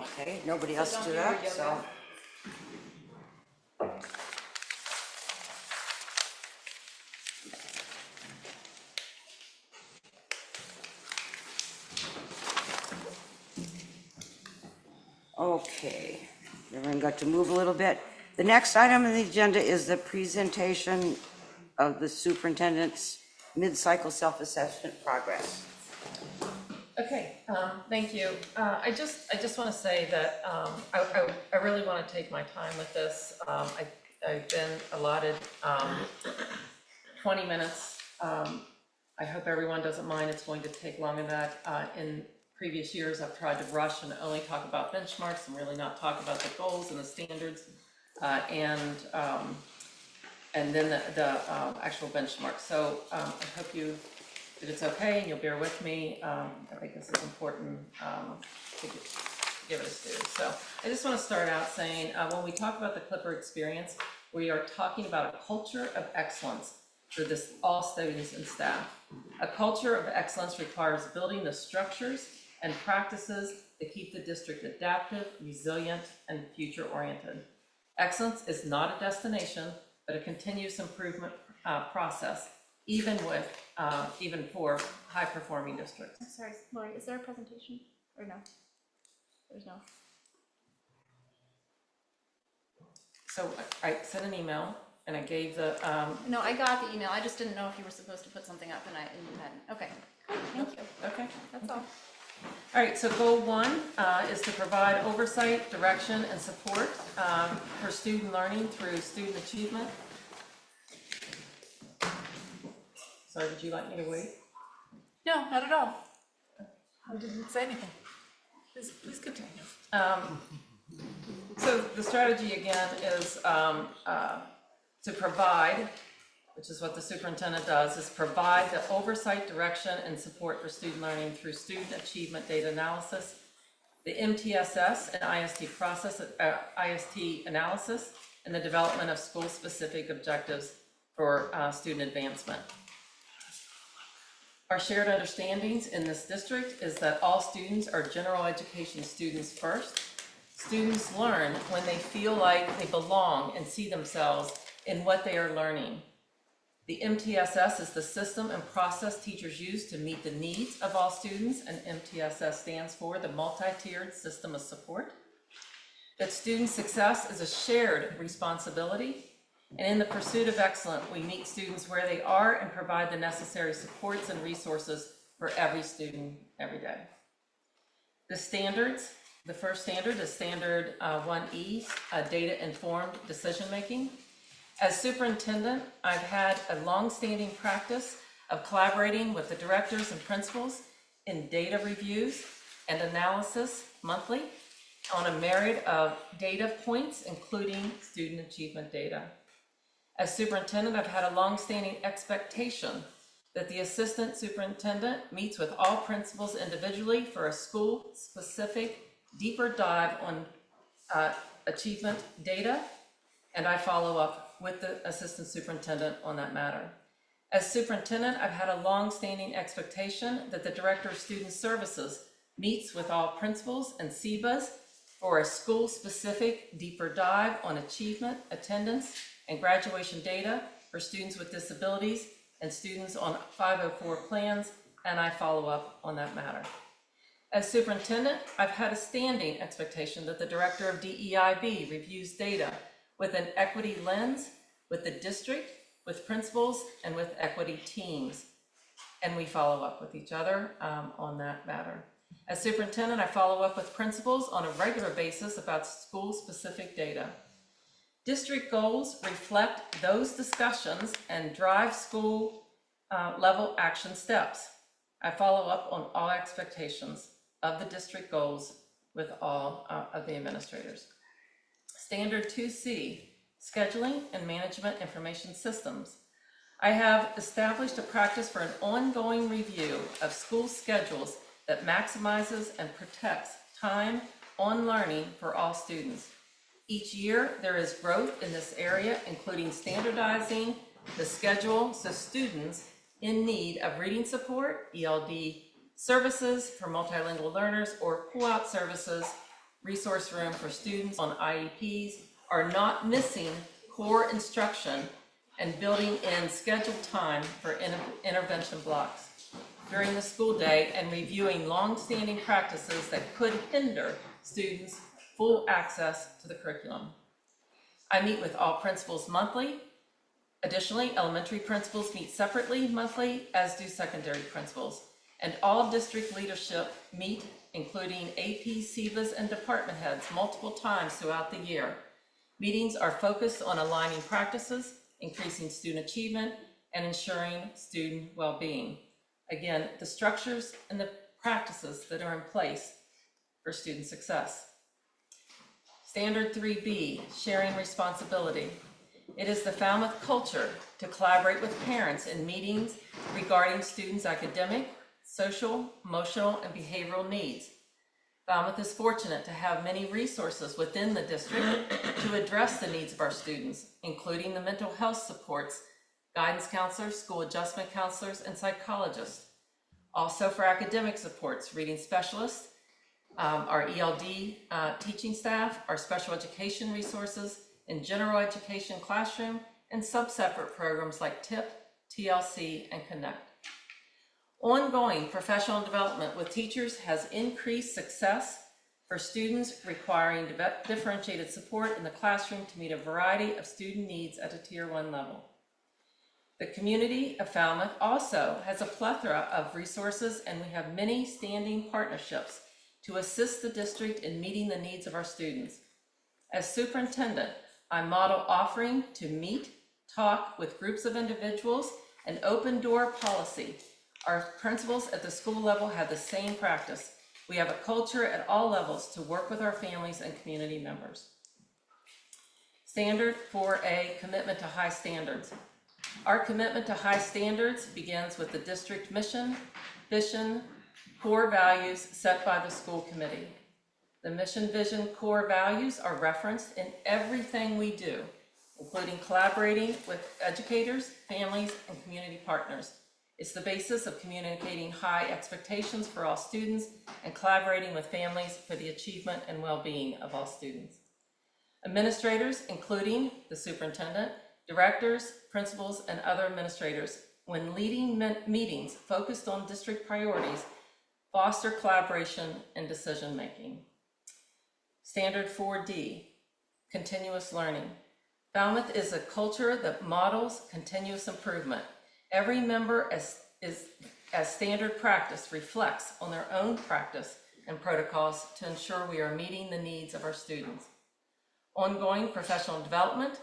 Okay, nobody else stood up, so. Okay, everyone got to move a little bit. The next item on the agenda is the presentation of the superintendent's mid-cycle self-assessment progress. Okay, thank you. I just want to say that I really want to take my time with this. I've been allotted 20 minutes. I hope everyone doesn't mind. It's going to take longer than that. In previous years, I've tried to rush and only talk about benchmarks and really not talk about the goals and the standards and then the actual benchmarks. So I hope that it's okay and you'll bear with me. I think this is important to give it a do. So I just want to start out saying when we talk about the Clipper experience, we are talking about a culture of excellence for all students and staff. A culture of excellence requires building the structures and practices that keep the district adaptive, resilient, and future-oriented. Excellence is not a destination, but a continuous improvement process, even for high-performing districts. I'm sorry, Lori, is there a presentation or no? There's no. So I sent an email and I gave the. No, I got the email. I just didn't know if you were supposed to put something up and you hadn't. Okay, thank you. Okay. That's all. All right, so goal 1 is to provide oversight, direction, and support for student learning through student achievement. Sorry, would you like me to wait? No, not at all. I didn't say anything. Please continue. So the strategy again is to provide, which is what the superintendent does, is provide the oversight, direction, and support for student learning through student achievement data analysis, the MTSS and IST analysis, and the development of school-specific objectives for student advancement. Our shared understandings in this district is that all students are general education students first. Students learn when they feel like they belong and see themselves in what they are learning. The MTSS is the system and process teachers use to meet the needs of all students, and MTSS stands for the multi-tiered system of support. That student success is a shared responsibility, and in the pursuit of excellence, we meet students where they are and provide the necessary supports and resources for every student every day. The standards, the first standard is standard 1E, data-informed decision-making. As superintendent, I've had a long-standing practice of collaborating with the directors and principals in data reviews and analysis monthly on a myriad of data points, including student achievement data. As superintendent, I've had a long-standing expectation that the assistant superintendent meets with all principals individually for a school-specific deeper dive on achievement data, and I follow up with the assistant superintendent on that matter. As superintendent, I've had a long-standing expectation that the director of student services meets with all principals and CBAs for a school-specific deeper dive on achievement, attendance, and graduation data for students with disabilities and students on 504 plans, and I follow up on that matter. As superintendent, I've had a standing expectation that the director of DEIB reviews data with an equity lens, with the district, with principals, and with equity teams. And we follow up with each other on that matter. As superintendent, I follow up with principals on a regular basis about school-specific data. District goals reflect those discussions and drive school level action steps. I follow up on all expectations of the district goals with all of the administrators. Standard 2C, scheduling and management information systems. I have established a practice for an ongoing review of school schedules that maximizes and protects time on learning for all students. Each year, there is growth in this area, including standardizing the schedule so students in need of reading support, ELD services for multilingual learners, or pull-out services, resource room for students on IEPs, are not missing core instruction and building in scheduled time for intervention blocks during the school day and reviewing long-standing practices that could hinder students' full access to the curriculum. I meet with all principals monthly. Additionally, elementary principals meet separately monthly, as do secondary principals. And all district leadership meet, including APs, SEVAs, and department heads, multiple times throughout the year. Meetings are focused on aligning practices, increasing student achievement, and ensuring student well-being. Again, the structures and the practices that are in place for student success. Standard 3B, sharing responsibility. It is the Falmouth culture to collaborate with parents in meetings regarding students' academic, social, emotional, and behavioral needs. Falmouth is fortunate to have many resources within the district to address the needs of our students, including the mental health supports, guidance counselors, school adjustment counselors, and psychologists. Also for academic supports, reading specialists, our ELD teaching staff, our special education resources, in general education classroom, and sub-separate programs like TIP, TLC, and Connect. Ongoing professional development with teachers has increased success for students requiring differentiated support in the classroom to meet a variety of student needs at a Tier 1 level. The community of Falmouth also has a plethora of resources, and we have many standing partnerships to assist the district in meeting the needs of our students. As superintendent, I model offering to meet, talk with groups of individuals, an open door policy. Our principals at the school level have the same practice. We have a culture at all levels to work with our families and community members. Standard 4A, commitment to high standards. Our commitment to high standards begins with the district mission, vision, core values set by the school committee. The mission, vision, core values are referenced in everything we do, including collaborating with educators, families, and community partners. It's the basis of communicating high expectations for all students and collaborating with families for the achievement and well-being of all students. Administrators, including the superintendent, directors, principals, and other administrators, when leading meetings focused on district priorities, foster collaboration and decision-making. Standard 4D, continuous learning. Falmouth is a culture that models continuous improvement. Every member as standard practice reflects on their own practice and protocols to ensure we are meeting the needs of our students. Ongoing professional development,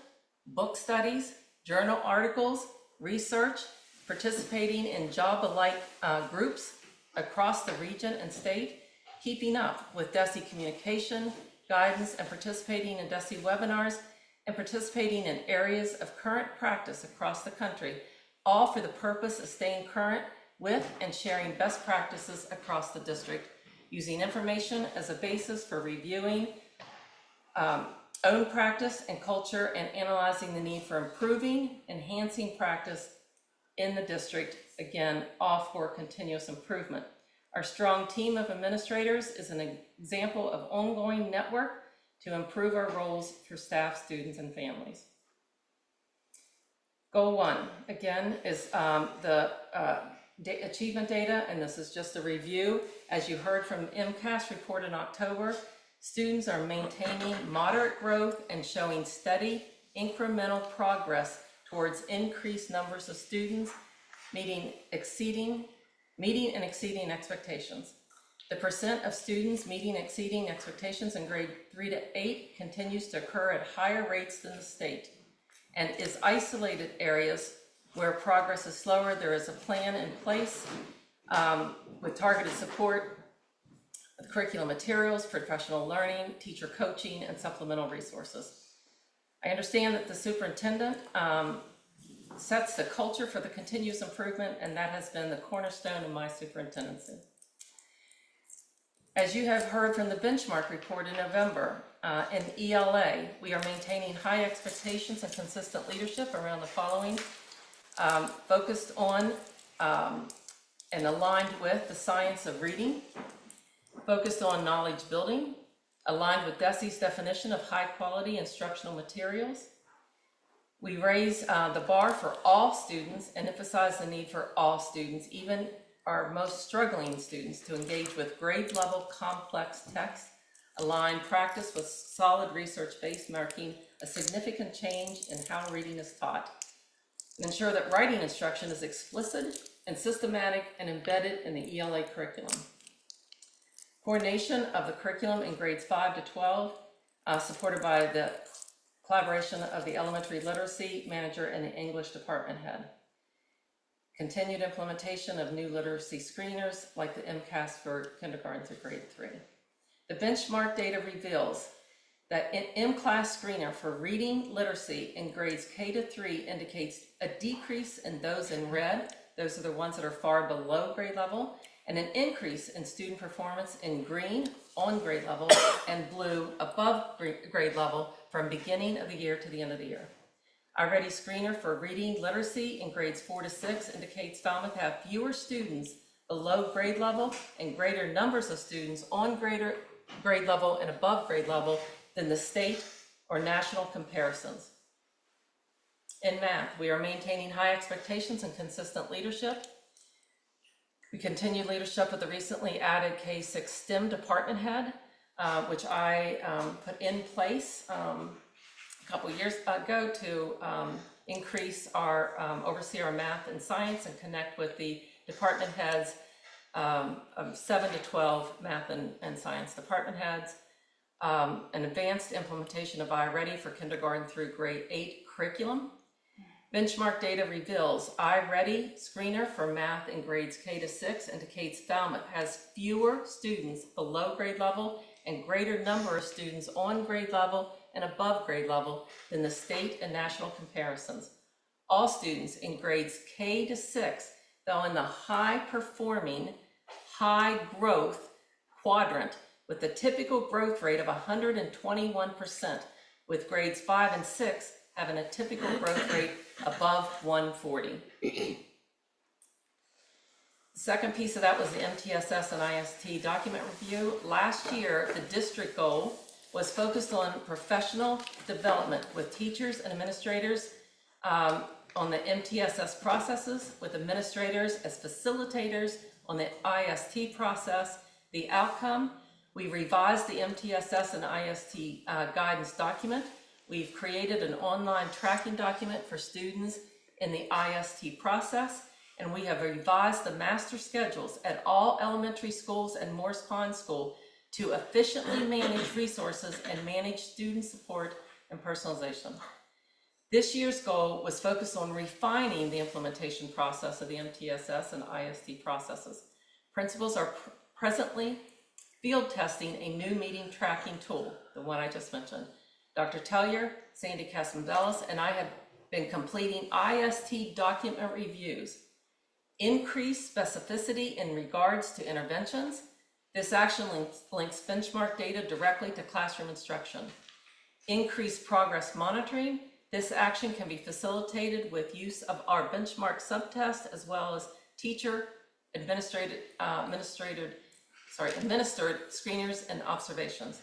book studies, journal articles, research, participating in job-alike groups across the region and state, keeping up with DESE communication, guidance, and participating in DESE webinars, and participating in areas of current practice across the country, all for the purpose of staying current with and sharing best practices across the district, using information as a basis for reviewing own practice and culture and analyzing the need for improving, enhancing practice in the district, again, all for continuous improvement. Our strong team of administrators is an example of ongoing network to improve our roles for staff, students, and families. Goal 1, again, is the achievement data, and this is just a review. As you heard from MCAS report in October, students are maintaining moderate growth and showing steady incremental progress towards increased numbers of students meeting and exceeding expectations. The percent of students meeting and exceeding expectations in grade 3 to 8 continues to occur at higher rates than the state, and is isolated areas where progress is slower. There is a plan in place with targeted support, curriculum materials, professional learning, teacher coaching, and supplemental resources. I understand that the superintendent sets the culture for the continuous improvement, and that has been the cornerstone of my superintendency. As you have heard from the benchmark report in November, in ELA, we are maintaining high expectations and consistent leadership around the following, focused on and aligned with the science of reading, focused on knowledge building, aligned with DESE's definition of high-quality instructional materials. We raise the bar for all students and emphasize the need for all students, even our most struggling students, to engage with grade-level complex text, align practice with solid research-based, marking a significant change in how reading is taught, and ensure that writing instruction is explicit and systematic and embedded in the ELA curriculum. Coordination of the curriculum in grades 5 to 12, supported by the collaboration of the elementary literacy manager and the English department head. Continued implementation of new literacy screeners like the MCAS for kindergarten through grade 3. The benchmark data reveals that an M-class screener for reading literacy in grades K to 3 indicates a decrease in those in red, those are the ones that are far below grade level, and an increase in student performance in green on grade level and blue above grade level from beginning of the year to the end of the year. Our Ready screener for reading literacy in grades 4 to 6 indicates Falmouth have fewer students below grade level and greater numbers of students on greater grade level and above grade level than the state or national comparisons. In math, we are maintaining high expectations and consistent leadership. We continue leadership with the recently added K-6 STEM department head, which I put in place a couple years ago to increase our, oversee our math and science and connect with the department heads of 7 to 12 math and science department heads. An advanced implementation of iReady for kindergarten through grade 8 curriculum. Benchmark data reveals iReady screener for math in grades K to 6 indicates Falmouth has fewer students below grade level and greater number of students on grade level and above grade level than the state and national comparisons. All students in grades K to 6, though in the high performing, high growth quadrant with a typical growth rate of 121%, with grades 5 and 6 having a typical growth rate above 140. The second piece of that was the MTSS and IST document review. Last year, the district goal was focused on professional development with teachers and administrators on the MTSS processes, with administrators as facilitators on the IST process. The outcome, we revised the MTSS and IST guidance document. We've created an online tracking document for students in the IST process, and we have revised the master schedules at all elementary schools and Morse Pond School to efficiently manage resources and manage student support and personalization. This year's goal was focused on refining the implementation process of the MTSS and IST processes. Principals are presently field testing a new meeting tracking tool, the one I just mentioned. Dr. Tellier, Sandy Casambellis, and I have been completing IST document reviews. Increased specificity in regards to interventions. This action links benchmark data directly to classroom instruction. Increased progress monitoring. This action can be facilitated with use of our benchmark subtest as well as teacher administered screeners and observations.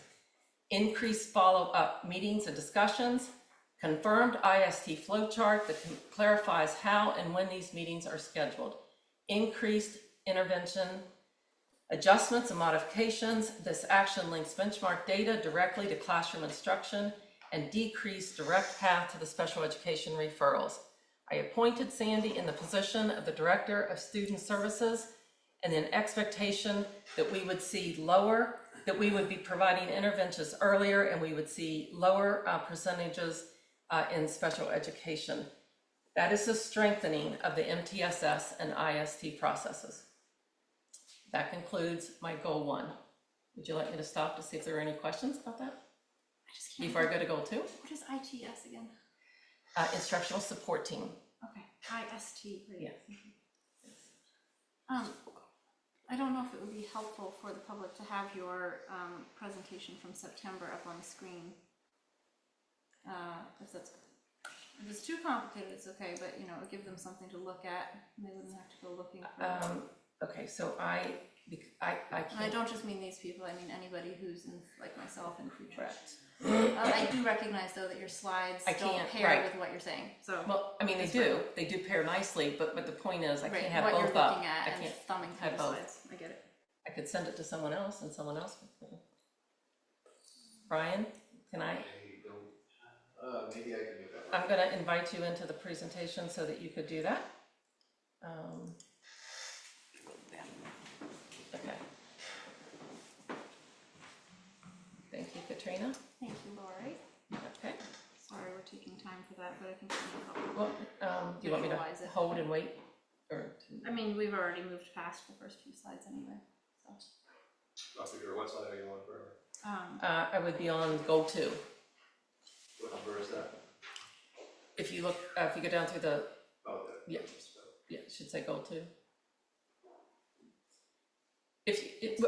Increased follow-up meetings and discussions. Confirmed IST flowchart that clarifies how and when these meetings are scheduled. Increased intervention, adjustments and modifications. This action links benchmark data directly to classroom instruction and decreased direct path to the special education referrals. I appointed Sandy in the position of the Director of Student Services and an expectation that we would see lower, that we would be providing interventions earlier and we would see lower percentages in special education. That is the strengthening of the MTSS and IST processes. That concludes my goal 1. Would you like me to stop to see if there are any questions about that? Before I go to goal 2? What is ITS again? Instructional support team. Okay, IST, great. Yeah. I don't know if it would be helpful for the public to have your presentation from September up on the screen. If it's too complicated, it's okay, but you know, give them something to look at. And they wouldn't have to go looking for Okay, so I I can't. don't just mean these people, I mean anybody who's in, like myself in future. I do recognize though that your slides I don't can't, pair right. with what you're saying, so. Well, I mean, they do pair nicely, but the point is, I Right, can't have what you're both up. looking at I and can't thumbing through have the both. slides, I get it. I could send it to someone else and someone else. Brian, can I? Maybe I can do that. I'm gonna invite you into the presentation so that you could do that. Okay. Thank you, Katrina. Thank you, Lori. Okay. Sorry, we're taking time for that, but I think it's gonna help. Well, do you want me to visualize it. hold and wait? Or I mean, we've already moved past the first few slides anyway, so. I'll figure what slide are you on forever? I would be on goal 2. What number is that? If you look, if you go down through the, Oh, yeah, it should say goal 2.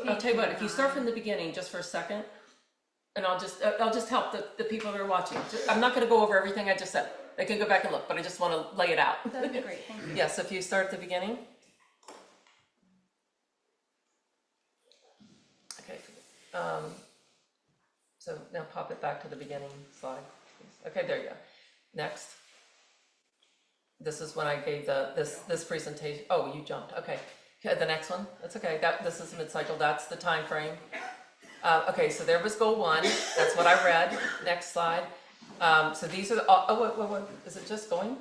I'll tell you what, if you start from the beginning just for a second, and I'll just help the people that are watching. I'm not gonna go over everything I just said. They can go back and look, but I just wanna lay it out. That'd be great, thank you. Yeah, so if you start at the beginning. Okay, so now pop it back to the beginning slide, please. Okay, there you go. Next. This is when I gave this presentation. Oh, you jumped, okay. Okay, the next one, that's okay. This is mid-cycle, that's the time frame. Okay, so there was goal 1, that's what I read. Next slide. So these are the, what, is it just going?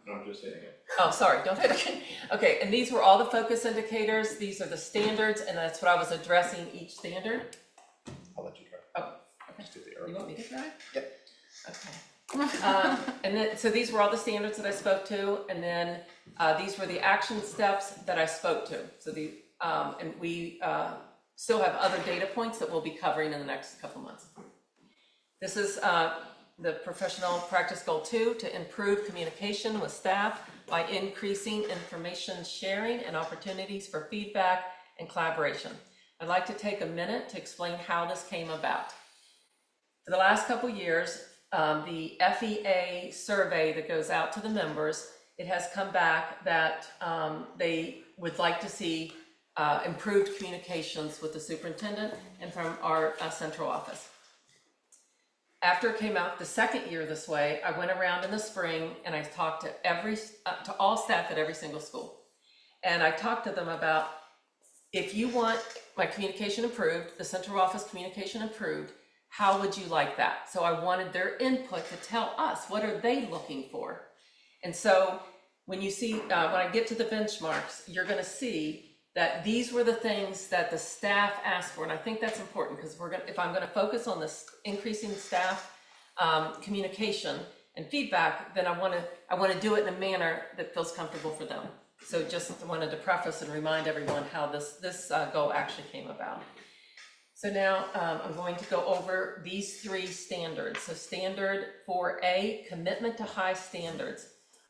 No, I'm just hitting it. Oh, sorry, don't hit it. Okay, and these were all the focus indicators. These are the standards, and that's what I was addressing each standard. I'll let you try. Oh, okay. Just do the arrow. You want me to try? Yep. Okay. And then, so these were all the standards that I spoke to, and then these were the action steps that I spoke to. So and we still have other data points that we'll be covering in the next couple months. This is the professional practice goal 2, to improve communication with staff by increasing information sharing and opportunities for feedback and collaboration. I'd like to take a minute to explain how this came about. For the last couple years, the FEA survey that goes out to the members, it has come back that they would like to see improved communications with the superintendent and from our central office. After it came out the second year this way, I went around in the spring and I talked to all staff at every single school. And I talked to them about, if you want my communication improved, the central office communication improved, how would you like that? So I wanted their input to tell us, what are they looking for? And so when you see, when I get to the benchmarks, you're gonna see that these were the things that the staff asked for. And I think that's important, because if I'm gonna focus on this increasing staff communication and feedback, then I wanna do it in a manner that feels comfortable for them. So just wanted to preface and remind everyone how this goal actually came about. So now I'm going to go over these 3 standards. So standard 4A, commitment to high standards.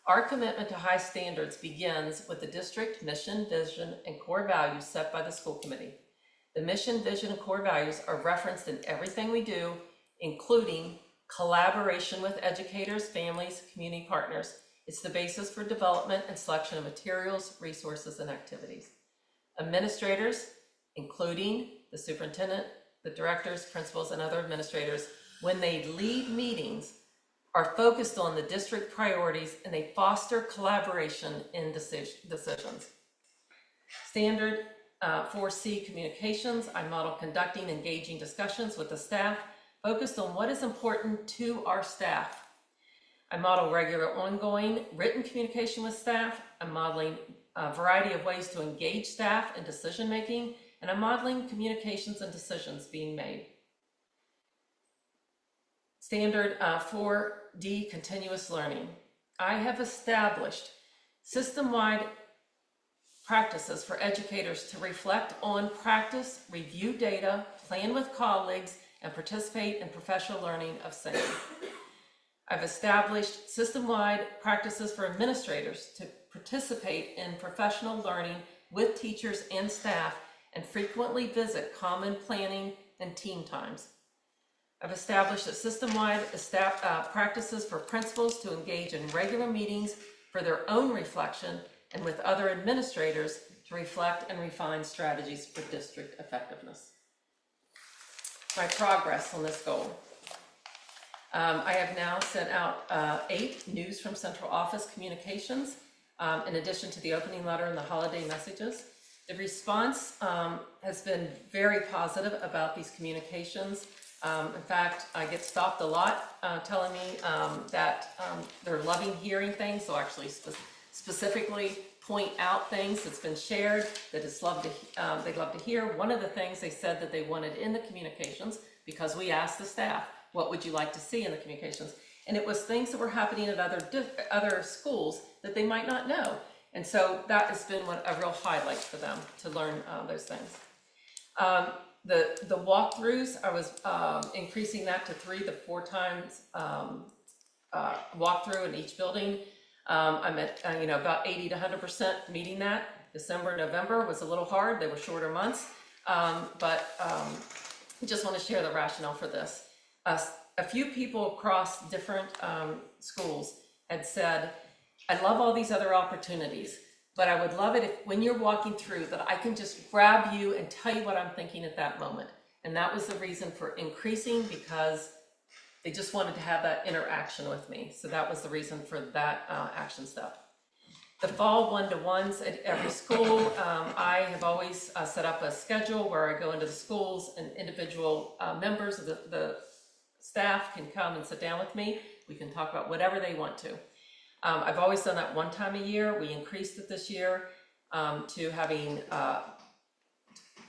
Our commitment to high standards begins with the district mission, vision, and core values set by the school committee. The mission, vision, and core values are referenced in everything we do, including collaboration with educators, families, community partners. It's the basis for development and selection of materials, resources, and activities. Administrators, including the superintendent, the directors, principals, and other administrators, when they lead meetings, are focused on the district priorities and they foster collaboration in decisions. Standard 4C, communications. I model conducting engaging discussions with the staff focused on what is important to our staff. I model regular ongoing written communication with staff. I'm modeling a variety of ways to engage staff in decision making, and I'm modeling communications and decisions being made. Standard 4D, continuous learning. I have established system-wide practices for educators to reflect on practice, review data, plan with colleagues, and participate in professional learning of same. I've established system-wide practices for administrators to participate in professional learning with teachers and staff and frequently visit common planning and team times. I've established a system-wide practices for principals to engage in regular meetings for their own reflection and with other administrators to reflect and refine strategies for district effectiveness. My progress on this goal. I have now sent out 8 news from central office communications, in addition to the opening letter and the holiday messages. The response has been very positive about these communications. In fact, I get stopped a lot telling me that they're loving hearing things, so actually specifically point out things that's been shared that is they'd love to hear. One of the things they said that they wanted in the communications, because we asked the staff, what would you like to see in the communications? And it was things that were happening at other schools that they might not know. And so that has been a real highlight for them to learn those things. The walkthroughs, I was increasing that to 3 to 4 times walkthrough in each building. I'm at about 80 to 100% meeting that. December, November was a little hard. They were shorter months, but I just want to share the rationale for this. A few people across different schools had said, I love all these other opportunities, but I would love it if when you're walking through that I can just grab you and tell you what I'm thinking at that moment. And that was the reason for increasing, because they just wanted to have that interaction with me. So that was the reason for that action step. The fall one-to-ones at every school, I have always set up a schedule where I go into the schools and individual members of the staff can come and sit down with me. We can talk about whatever they want to. I've always done that 1 time a year. We increased it this year to having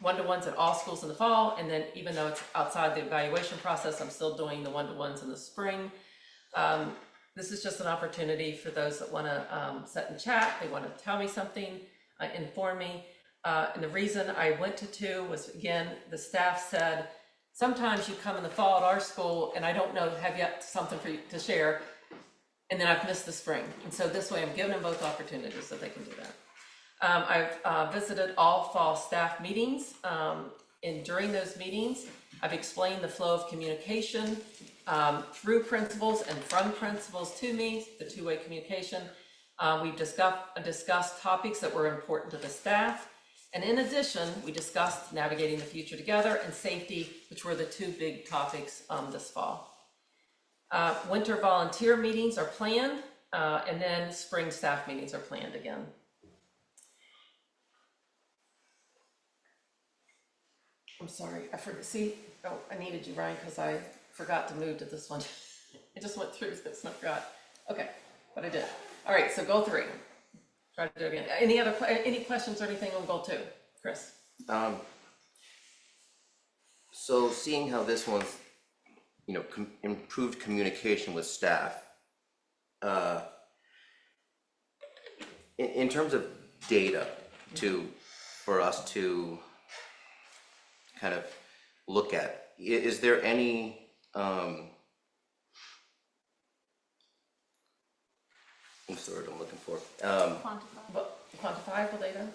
one-to-ones at all schools in the fall, and then even though it's outside the evaluation process, I'm still doing the one-to-ones in the spring. This is just an opportunity for those that want to sit and chat. They want to tell me something, inform me. And the reason I went to 2 was, again, the staff said, sometimes you come in the fall at our school and I don't know, have yet something for you to share, and then I've missed the spring. And so this way I'm giving them both opportunities so they can do that. I've visited all fall staff meetings, and during those meetings, I've explained the flow of communication through principals and from principals to me, the 2-way communication. We've discussed topics that were important to the staff. And in addition, we discussed navigating the future together and safety, which were the 2 big topics this fall. Winter volunteer meetings are planned, and then spring staff meetings are planned again. I'm sorry, I forgot, I needed you, Ryan, because I forgot to move to this one. I just went through this and I forgot. Okay, but I did. All right, so goal 3. Try to do it again. Any questions or anything on goal 2? Chris? So seeing how this one's, improved communication with staff, in terms of data for us to kind of look at, is there any what's the word I'm looking for? Quantifiable data?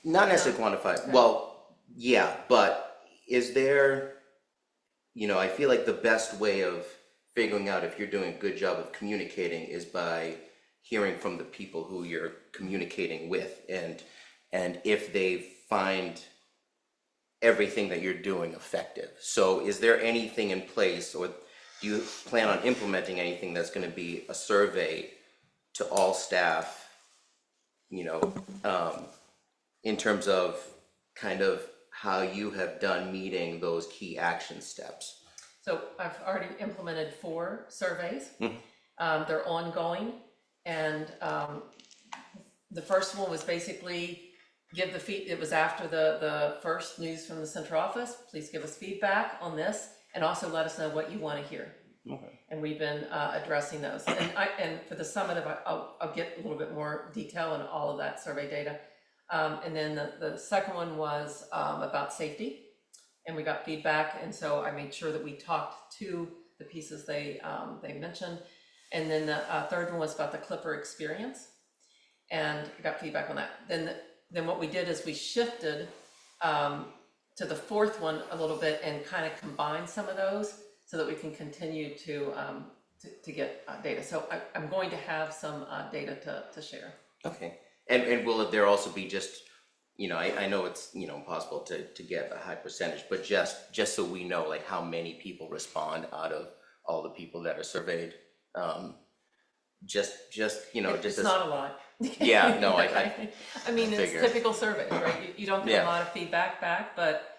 Not necessarily quantified. Okay. Well, yeah, but is there, I feel like the best way of figuring out if you're doing a good job of communicating is by hearing from the people who you're communicating with, and if they find everything that you're doing effective. So is there anything in place, or do you plan on implementing anything that's going to be a survey to all staff, in terms of kind of how you have done meeting those key action steps? So I've already implemented 4 surveys. They're ongoing, and the first one was basically it was after the first news from the central office. Please give us feedback on this, and also let us know what you want to hear. Okay. And we've been addressing those. And for the summative, I'll get a little bit more detail on all of that survey data. And then the second one was about safety, and we got feedback, and so I made sure that we talked to the pieces they mentioned. And then the third one was about the Clipper experience, and we got feedback on that. Then what we did is we shifted to the 4th one a little bit and kind of combined some of those so that we can continue to get data. So I'm going to have some data to share. Okay. And will there also be just you know, I know it's, you know, impossible to get a high percentage, but just so we know, like, how many people respond out of all the people that are surveyed. Just, you know, just It's as. not a lot. Yeah, no, I mean, it's figure. typical surveys, right? You don't get Yeah. a lot of feedback back, but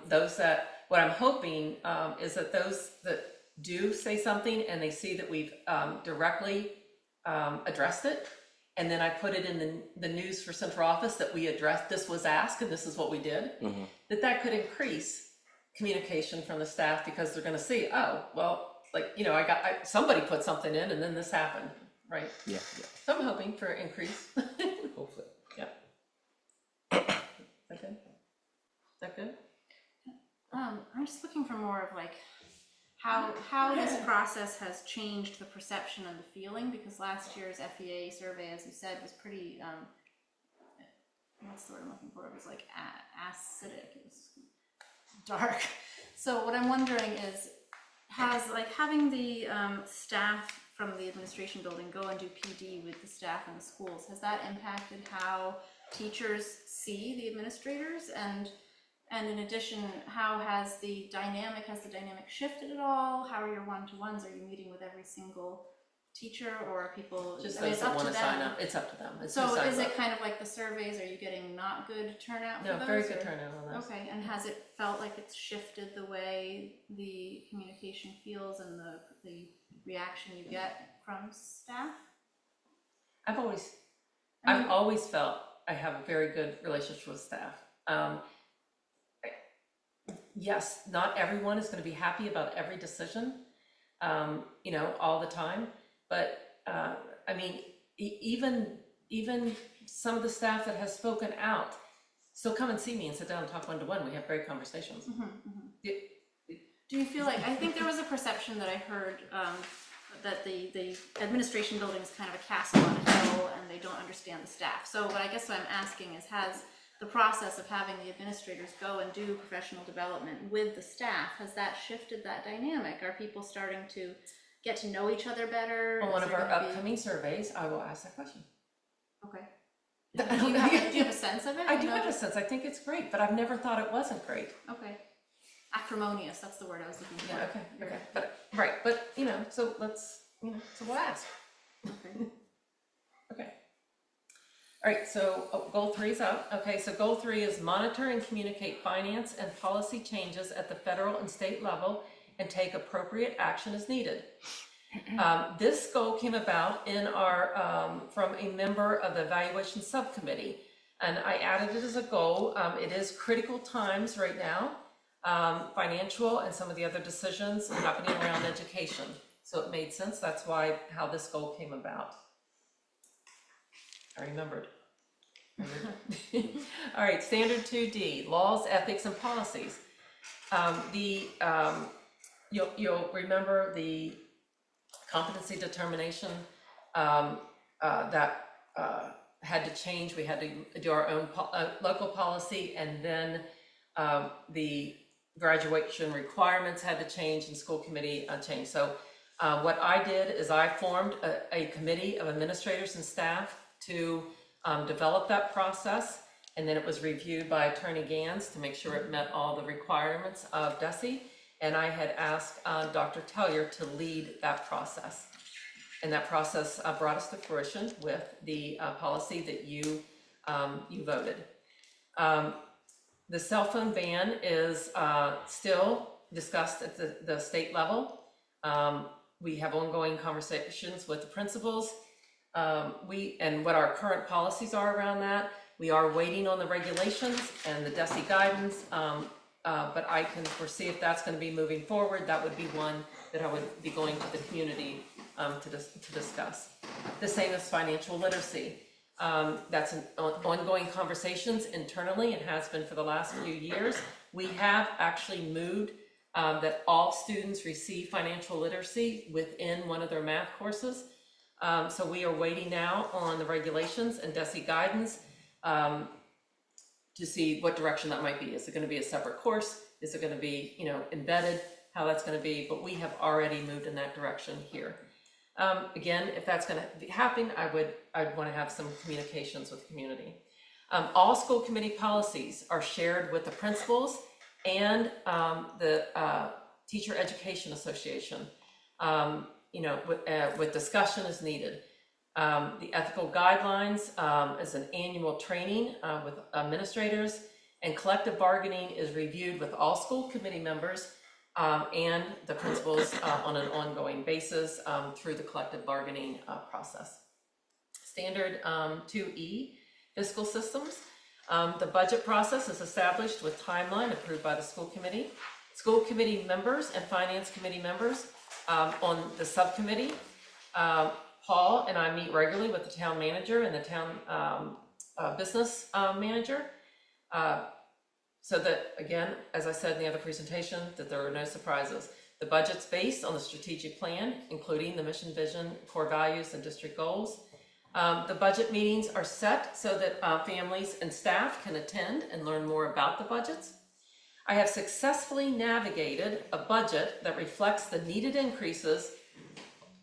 those that, what I'm hoping is that those that do say something and they see that we've directly addressed it, and then I put it in the news for central office that we addressed, this was asked and this is what we did, that could increase communication from the staff, because they're gonna see, oh, well, like, you know, somebody put something in and then this happened, right? Yeah. So I'm hoping for an increase. Hopefully. Yeah. Is that good? Is that good? I'm just looking for more of like how this process has changed the perception and the feeling, because last year's FEA survey, as you said, was pretty, what's the word I'm looking for? It was like acidic, it was dark. So what I'm wondering is, has like having the staff from the administration building go and do PD with the staff in the schools, has that impacted how teachers see the administrators? And in addition, how has the dynamic shifted at all? How are your one-to-ones? Are you meeting with every single teacher, or are people, Just I mean, those it's that up to want to sign them? up. It's up to them. It's So who signs is it up. kind of like the surveys, are you getting not good turnout for No, those? very good or- turnout on those. Okay, and has it felt like it's shifted the way the communication feels and the reaction you get from staff? I've always felt I have a very good relationship with staff. Yes, not everyone is going to be happy about every decision, you know, all the time. But I mean, even some of the staff that has spoken out still come and see me and sit down and talk one-to-one. We have great conversations. Do you feel like, I think there was a perception that I heard that the administration building is kind of a castle on a hill and they don't understand the staff. So what I'm asking is, has the process of having the administrators go and do professional development with the staff, has that shifted that dynamic? Are people starting to get to know each other better? On one Is of there our gonna be- upcoming surveys, I will ask that question. Okay. Do you have a sense of it? I do have a sense. I think it's great, but I've never thought it wasn't great. Okay. Acrimonious, that's the word I was looking for. Yeah, okay. But, right, but, you know, so let's, you know, so we'll ask. Okay. Okay. All right, so goal 3 is up. Okay, so goal 3 is monitor and communicate finance and policy changes at the federal and state level and take appropriate action as needed. This goal came about in our, from a member of the evaluation subcommittee, and I added it as a goal. It is critical times right now, financial and some of the other decisions happening around education. So it made sense. That's why, how this goal came about. I remembered. All right, standard 2D, laws, ethics, and policies. You'll remember the competency determination that had to change. We had to do our own local policy, and then the graduation requirements had to change, and school committee changed. So what I did is I formed a committee of administrators and staff to develop that process, and then it was reviewed by Attorney Gans to make sure it met all the requirements of DESE, and I had asked Dr. Tellier to lead that process. And that process brought us to fruition with the policy that you voted. The cell phone ban is still discussed at the state level. We have ongoing conversations with the principals. And what our current policies are around that. We are waiting on the regulations and the DESE guidance, but I can foresee if that's going to be moving forward, that would be one that I would be going to the community to discuss. The same as financial literacy. That's an ongoing conversations internally. It has been for the last few years. We have actually moved that all students receive financial literacy within one of their math courses. So we are waiting now on the regulations and DESE guidance to see what direction that might be. Is it going to be a separate course? Is it going to be, you know, embedded? How that's going to be? But we have already moved in that direction here. Again, if that's going to happen, I'd want to have some communications with the community. All school committee policies are shared with the principals and the Teacher Education Association, with discussion as needed. The ethical guidelines is an annual training with administrators, and collective bargaining is reviewed with all school committee members and the principals on an ongoing basis through the collective bargaining process. Standard 2E, fiscal systems. The budget process is established with timeline approved by the school committee. School committee members and finance committee members on the subcommittee. Paul and I meet regularly with the town manager and the town business manager. So that, again, as I said in the other presentation, that there are no surprises. The budget's based on the strategic plan, including the mission, vision, core values, and district goals. The budget meetings are set so that families and staff can attend and learn more about the budgets. I have successfully navigated a budget that reflects the needed increases.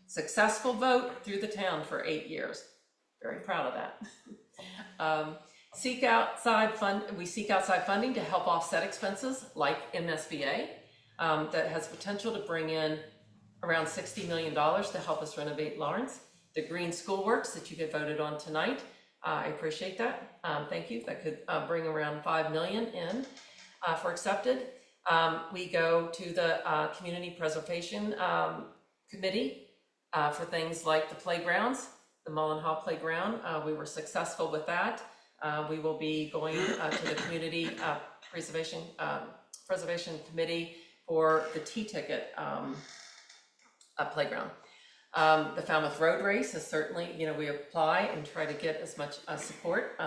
Successful vote through the town for 8 years. Very proud of that. We seek outside funding to help offset expenses like MSBA that has potential to bring in around $60 million to help us renovate Lawrence. The Green School Works that you get voted on tonight, I appreciate that. Thank you. That could bring around $5 million in for accepted. We go to the Community Preservation Committee for things like the playgrounds, the Mullen Hall Playground. We were successful with that. We will be going to the Community Preservation Committee for the Teaticket playground. The Falmouth Road Race is certainly, we apply and try to get as much support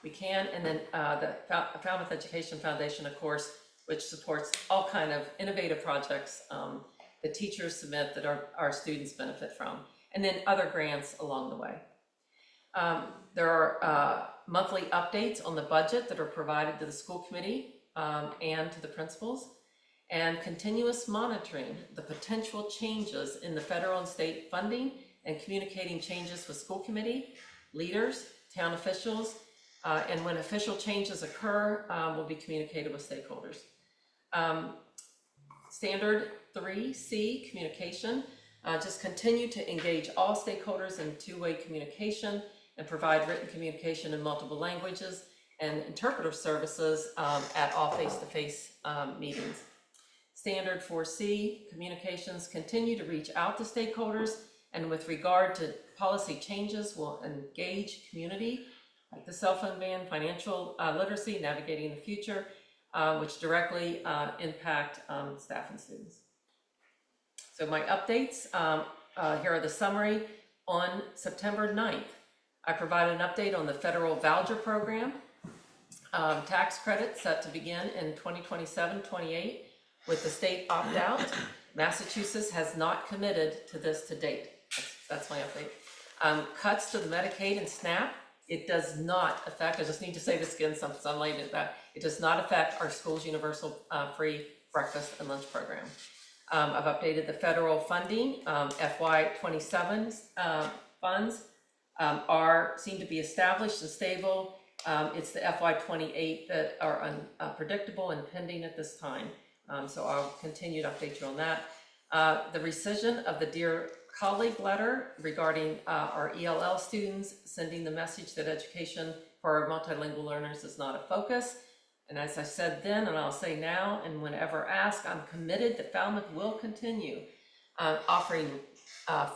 we can. And then the Falmouth Education Foundation, of course, which supports all kind of innovative projects the teachers submit that our students benefit from, and then other grants along the way. There are monthly updates on the budget that are provided to the school committee and to the principals, and continuous monitoring the potential changes in the federal and state funding and communicating changes with school committee, leaders, town officials, and when official changes occur, will be communicated with stakeholders. Standard 3C, communication. Just continue to engage all stakeholders in two-way communication and provide written communication in multiple languages and interpreter services at all face-to-face meetings. Standard 4C, communications. Continue to reach out to stakeholders, and with regard to policy changes, will engage community, like the cell phone ban, financial literacy, navigating the future, which directly impact staff and students. So my updates, here are the summary. On September 9th, I provided an update on the federal voucher program. Tax credit set to begin in 2027-28 with the state opt-out. Massachusetts has not committed to this to date. That's my update. Cuts to the Medicaid and SNAP. It does not affect, I just need to say this again since I'm late at that, it does not affect our school's universal free breakfast and lunch program. I've updated the federal funding. FY27 funds seem to be established and stable. It's the FY28 that are unpredictable and pending at this time. So I'll continue to update you on that. The rescission of the Dear Colleague letter regarding our ELL students, sending the message that education for our multilingual learners is not a focus. And as I said then, and I'll say now, and whenever asked, I'm committed that Falmouth will continue offering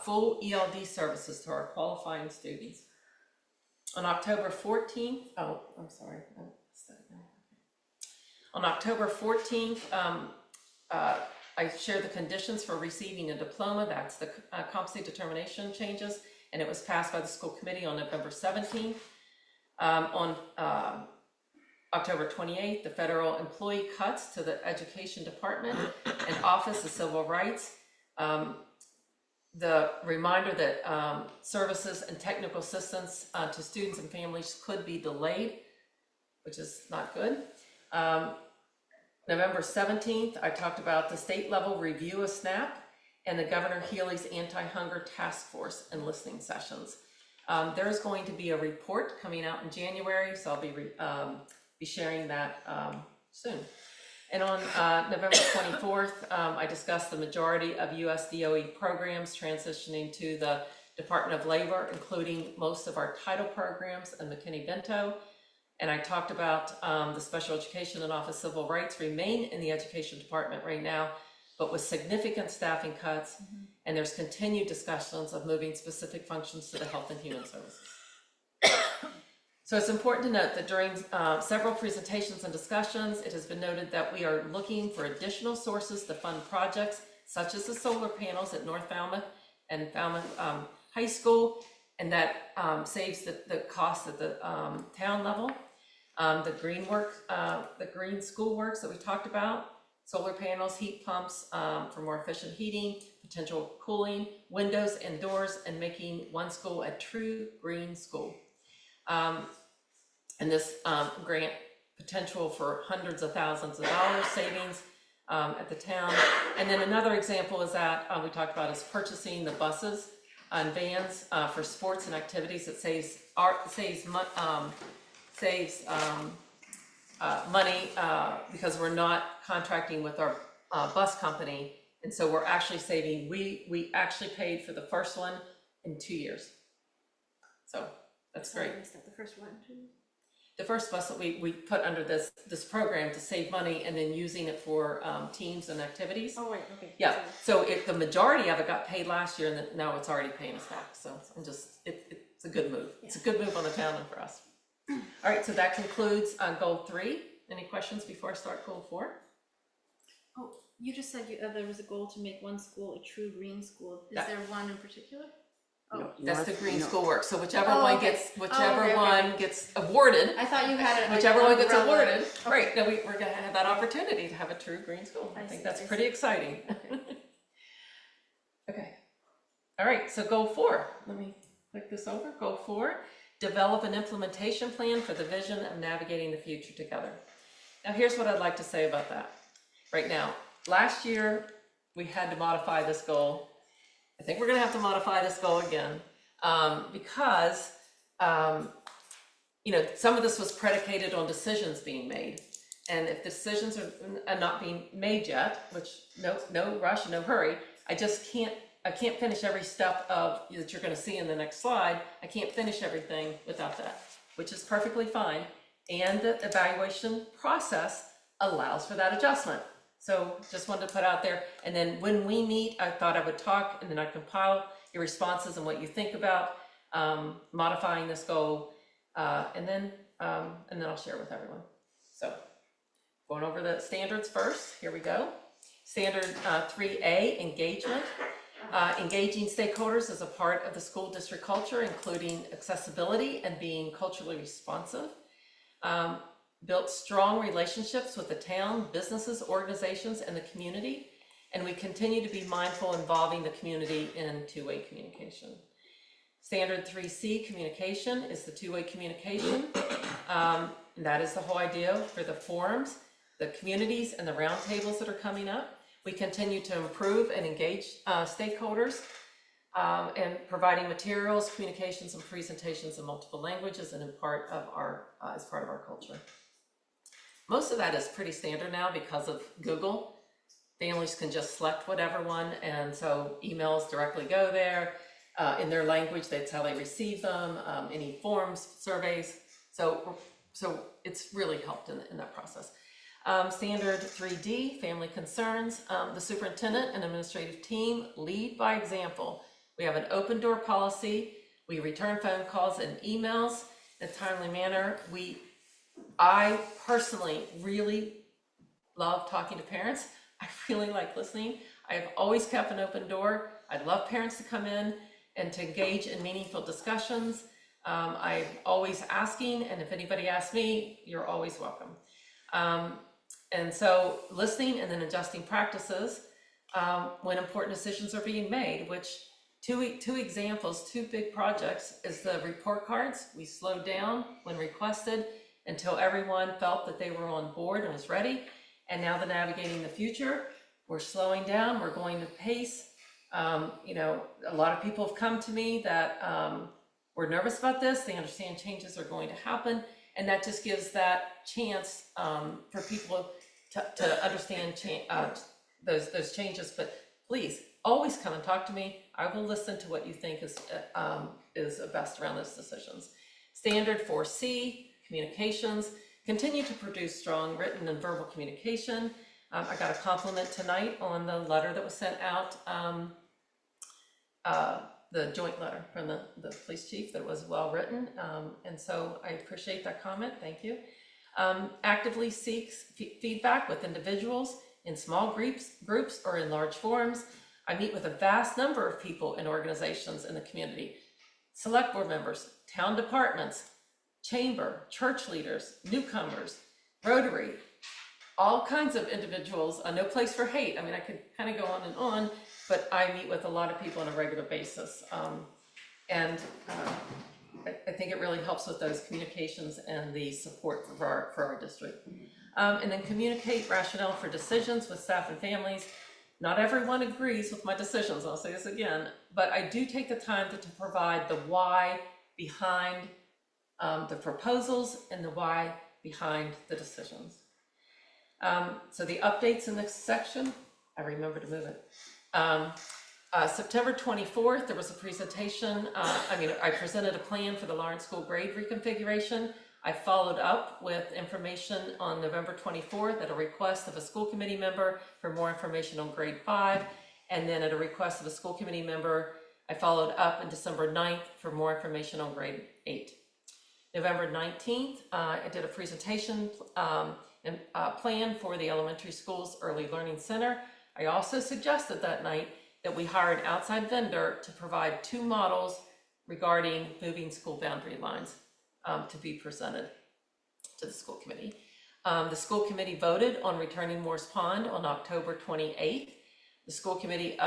full ELD services to our qualifying students. On October 14th, on October 14th, I shared the conditions for receiving a diploma. That's the competency determination changes, and it was passed by the school committee on November 17th. On October 28th, the federal employee cuts to the Education Department and Office of Civil Rights. The reminder that services and technical assistance to students and families could be delayed, which is not good. November 17th, I talked about the state level review of SNAP and the Governor Healy's anti-hunger task force and listening sessions. There's going to be a report coming out in January, so I'll be sharing that soon. And on November 24th, I discussed the majority of US DOE programs transitioning to the Department of Labor, including most of our title programs and McKinney-Vento. And I talked about the Special Education and Office of Civil Rights remain in the Education Department right now, but with significant staffing cuts, and there's continued discussions of moving specific functions to the Health and Human Services. So it's important to note that during several presentations and discussions, it has been noted that we are looking for additional sources to fund projects such as the solar panels at North Falmouth and Falmouth High School, and that saves the cost at the town level. The green school works that we talked about, solar panels, heat pumps for more efficient heating, potential cooling, windows and doors, and making one school a true green school. And this grant potential for hundreds of thousands of dollars savings at the town. And then another example is that we talked about is purchasing the buses and vans for sports and activities. It saves money because we're not contracting with our bus company, and so we're actually saving. We actually paid for the first one in 2 years, so that's great. Is that the first one? The first bus that we put under this program to save money, and then using it for teams and activities. Oh, right, okay. Yeah, so the majority of it got paid last year, and then now it's already paying us back. So it's a good move. It's a good move on the town and for us. All right, so that concludes goal 3. Any questions before I start goal 4? Oh, you just said there was a goal to make one school a true green school. Is there one in particular? Oh, that's the green schoolwork. So whichever Oh, one okay. gets Okay. gets awarded. I thought you had it. Whichever one gets umbrella. awarded. Okay. Right. Now we're going to have that opportunity to have a true green school. I think that's pretty exciting. Okay. All right. So goal 4. Let me click this over. Goal 4. Develop an implementation plan for the vision of navigating the future together. Now here's what I'd like to say about that. Right now, last year we had to modify this goal. I think we're going to have to modify this goal again because, some of this was predicated on decisions being made. And if decisions are not being made yet, which no rush, no hurry, I can't finish every step that you're going to see in the next slide. I can't finish everything without that, which is perfectly fine. And the evaluation process allows for that adjustment. So just wanted to put out there. And then when we meet, I thought I would talk, and then I'd compile your responses and what you think about modifying this goal, and then I'll share with everyone. So going over the standards first, here we go. Standard 3A, engagement. Engaging stakeholders is a part of the school district culture, including accessibility and being culturally responsive. Built strong relationships with the town, businesses, organizations, and the community, and we continue to be mindful involving the community in two-way communication. Standard 3C, communication, is the two-way communication. And that is the whole idea for the forums, the communities, and the roundtables that are coming up. We continue to improve and engage stakeholders and providing materials, communications, and presentations in multiple languages and as part of our culture. Most of that is pretty standard now because of Google. Families can just select whatever one, and so emails directly go there in their language. That's how they receive them. Any forms, surveys. So it's really helped in that process. Standard 3D, family concerns. The superintendent and administrative team lead by example. We have an open door policy. We return phone calls and emails in a timely manner. I personally really love talking to parents. I really like listening. I have always kept an open door. I love parents to come in and to engage in meaningful discussions. I'm always asking, and if anybody asks me, you're always welcome. And so listening and then adjusting practices when important decisions are being made, which two examples, 2 big projects is the report cards. We slowed down when requested until everyone felt that they were on board and was ready. And now the navigating the future, we're slowing down, we're going to pace. A lot of people have come to me that we're nervous about this, they understand changes are going to happen, and that just gives that chance for people to understand those changes. But please, always come and talk to me. I will listen to what you think is best around those decisions. Standard 4C, communications. Continue to produce strong written and verbal communication. I got a compliment tonight on the letter that was sent out, the joint letter from the police chief, that was well written. And so I appreciate that comment, thank you. Actively seeks feedback with individuals in small groups or in large forums. I meet with a vast number of people and organizations in the community. Select board members, town departments, chamber, church leaders, newcomers, Rotary, all kinds of individuals. No place for hate. I mean, I could kind of go on, but I meet with a lot of people on a regular basis. I think it really helps with those communications and the support for our district. And then communicate rationale for decisions with staff and families. Not everyone agrees with my decisions, I'll say this again, but I do take the time to provide the why behind the proposals and the why behind the decisions. So the updates in this section, I remember to move it. September 24th, there was a presentation. I presented a plan for the Lawrence School grade reconfiguration. I followed up with information on November 24th at a request of a school committee member for more information on grade 5. And then at a request of a school committee member, I followed up on December 9th for more information on grade 8. November 19th, I did a presentation and plan for the elementary school's early learning center. I also suggested that night that we hire an outside vendor to provide 2 models regarding moving school boundary lines to be presented to the school committee. The school committee voted on returning Morse Pond on October 28th. The school committee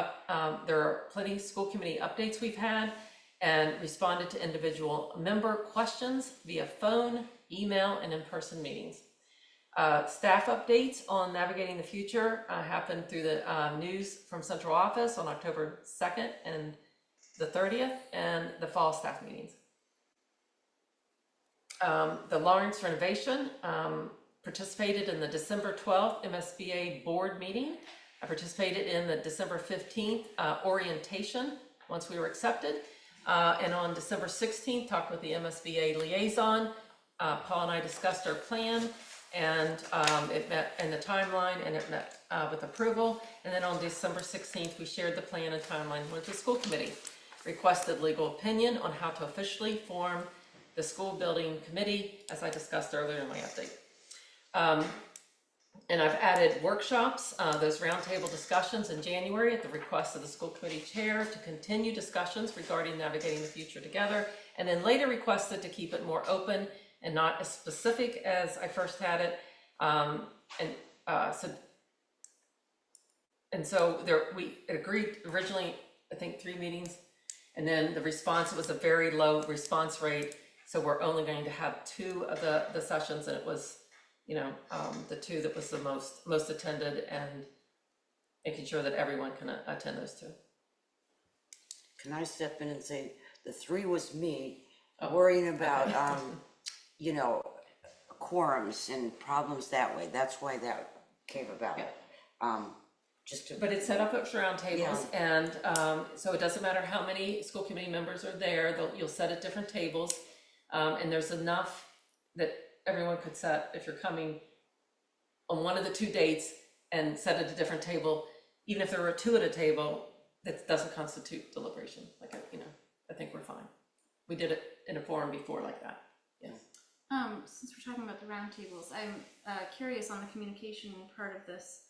there are plenty of school committee updates we've had, and responded to individual member questions via phone, email, and in-person meetings. Staff updates on navigating the future happened through the news from central office on October 2nd and the 30th, and the fall staff meetings. The Lawrence renovation participated in the December 12th MSBA board meeting. I participated in the December 15th orientation once we were accepted. And on December 16th, talked with the MSBA liaison. Paul and I discussed our plan, and it met in the timeline, and it met with approval. And then on December 16th, we shared the plan and timeline with the school committee. Requested legal opinion on how to officially form the school building committee, as I discussed earlier in my update. And I've added workshops, those roundtable discussions in January at the request of the school committee chair to continue discussions regarding navigating the future together, and then later requested to keep it more open and not as specific as I first had it. So we agreed originally, I think 3 meetings, and then the response, it was a very low response rate. So we're only going to have 2 of the sessions, and it was, the 2 that was the most attended, and making sure that everyone can attend those 2. Can I step in and say, the 3 was me worrying about, quorums and problems that way. That's why that came about. Yeah. But it's set up as roundtables, and so it doesn't matter how many school committee members are there. You'll set at different tables, and there's enough that everyone could set if you're coming on one of the 2 dates and set at a different table. Even if there were 2 at a table, that doesn't constitute deliberation. I think we're fine. We did it in a forum before like that. Yes. Since we're talking about the roundtables, I'm curious on the communication part of this.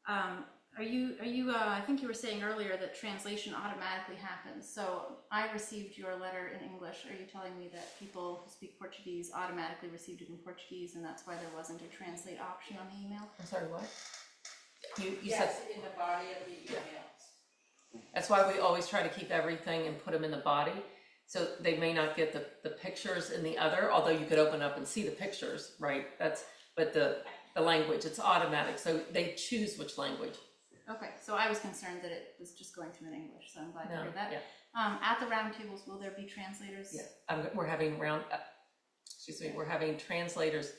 Are you? I think you were saying earlier that translation automatically happens. So I received your letter in English. Are you telling me that people who speak Portuguese automatically received it in Portuguese, and that's why there wasn't a translate option on the email? I'm sorry, what? You Yes, said in the body of the emails. that's why we always try to keep everything and put them in the body. So they may not get the pictures in the other, although you could open up and see the pictures, right? But the language, it's automatic. So they choose which language. Okay, so I was concerned that it was just going through in English, so I'm glad to No, hear that. yeah. At the roundtables, will there be translators? Yeah, we're having we're having translators,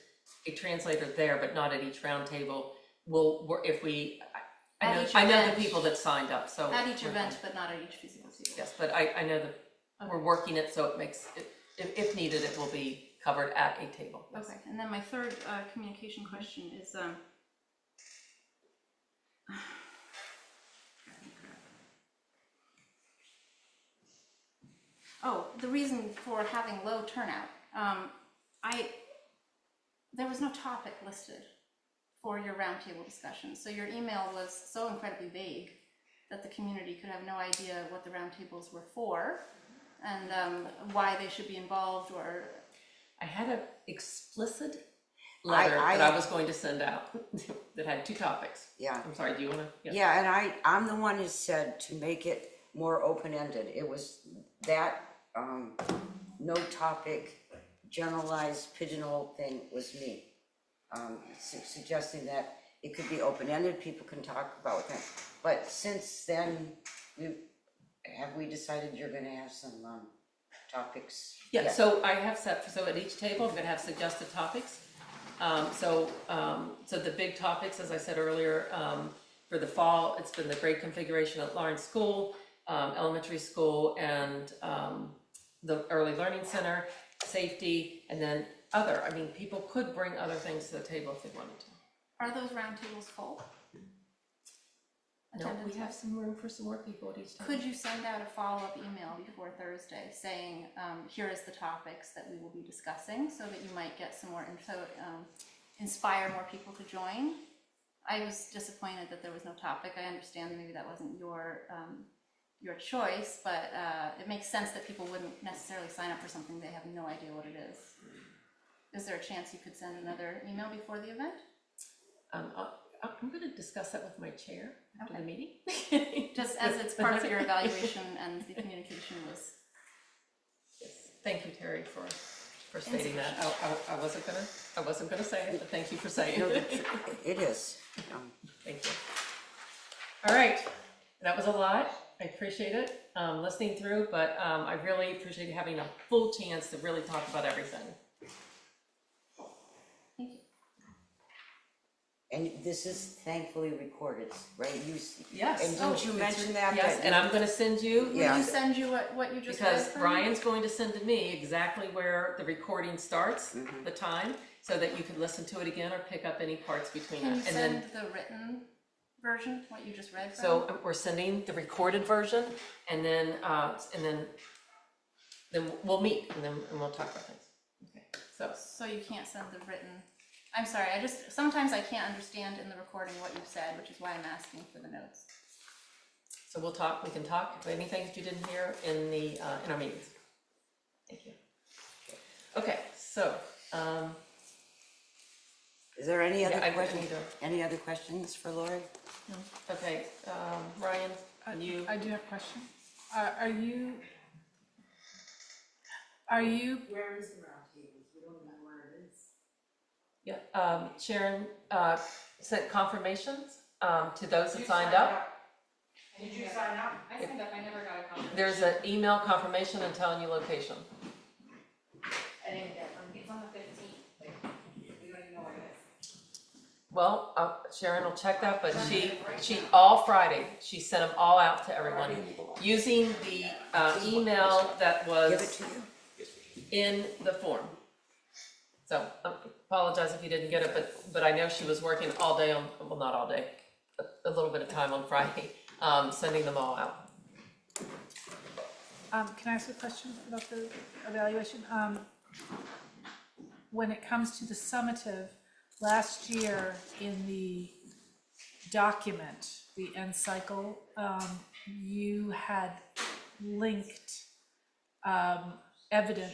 a translator there, but not at each roundtable. I know the people that signed up, so. At each event, but not at each physical table. Yes, but I know that we're working it, so it makes, if needed, it will be covered at a table. Yes. Okay, and then my third communication question is, the reason for having low turnout. There was no topic listed for your roundtable discussion, so your email was so incredibly vague that the community could have no idea what the roundtables were for and why they should be involved, or. I had an explicit letter that I was going to send out that had 2 topics. Yeah. I'm sorry, do you wanna? Yeah, and I'm the one who said to make it more open-ended. It was that, no topic, generalized pigeonhole thing was me. Suggesting that it could be open-ended, people can talk about it. But since then, have we decided you're gonna have some, topics? Yeah, so I have so at each table, I'm gonna have suggested topics. So the big topics, as I said earlier, for the fall, it's been the grade configuration at Lawrence School, elementary school, and the Early Learning Center, safety, and then other. I mean, people could bring other things to the table if they wanted to. Are those roundtables full? No, we have some room for some more people at each table. Could you send out a follow-up email before Thursday saying, here is the topics that we will be discussing, so that you might get some more info, inspire more people to join? I was disappointed that there was no topic. I understand that maybe that wasn't your choice, but it makes sense that people wouldn't necessarily sign up for something they have no idea what it is. Is there a chance you could send another email before the event? I'm going to discuss that with my chair after the meeting. Just as it's part of your evaluation and the communication was. Yes. Thank you, Terry, for stating that. I wasn't gonna say it, but thank you for saying it. It is. Thank you. All right, that was a lot. I appreciate it, listening through, but I really appreciate having a full chance to really talk about everything. And this is thankfully recorded, right? Yes. And didn't you mention that? Yes, and I'm gonna send you. Will you send you what you just read Because from? Brian's going to send to me exactly where the recording starts, the time, so that you can listen to it again or pick up any parts between Can you that. And send then, the written version, what you just read from? so we're sending the recorded version, and then we'll meet, and we'll talk about things. Okay. So you can't send the written. I'm sorry, sometimes I can't understand in the recording what you've said, which is why I'm asking for the notes. So we can talk if anything that you didn't hear in our meetings. Thank you. Okay, so, Is there any other I questions? need to- Any other questions for Lori? No. Okay, Ryan, you. I do have a question. Are you? Where is the round tables? We don't know where it is. Yeah, Sharon sent confirmations to those that signed up. Did you sign up? I signed up, I never got a confirmation. There's an email confirmation and telling you location. I didn't get one, it's on the 15th, like, we don't even know what it is. Well, Sharon will check that, but she all Friday, she sent them all out to everyone using the email that was in the form. So I apologize if you didn't get it, but I know she was working all day well, not all day, a little bit of time on Friday, sending them all out. Can I ask a question about the evaluation? When it comes to the summative, last year in the document, the end cycle, you had linked evidence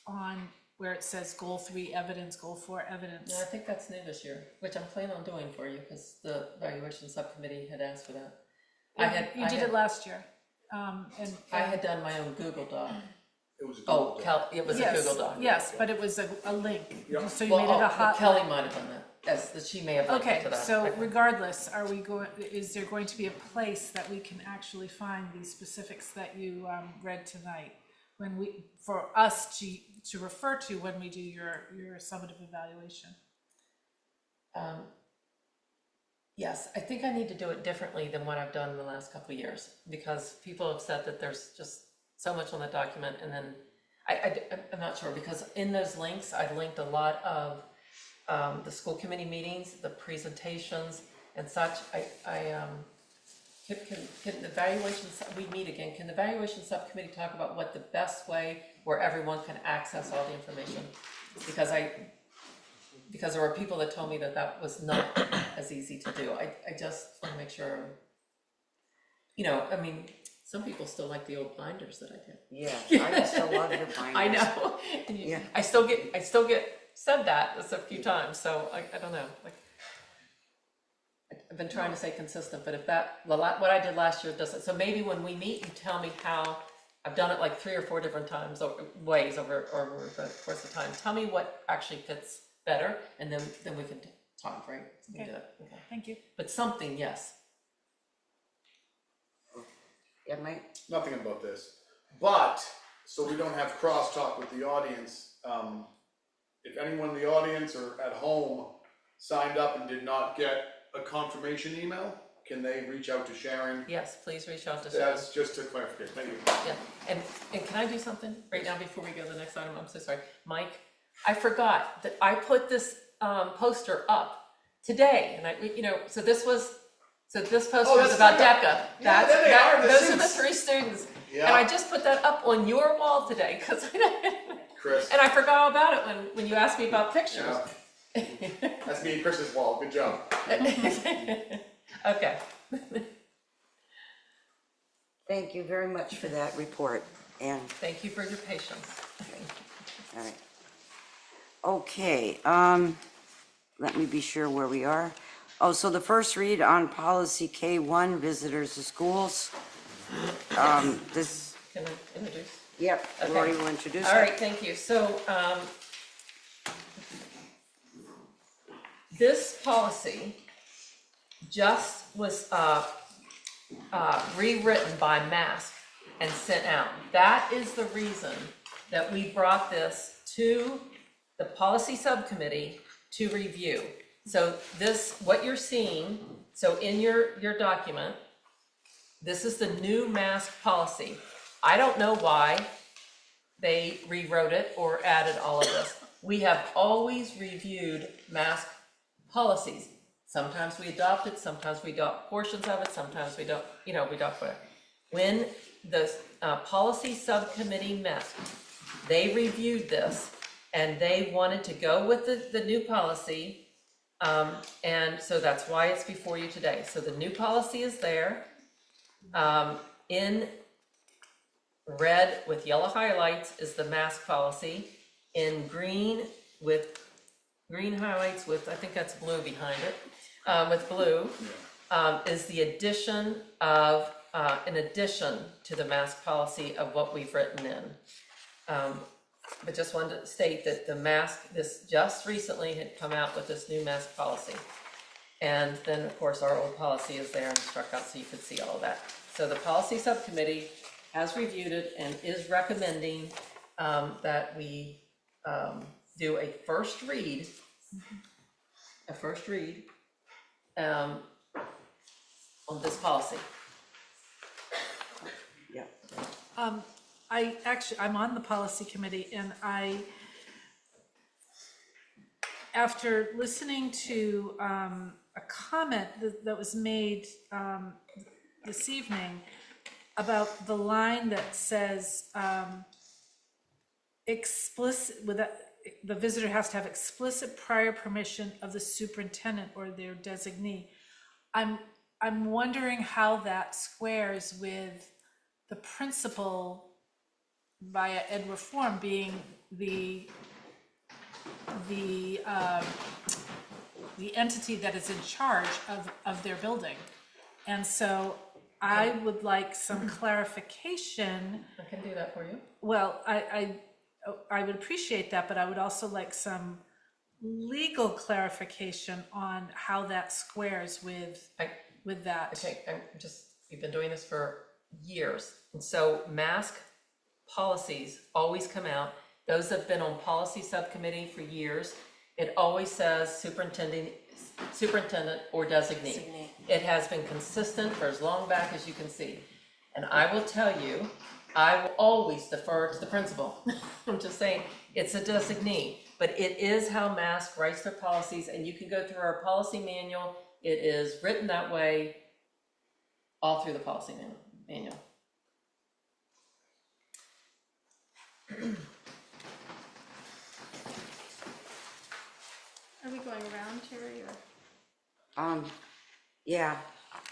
on where it says goal 3 evidence, goal 4 evidence. Yeah, I think that's new this year, which I'm planning on doing for you because the evaluation subcommittee had asked for that. You did it last year. And I had done my own Google Doc. It was a Google Doc. It was a Yes, Google Doc. yes, but it was a link, Yep. so you made it a hot. Kelly might have done that. Yes, that she may have linked it Okay, to that. so regardless, is there going to be a place that we can actually find these specifics that you read tonight? For us to refer to when we do your summative evaluation? Yes, I think I need to do it differently than what I've done in the last couple of years, because people have said that there's just so much on that document, and then I'm not sure, because in those links, I linked a lot of the school committee meetings, the presentations and such. Can the evaluation, we meet again, can the evaluation subcommittee talk about what the best way where everyone can access all the information? Because there were people that told me that that was not as easy to do. I just want to make sure, I mean, some people still like the old binders that I did. Yeah, I still love your binders. I know. Yeah. I still get said that a few times, so I don't know. Like, I've been trying to stay consistent, but if what I did last year doesn't, so maybe when we meet, you tell me how. I've done it like 3 or 4 different times, ways over the course of time. Tell me what actually fits better, and then we can talk, right? We Okay. do it. Okay. Thank you. But something, yes. Yeah, Mike? Nothing about this, but, so we don't have crosstalk with the audience, if anyone in the audience or at home signed up and did not get a confirmation email, can they reach out to Sharon? Yes, please reach out to Sharon. That's just to clarify, thank you. Yeah, and can I do something right now before we go to the next item? I'm so sorry. Mike, I forgot that I put this poster up today, and so this poster is about DECA. Yeah, there they are, the Those are the suits. 3 students. Yeah. And I just put that up on your wall today, because Chris. and I forgot all about it when you asked me about pictures. Yeah. That's me and Chris's wall, good job. Okay. Thank you very much for that report, and, Thank you for your patience. all right. Okay, let me be sure where we are. Oh, so the first read on policy K1, visitors to schools. This, Can I introduce? yep, Okay. Lori will introduce it. All right, thank you. So, this policy just was rewritten by Mask and sent out. That is the reason that we brought this to the policy subcommittee to review. So what you're seeing, so in your document, this is the new Mask policy. I don't know why they rewrote it or added all of this. We have always reviewed Mask policies. Sometimes we adopt it, sometimes we adopt portions of it, sometimes we don't, we adopt whatever. When the policy subcommittee met, they reviewed this and they wanted to go with the new policy. And so that's why it's before you today. So the new policy is there. In red with yellow highlights is the Mask policy. In green with green highlights with, I think that's blue behind it, with blue, is the addition of, in addition to the Mask policy of what we've written in. But just wanted to state that the Mask, this just recently had come out with this new Mask policy. And then, of course, our old policy is there and struck out so you could see all of that. So the policy subcommittee has reviewed it and is recommending that we do a first read on this policy. Yeah. I'm on the policy committee, and after listening to a comment that was made this evening about the line that says explicit, the visitor has to have explicit prior permission of the superintendent or their designee. I'm wondering how that squares with the principal via ed reform being the entity that is in charge of their building. And so I would like some clarification. I can do that for you. Well, I would appreciate that, but I would also like some legal clarification on how that squares with that. Okay, we've been doing this for years, and so mask policies always come out. Those have been on policy subcommittee for years. It always says superintendent or designee. It has been consistent for as long back as you can see. And I will tell you, I will always defer to the principal. I'm just saying, it's a designee, but it is how Mask writes their policies, and you can go through our policy manual. It is written that way all through the policy manual. Are we going around, Terry, or? Yeah,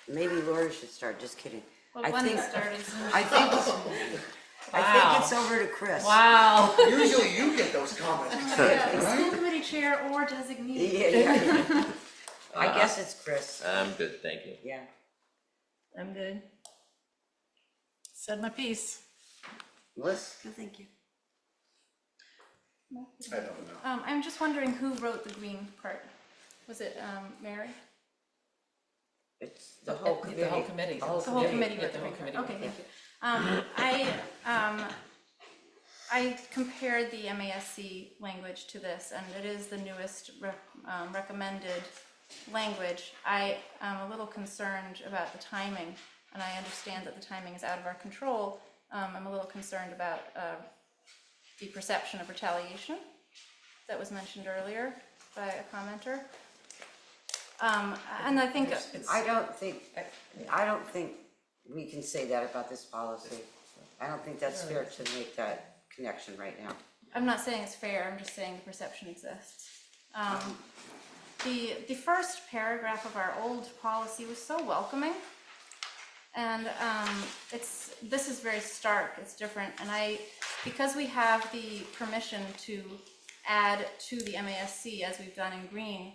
maybe Lori should start, just kidding. Well, I one think- started. I think it's over to Chris. Wow. Usually you get those comments. Yeah, school committee chair or designee. Yeah. I guess it's Chris. I'm good, thank you. Yeah. I'm good. Said my piece. Liz? No, thank you. I don't know. I'm just wondering who wrote the green part. Was it, Mary? It's the whole committee. The whole committee. The whole committee Yeah, wrote the the whole green part. committee. Okay, thank you. I compared the MASC language to this, and it is the newest recommended language. I am a little concerned about the timing, and I understand that the timing is out of our control. I'm a little concerned about the perception of retaliation that was mentioned earlier by a commenter. And I think I don't think we can say that about this policy. I don't think that's fair to make that connection right now. I'm not saying it's fair, I'm just saying the perception exists. The first paragraph of our old policy was so welcoming, and this is very stark, it's different, and because we have the permission to add to the MASC as we've done in green,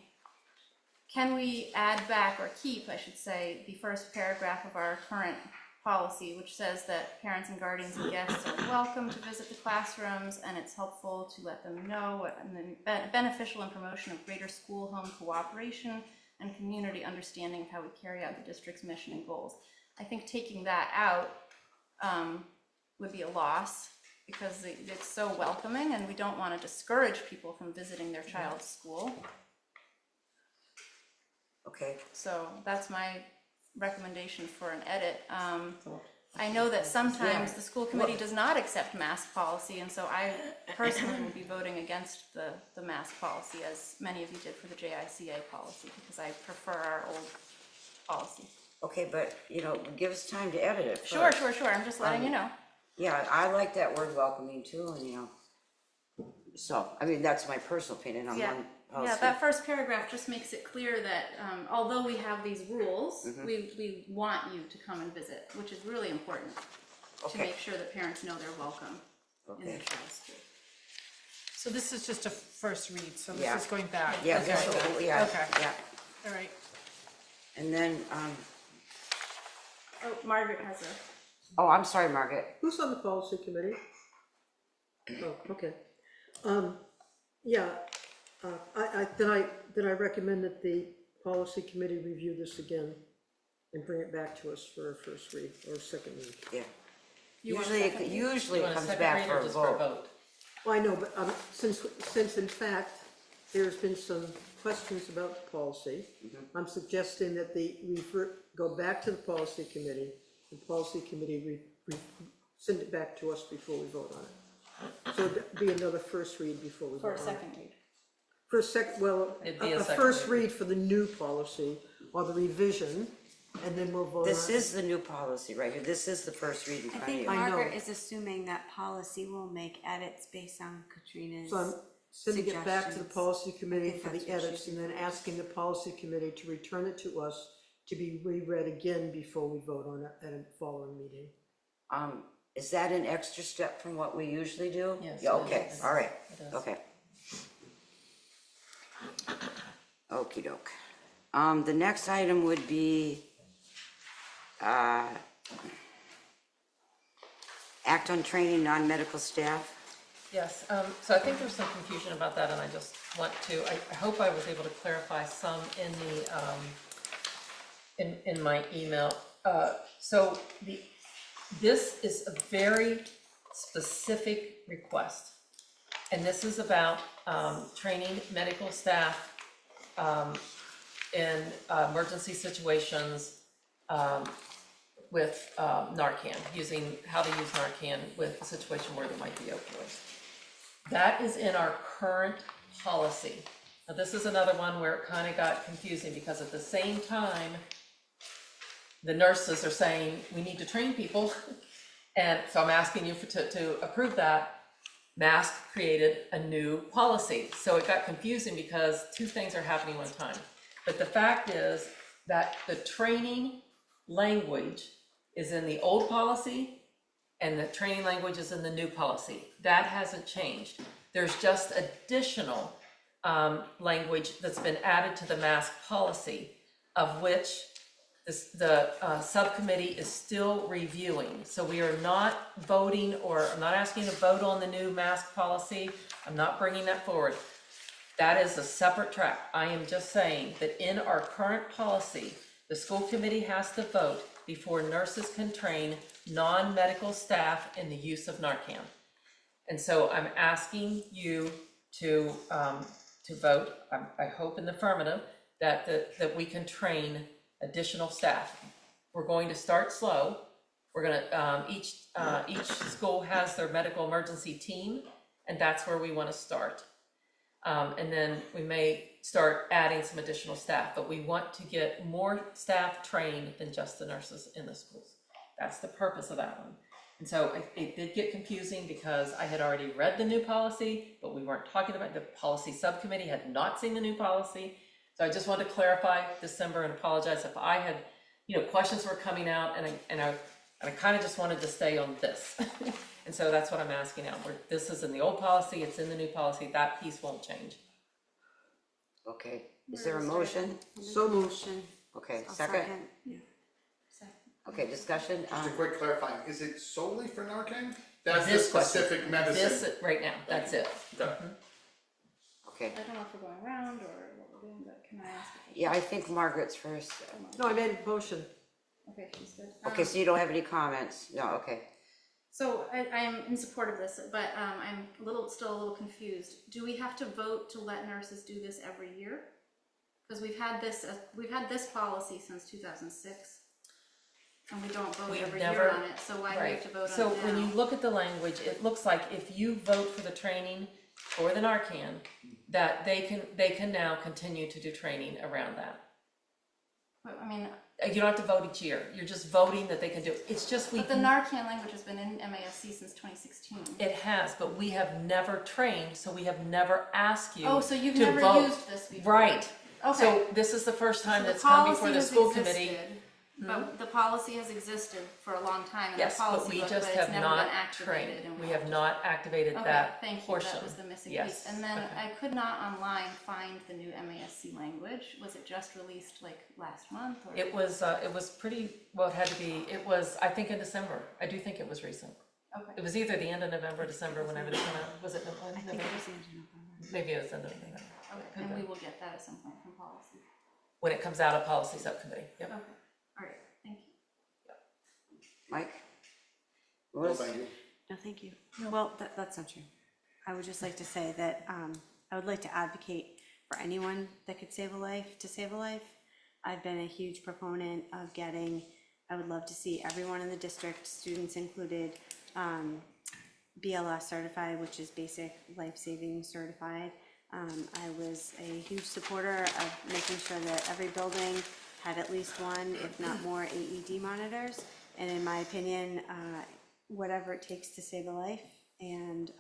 can we add back, or keep, I should say, the first paragraph of our current policy, which says that parents and guardians and guests are welcome to visit the classrooms, and it's helpful to let them know, and then beneficial in promotion of greater school-home cooperation and community understanding of how we carry out the district's mission and goals. I think taking that out would be a loss, because it's so welcoming, and we don't want to discourage people from visiting their child's school. Okay. So that's my recommendation for an edit. I know that sometimes the school committee does not accept mask policy, and so I personally will be voting against the mask policy, as many of you did for the JICA policy, because I prefer our old policy. Okay, but, give us time to edit it first. Sure, I'm just letting you know. Yeah, I like that word welcoming too, and so, that's my personal opinion on one policy. Yeah, that first paragraph just makes it clear that although we have these rules, we want you to come and visit, which is really important to make sure that parents know they're welcome in their child's school. So this is just a first read, so this is going back. Yeah, Okay. okay. All right. And then, Oh, Margaret has I'm sorry, Margaret. Who's on the policy committee? Oh, okay. Then I recommend that the policy committee review this again and bring it back to us for a first read or second read. Yeah. You want Usually a it comes back for a vote. Well, I know, but since in fact, there's been some questions about the policy, I'm suggesting that go back to the policy committee, send it back to us before we vote on it. So it'd be another first read before we vote on it. for a second read. It'd be a A second first read. read for the new policy or the revision, and then we'll vote on it. This is the new policy right here. This is the first read in I front of think you. I know. Margaret is assuming that policy will make edits based on Katrina's So I'm sending it back to the suggestions. policy committee think for the that's what edits, she's and then asking the policy committee to return it to us to be reread again before we vote on it at a following meeting. Is that an extra step from what we usually do? Yes, Yeah, it okay, is. all right, It is. okay. Okey doke. The next item would be, act on training non-medical staff. Yes, so I think there's some confusion about that, and I just want to, I hope I was able to clarify some in the, in my email. So this is a very specific request, and this is about training medical staff in emergency situations with Narcan, using how to use Narcan with a situation where there might be opioids. That is in our current policy. Now, this is another one where it kind of got confusing, because at the same time, the nurses are saying, we need to train people. And so I'm asking you to approve that. MASC created a new policy. So it got confusing because two things are happening one time. But the fact is that the training language is in the old policy, and the training language is in the new policy. That hasn't changed. There's just additional language that's been added to the MASC policy, of which the subcommittee is still reviewing. So we are not voting, or I'm not asking to vote on the new MASC policy. I'm not bringing that forward. That is a separate track. I am just saying that in our current policy, the school committee has to vote before nurses can train non-medical staff in the use of Narcan. And so I'm asking you to vote, I hope in the affirmative, that we can train additional staff. We're going to start slow. We're gonna, each school has their medical emergency team, and that's where we wanna start. And then we may start adding some additional staff, but we want to get more staff trained than just the nurses in the schools. That's the purpose of that one. And so it did get confusing because I had already read the new policy, but we weren't talking about, the policy subcommittee had not seen the new policy. So I just wanted to clarify December and apologize if I had, questions were coming out, and I kind of just wanted to stay on this. And so that's what I'm asking now. This is in the old policy, it's in the new policy, that piece won't change. Okay, is there a motion? So moved. Okay, second? Okay, discussion? Just a quick clarifying, is it solely for Narcan? That's the This question. specific medicine. This, right now, that's it. Okay. Okay, I don't know if we're going around or what we're doing, but can I ask a question? yeah, I think Margaret's first. No, I made a motion. Okay, she's good. Okay, so you don't have any comments? No, okay. So I am in support of this, but I'm still a little confused. Do we have to vote to let nurses do this every year? Because we've had this policy since 2006, and we don't vote every year on it. So why do we have to vote on it now? So when you look at the language, it looks like if you vote for the training for the Narcan, that they can now continue to do training around that. But, I mean, you don't have to vote each year. You're just voting that they can do it. It's just but the Narcan language has been in MASC since 2016. It has, but we have never trained, so we have never asked you. Oh, so you've to never vote. used this before? Right. Okay. So this is the first time So that's come before the policy school has committee. existed, But the policy has existed for a long time, and the Yes, but policy we book, just but it's have never not been activated. trained. and We have not activated that Okay, thank you, portion. that was the missing Yes, piece. And then okay. I could not online find the new MASC language. Was it just released like last month? Or? It was pretty, well, it had to be, I think in December. I do think it was recent. Okay. It was either the end of November, December, whenever it came out. Was it November? I think it was the end of November. Maybe it was the end of November. Okay, Could and be. we will get that at some point from policy. When it comes out of policy subcommittee, yep. Okay, all right, thank you. Mike? No, thank you. No, thank you. Well, that's not true. I would just like to say that I would like to advocate for anyone that could save a life to save a life. I've been a huge proponent of I would love to see everyone in the district, students included, BLS certified, which is basic life-saving certified. I was a huge supporter of making sure that every building had at least one, if not more, AED monitors. And in my opinion, whatever it takes to save a life. And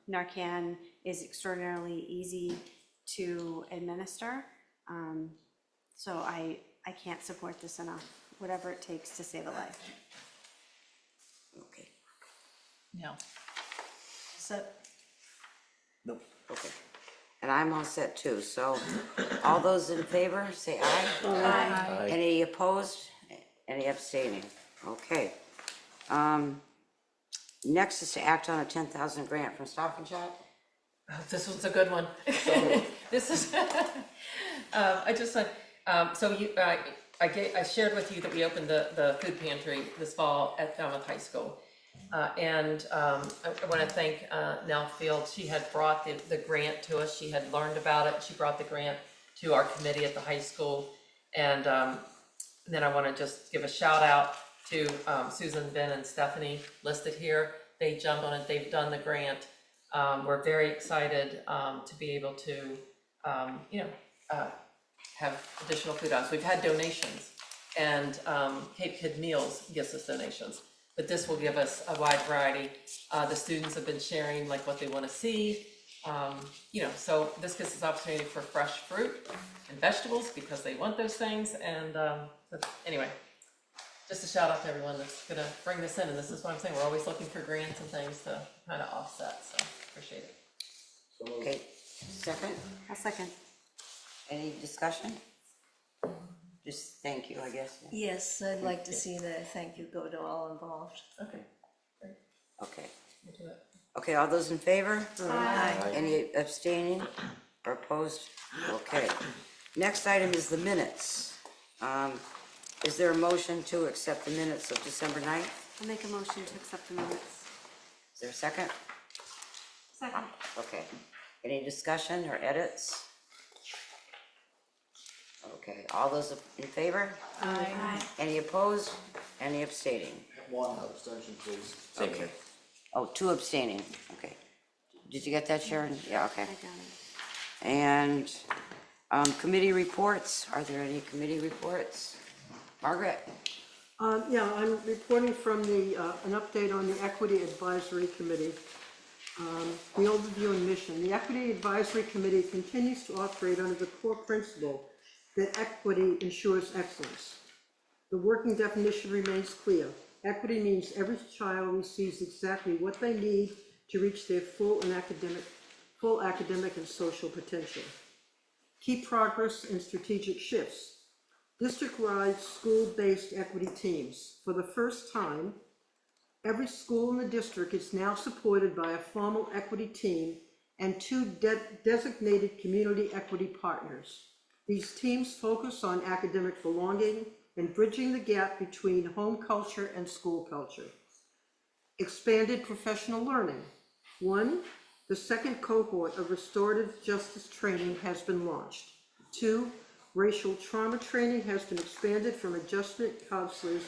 Narcan is extraordinarily easy to administer. So I can't support this enough, whatever it takes to save a life. Okay. No. So. Nope. Okay. And I'm all set too, so all those in favor, say aye. Aye. Any opposed? Any abstaining? Okay. Next is to act on a 10,000 grant from Stop and Shop. This was a good one. This is, I just, so you, I shared with you that we opened the food pantry this fall at Falmouth High School. And I want to thank Nell Field. She had brought the grant to us. She had learned about it. She brought the grant to our committee at the high school. And then I want to just give a shout out to Susan, Ben, and Stephanie listed here. They jumped on it. They've done the grant. We're very excited to be able to, have additional food items. We've had donations, and Cape Kid Meals gives us donations, but this will give us a wide variety. The students have been sharing like what they want to see, so this gives us opportunity for fresh fruit and vegetables because they want those things. And but anyway, just a shout out to everyone that's gonna bring this in, and this is what I'm saying, we're always looking for grants and things to kind of offset, so appreciate it. Okay, second? I'll second. Any discussion? Just thank you, I guess. Yes, I'd like to see the thank you go to all involved. Okay. Okay. We'll do that. Okay, all those in favor? Aye. Any abstaining or opposed? Okay. Next item is the minutes. Is there a motion to accept the minutes of December 9th? I'll make a motion to accept the minutes. Is there a second? Second. Okay. Any discussion or edits? Okay, all those in favor? Aye. Any opposed? Any abstaining? One abstention, please. Same Okay. here. Oh, 2 abstaining, okay. Did you get that, Sharon? Yeah, okay. I got it. And committee reports, are there any committee reports? Margaret? Yeah, I'm reporting from an update on the Equity Advisory Committee. The overview and mission. The Equity Advisory Committee continues to operate under the core principle that equity ensures excellence. The working definition remains clear. Equity means every child receives exactly what they need to reach their full academic and social potential. Key progress and strategic shifts. District-wide school-based equity teams. For the first time, every school in the district is now supported by a formal equity team and 2 designated community equity partners. These teams focus on academic belonging and bridging the gap between home culture and school culture. Expanded professional learning. 1, the second cohort of restorative justice training has been launched. 2, racial trauma training has been expanded from adjustment counselors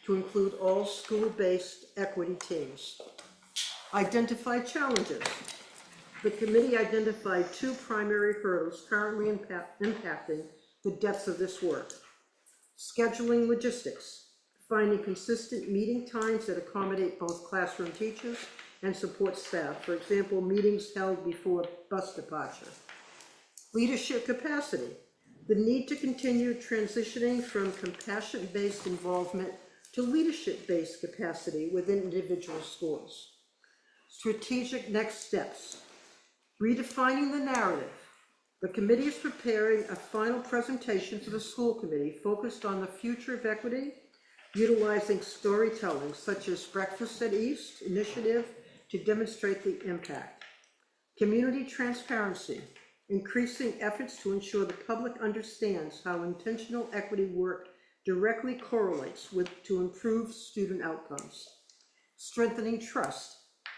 to include all school-based equity teams. Identify challenges. The committee identified 2 primary hurdles currently impacting the depth of this work. Scheduling logistics, finding consistent meeting times that accommodate both classroom teachers and support staff. For example, meetings held before bus departure. Leadership capacity, the need to continue transitioning from compassion-based involvement to leadership-based capacity within individual schools. Strategic next steps. Redefining the narrative. The committee is preparing a final presentation for the school committee focused on the future of equity, utilizing storytelling such as Breakfast at East initiative to demonstrate the impact. Community transparency, increasing efforts to ensure the public understands how intentional equity work directly correlates to improve student outcomes. Strengthening trust,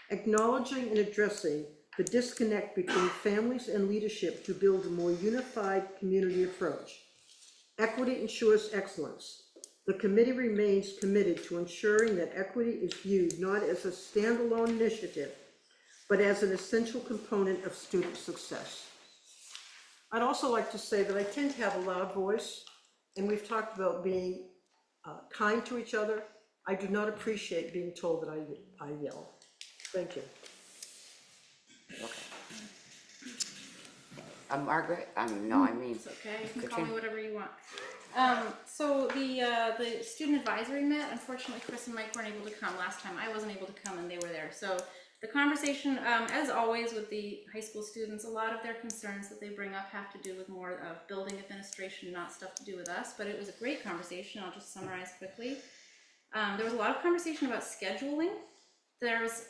acknowledging and addressing the disconnect between families and leadership to build a more unified community approach. Equity ensures excellence. The committee remains committed to ensuring that equity is viewed not as a standalone initiative, but as an essential component of student success. I'd also like to say that I tend to have a loud voice, and we've talked about being kind to each other. I do not appreciate being told that I yell. Thank you. Margaret, no, I mean. It's okay, you can call me whatever you want. So the student advisory met, unfortunately Chris and Mike weren't able to come last time. I wasn't able to come and they were there. So the conversation, as always with the high school students, a lot of their concerns that they bring up have to do with more of building administration, not stuff to do with us, but it was a great conversation. I'll just summarize quickly. There was a lot of conversation about scheduling.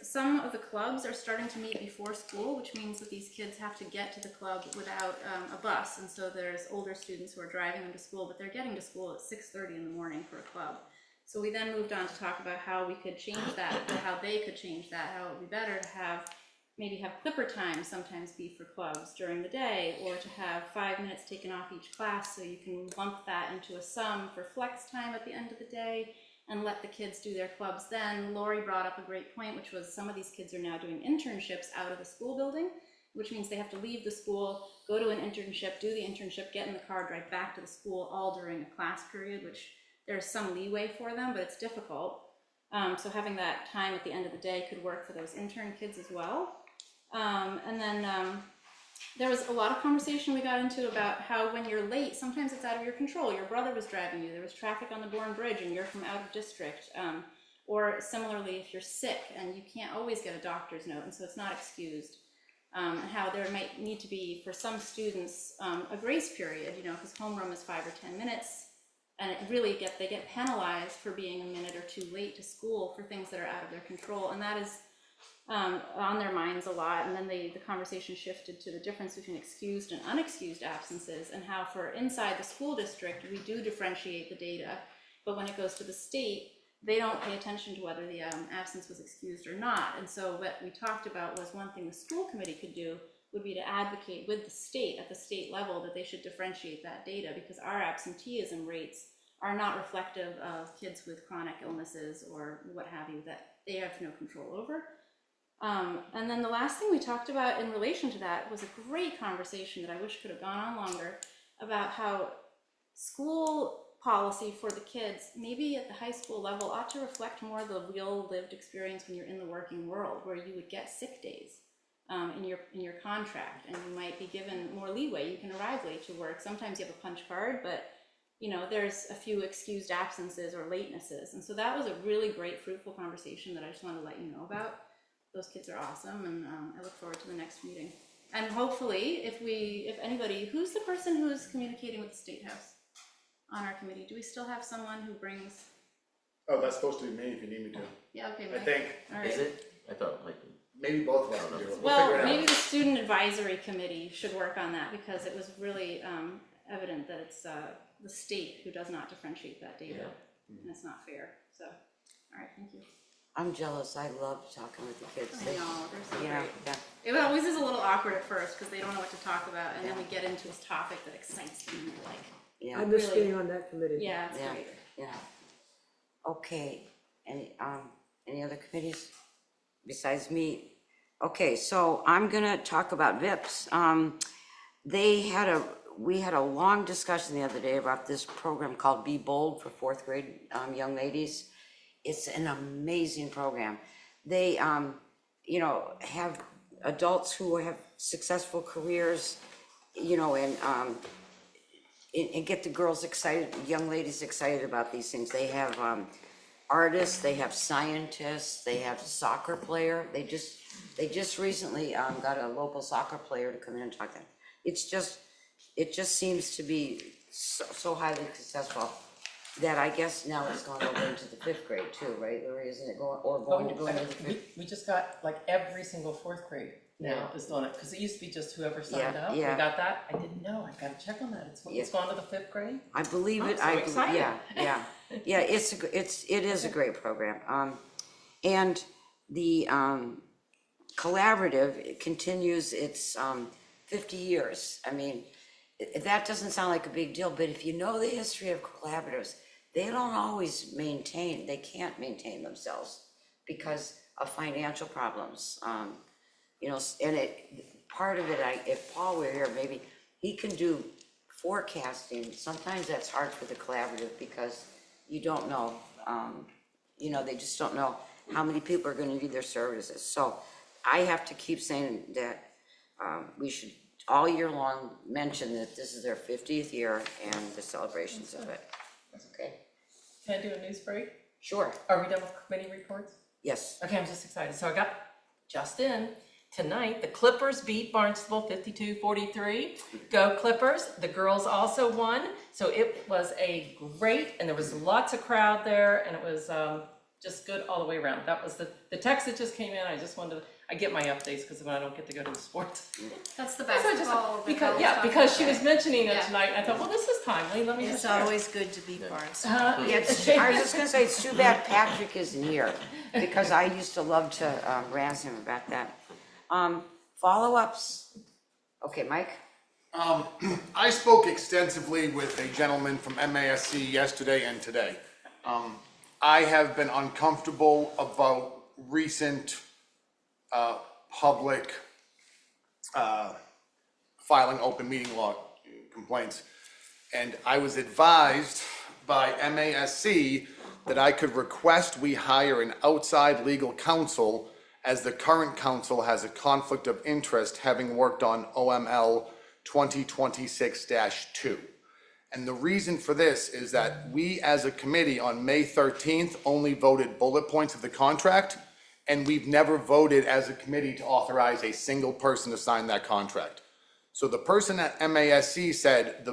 some of the clubs are starting to meet before school, which means that these kids have to get to the club without a bus. And so there's older students who are driving them to school, but they're getting to school at 6:30 in the morning for a club. So we then moved on to talk about how we could change that, or how they could change that, how it would be better to maybe have clipper time sometimes be for clubs during the day, or to have 5 minutes taken off each class so you can lump that into a sum for flex time at the end of the day and let the kids do their clubs then. Lori brought up a great point, which was some of these kids are now doing internships out of the school building, which means they have to leave the school, go to an internship, do the internship, get in the car, drive back to the school, all during a class period, which there's some leeway for them, but it's difficult. So having that time at the end of the day could work for those intern kids as well. And then there was a lot of conversation we got into about how when you're late, sometimes it's out of your control. Your brother was driving you, there was traffic on the Bourne Bridge and you're from out of district. Or similarly, if you're sick and you can't always get a doctor's note, and so it's not excused. How there might need to be, for some students, a grace period, because homeroom is 5 or 10 minutes, and they get penalized for being a minute or two late to school for things that are out of their control, and that is on their minds a lot. And then the conversation shifted to the difference between excused and unexcused absences, and how for inside the school district, we do differentiate the data, but when it goes to the state, they don't pay attention to whether the absence was excused or not. And so what we talked about was one thing the school committee could do would be to advocate with the state at the state level that they should differentiate that data, because our absenteeism rates are not reflective of kids with chronic illnesses or what have you that they have no control over. And then the last thing we talked about in relation to that was a great conversation that I wish could have gone on longer, about how school policy for the kids, maybe at the high school level, ought to reflect more the real lived experience when you're in the working world, where you would get sick days in your contract, and you might be given more leeway. You can arrive late to work. Sometimes you have a punch card, but there's a few excused absences or latenesses. And so that was a really great, fruitful conversation that I just wanted to let you know about. Those kids are awesome, and I look forward to the next meeting. And hopefully, if anybody, who's the person who's communicating with the State House on our committee? Do we still have someone who brings? Oh, that's supposed to be me if you need me to. Yeah, okay, I Mike. think. All right. Is it? I thought it might be. Maybe both of us can do it. We'll figure Well, it maybe out. the student advisory committee should work on that, because it was really evident that it's the state who does not differentiate that data, and it's not fair. So, all right, thank you. I'm jealous. I love talking with the kids. I know, they're so Yeah, great. yeah. It always is a little awkward at first because they don't know what to talk about, and then we get into this topic that excites them, and they're like, Yeah. I miss Really? being on that committee. yeah, it's Yeah. great. Yeah. Okay, any other committees besides me? Okay, so I'm gonna talk about VIPs. We had a long discussion the other day about this program called Be Bold for fourth grade young ladies. It's an amazing program. They, have adults who have successful careers, and get the girls excited, young ladies excited about these things. They have artists, they have scientists, they have soccer player. They just recently got a local soccer player to come in and talk to them. It just seems to be so highly successful that I guess now it's gone over into the fifth grade too, right, Lori? Isn't it going to go into the fifth? We just got, like, every single fourth grade now is doing it, because it used to be just whoever signed Yeah, up. We yeah. got that. I didn't know. I gotta check on that. It's gone to the fifth grade? I believe it. I'm so excited. Yeah. It is a great program. And the collaborative continues its 50 years. I mean, that doesn't sound like a big deal, but if you know the history of collaboratives, they don't always they can't maintain themselves because of financial problems. And part of it, if Paul were here, maybe he can do forecasting. Sometimes that's hard for the collaborative because you don't know, they just don't know how many people are gonna need their services. So I have to keep saying that we should all year long mention that this is their 50th year and the celebrations of it. Okay? Can I do a news break? Sure. Are we done with committee reports? Yes. Okay, I'm just excited. So I got just in tonight, the Clippers beat Barnstable 52-43. Go Clippers. The girls also won. So it was a great, and there was lots of crowd there, and it was just good all the way around. That was the text that just came in. I just wanted to, I get my updates because I don't get to go to the sports. That's the So I just- basketball. because she was mentioning it Yeah. tonight, and I thought, well, this is timely, let me It's just share. always good to be part of Uh, something. Yeah, I was just gonna say, it's too bad Patrick isn't here, because I used to love to razz him about that. Follow-ups, okay, Mike? I spoke extensively with a gentleman from MASC yesterday and today. I have been uncomfortable about recent public filing open meeting law complaints. And I was advised by MASC that I could request we hire an outside legal counsel, as the current counsel has a conflict of interest, having worked on OML 2026-2. And the reason for this is that we as a committee on May 13th only voted bullet points of the contract, and we've never voted as a committee to authorize a single person to sign that contract. So the person at MASC said,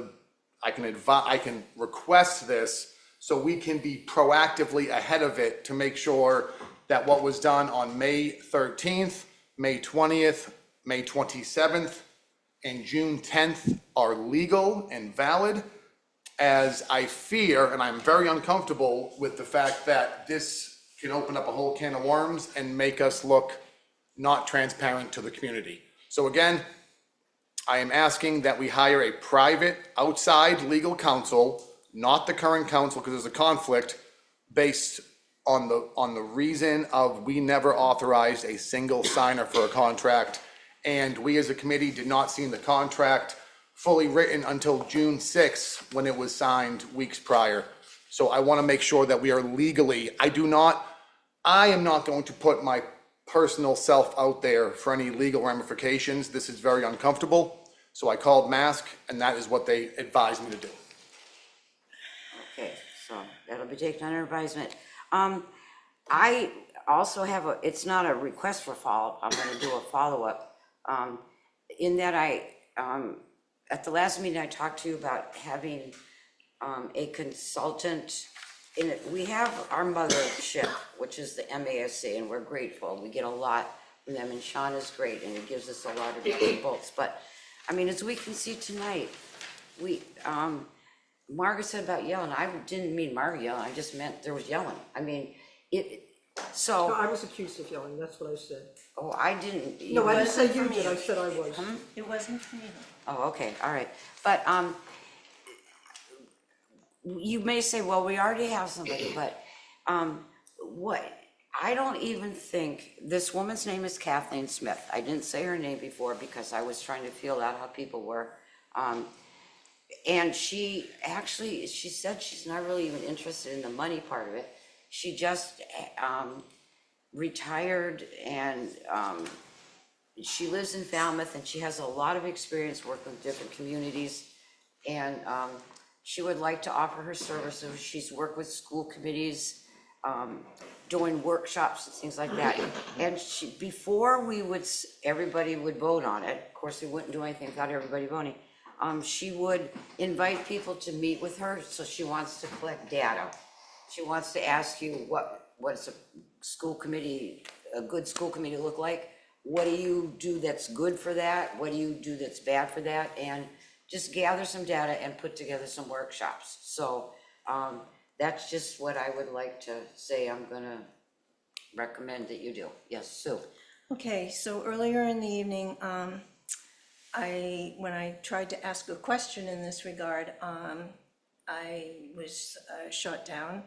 I can request this so we can be proactively ahead of it to make sure that what was done on May 13th, May 20th, May 27th, and June 10th are legal and valid, as I fear, and I'm very uncomfortable with the fact that this can open up a whole can of worms and make us look not transparent to the community. So again, I am asking that we hire a private outside legal counsel, not the current counsel, because there's a conflict, based on the reason of we never authorized a single signer for a contract, and we as a committee did not see the contract fully written until June 6th, when it was signed weeks prior. So I want to make sure that we are legally, I am not going to put my personal self out there for any legal ramifications. This is very uncomfortable. So I called Mask, and that is what they advised me to do. Okay, so that'll be taken under advisement. I also have it's not a request for follow-up, I'm gonna do a follow-up. In that at the last meeting, I talked to you about having a consultant. We have our mothership, which is the MASC, and we're grateful. We get a lot from them, and Sean is great, and it gives us a lot of different bolts. But, I mean, as we can see tonight, Margaret said about yelling. I didn't mean Margaret yelling, I just meant there was yelling. I mean, so. No, I was accused of yelling, that's what I said. Oh, I didn't. No, I didn't say you did, I said I was. It wasn't for me. Oh, okay, all right. But you may say, well, we already have somebody, but I don't even think, this woman's name is Kathleen Smith. I didn't say her name before because I was trying to feel out how people were. And she said she's not really even interested in the money part of it. She just retired, and she lives in Falmouth, and she has a lot of experience working with different communities, and she would like to offer her services. She's worked with school committees, doing workshops and things like that. And before everybody would vote on it, of course, we wouldn't do anything without everybody voting, she would invite people to meet with her. So she wants to collect data. She wants to ask you what's a good school committee look like? What do you do that's good for that? What do you do that's bad for that? And just gather some data and put together some workshops. So that's just what I would like to say I'm gonna recommend that you do. Yes, Sue. Okay, so earlier in the evening, when I tried to ask a question in this regard, I was shut down,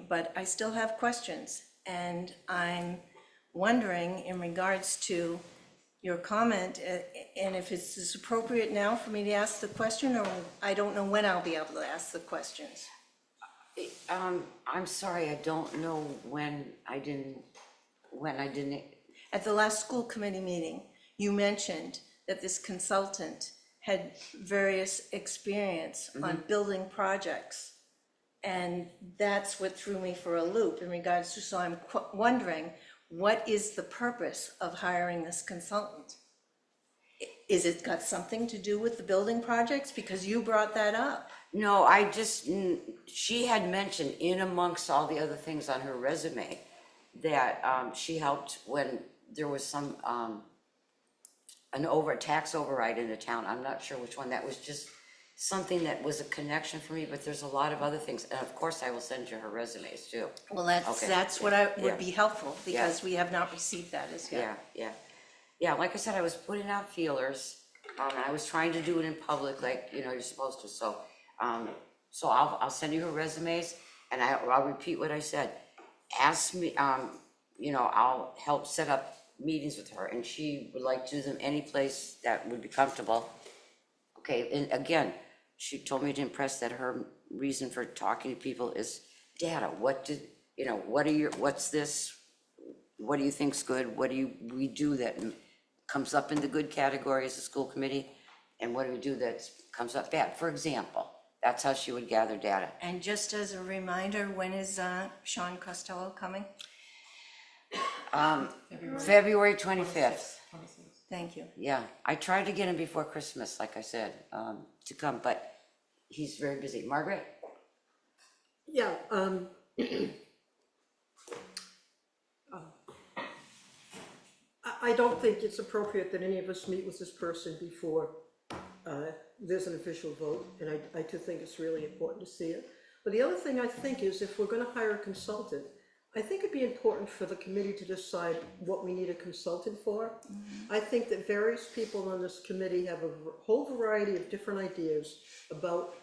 but I still have questions. And I'm wondering, in regards to your comment, and if it's appropriate now for me to ask the question, or I don't know when I'll be able to ask the questions. I'm sorry, I don't know when I didn't. At the last school committee meeting, you mentioned that this consultant had various experience on building projects. And that's what threw me for a loop in regards to, so I'm wondering, what is the purpose of hiring this consultant? Is it got something to do with the building projects? Because you brought that up. No, she had mentioned in amongst all the other things on her resume that she helped when there was some, tax override in the town. I'm not sure which one. That was just something that was a connection for me, but there's a lot of other things. And of course, I will send you her resumes too. Well, Okay. that's what would be helpful, Yeah. because we have not received that as yet. Yeah, like I said, I was putting out feelers, and I was trying to do it in public, like, you're supposed to, so, I'll send you her resumes, and I'll repeat what I said. Ask me, I'll help set up meetings with her, and she would like to do them any place that would be comfortable. Okay, and again, she told me to impress that her reason for talking to people is data. What's this? What do you think's good? What do we do that comes up in the good category as a school committee? And what do we do that comes up bad? For example, that's how she would gather data. And just as a reminder, when is Sean Costello coming? February 25th. Thank you. Yeah, I tried to get him before Christmas, like I said, to come, but he's very busy. Margaret? Yeah, I don't think it's appropriate that any of us meet with this person before there's an official vote, and I do think it's really important to see it. But the other thing I think is, if we're gonna hire a consultant, I think it'd be important for the committee to decide what we need a consultant for. I think that various people on this committee have a whole variety of different ideas about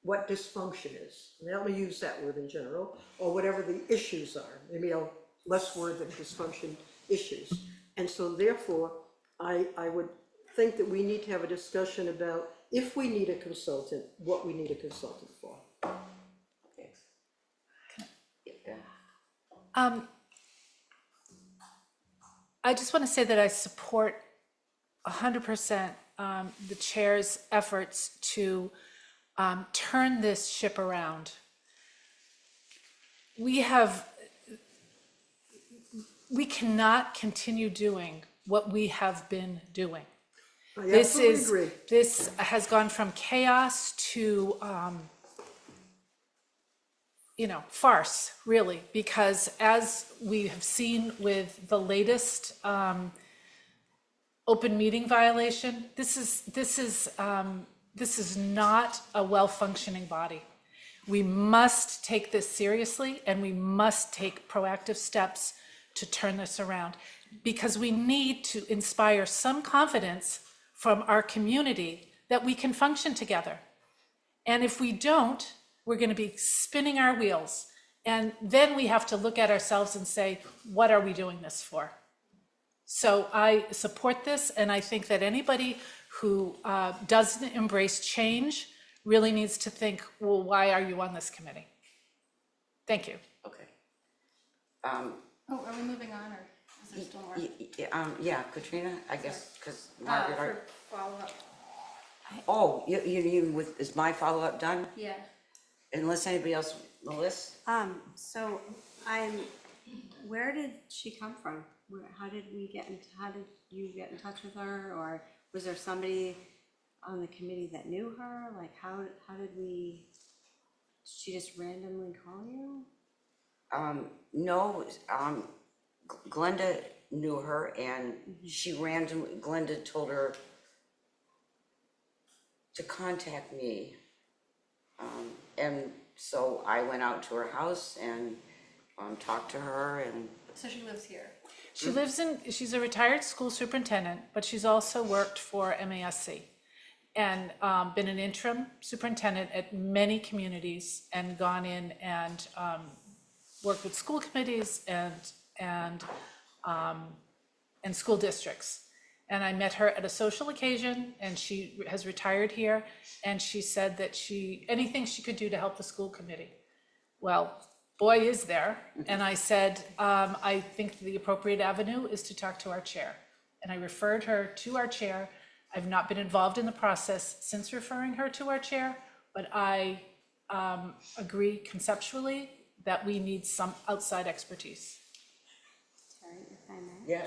what dysfunction is. And let me use that word in general, or whatever the issues are. Maybe I'll less word than dysfunction, issues. And so therefore, I would think that we need to have a discussion about, if we need a consultant, what we need a consultant for. I just want to say that I support 100% the chair's efforts to turn this ship around. We cannot continue doing what we have been doing. This has gone from chaos to farce, really, because as we have seen with the latest open meeting violation, this is not a well-functioning body. We must take this seriously, and we must take proactive steps to turn this around, because we need to inspire some confidence from our community that we can function together. And if we don't, we're going to be spinning our wheels. And then we have to look at ourselves and say, what are we doing this for? So I support this, and I think that anybody who doesn't embrace change really needs to think, well, why are you on this committee? Thank you. Okay. Are we moving on, or is there still more? Yeah, Katrina, I guess, because Margaret. For follow-up. Oh, is my follow-up done? Yeah. Unless anybody else, Melissa? So where did she come from? How did you get in touch with her? Or was there somebody on the committee that knew her? Like, how did she just randomly call you? No, Glenda knew her, and Glenda told her to contact me. And so I went out to her house and talked to her, and So she lives here. She's a retired school superintendent, but she's also worked for MASC and been an interim superintendent at many communities, and gone in and worked with school committees and school districts. And I met her at a social occasion, and she has retired here, and she said that anything she could do to help the school committee. Well, boy, is there. And I said, I think the appropriate avenue is to talk to our chair. And I referred her to our chair. I've not been involved in the process since referring her to our chair, but I agree conceptually that we need some outside expertise. Sorry, if I may. Yeah.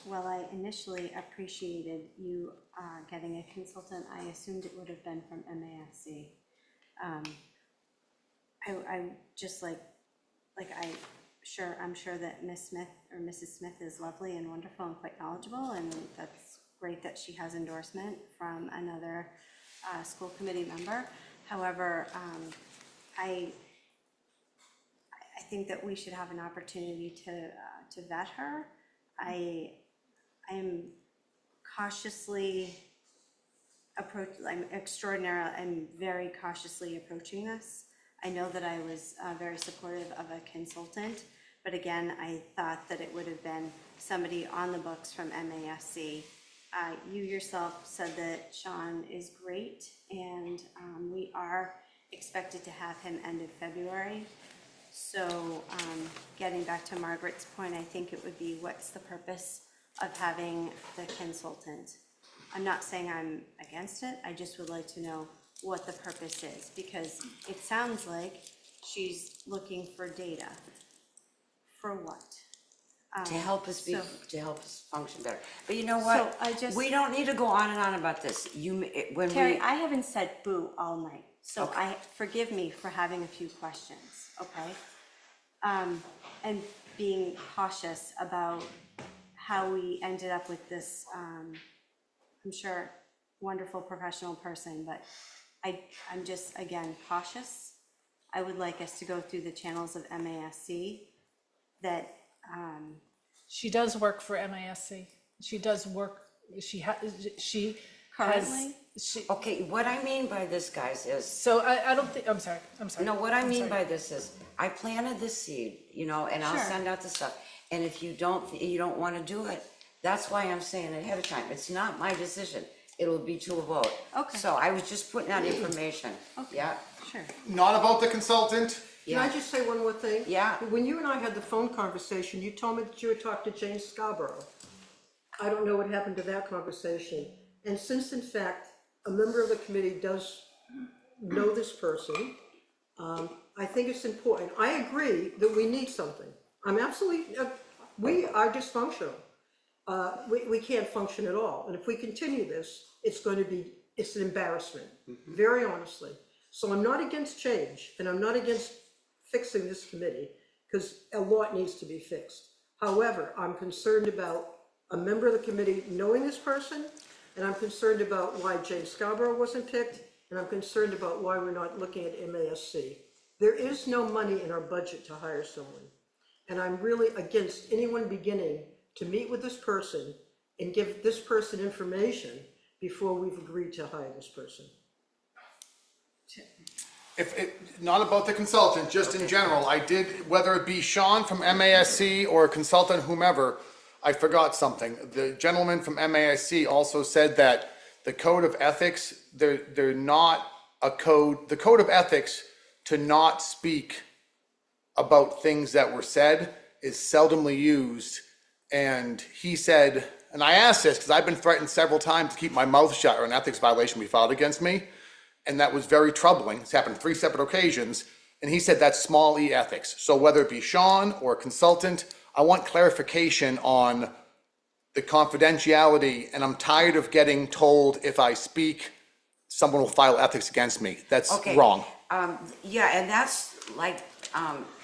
While I initially appreciated you getting a consultant, I assumed it would have been from MASC. I just I'm sure that Miss Smith or Mrs. Smith is lovely and wonderful and quite knowledgeable, and that's great that she has endorsement from another school committee member. However, I think that we should have an opportunity to vet her. I'm cautiously I'm very cautiously approaching this. I know that I was very supportive of a consultant, but again, I thought that it would have been somebody on the books from MASC. You yourself said that Sean is great, and we are expected to have him end of February. So getting back to Margaret's point, I think it would be, what's the purpose of having the consultant? I'm not saying I'm against it, I just would like to know what the purpose is, because it sounds like she's looking for data. For what? To help us so- to help us function better. But you know what? We don't need to go on and on about this. Terry, I haven't said boo all night, so Okay. forgive me for having a few questions, okay? And being cautious about how we ended up with this, I'm sure, wonderful professional person, but I'm just, again, cautious. I would like us to go through the channels of MASC that, She does work for MASC. She does work, she has, currently? Okay, what I mean by this, guys, is. So I don't think, I'm sorry. No, what I mean by this is, I planted the seed, and I'll Sure. send out the stuff. And if you don't want to do it, that's why I'm saying it ahead of time. It's not my decision. It'll be to a vote. Okay. So I was just putting out information. Okay. Yeah. Sure. Not about the consultant. Can I just say one more thing? Yeah. When you and I had the phone conversation, you told me that you had talked to Jane Scarborough. I don't know what happened to that conversation. And since, in fact, a member of the committee does know this person, I think it's important. I agree that we need something. I'm absolutely, we are dysfunctional. We can't function at all. And if we continue this, it's an embarrassment, very honestly. So I'm not against change, and I'm not against fixing this committee, because a lot needs to be fixed. However, I'm concerned about a member of the committee knowing this person, and I'm concerned about why Jane Scarborough wasn't picked, and I'm concerned about why we're not looking at MASC. There is no money in our budget to hire someone. And I'm really against anyone beginning to meet with this person and give this person information before we've agreed to hire this person. Not about the consultant, just in general, I did, whether it be Sean from MASC or a consultant, whomever, I forgot something. The gentleman from MASC also said that the code of ethics, they're not a code, the code of ethics to not speak about things that were said is seldomly used. And he said, and I asked this because I've been threatened several times to keep my mouth shut or an ethics violation be filed against me. And that was very troubling. It's happened 3 separate occasions. And he said that's small e ethics. So whether it be Sean or a consultant, I want clarification on the confidentiality. And I'm tired of getting told if I speak, someone will file ethics against me. That's wrong. Yeah, and that's like,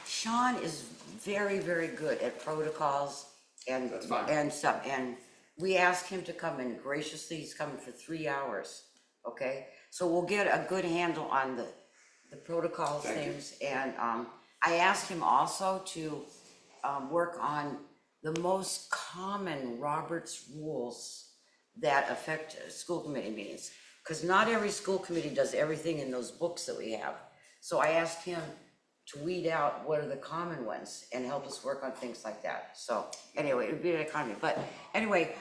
Sean is very, very good at protocols and stuff. And we asked him to come in graciously. He's coming for 3 hours, okay? So we'll get a good handle on the protocol things. And I asked him also to work on the most common Robert's rules that affect school committee meetings. Because not every school committee does everything in those books that we have. So I asked him to weed out what are the common ones and help us work on things like that. So anyway, it would be an economy. But anyway,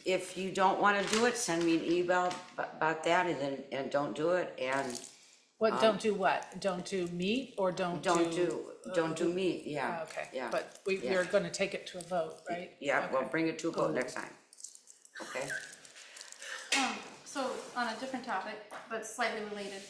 if you don't want to do it, send me an email about that, and don't do it. And What, don't do what? Don't do meat or don't do meat, yeah. Okay, Yeah. but we're gonna take it to a vote, right? Yeah, we'll Okay. bring it to a vote next time. Okay? So on a different topic, but slightly related,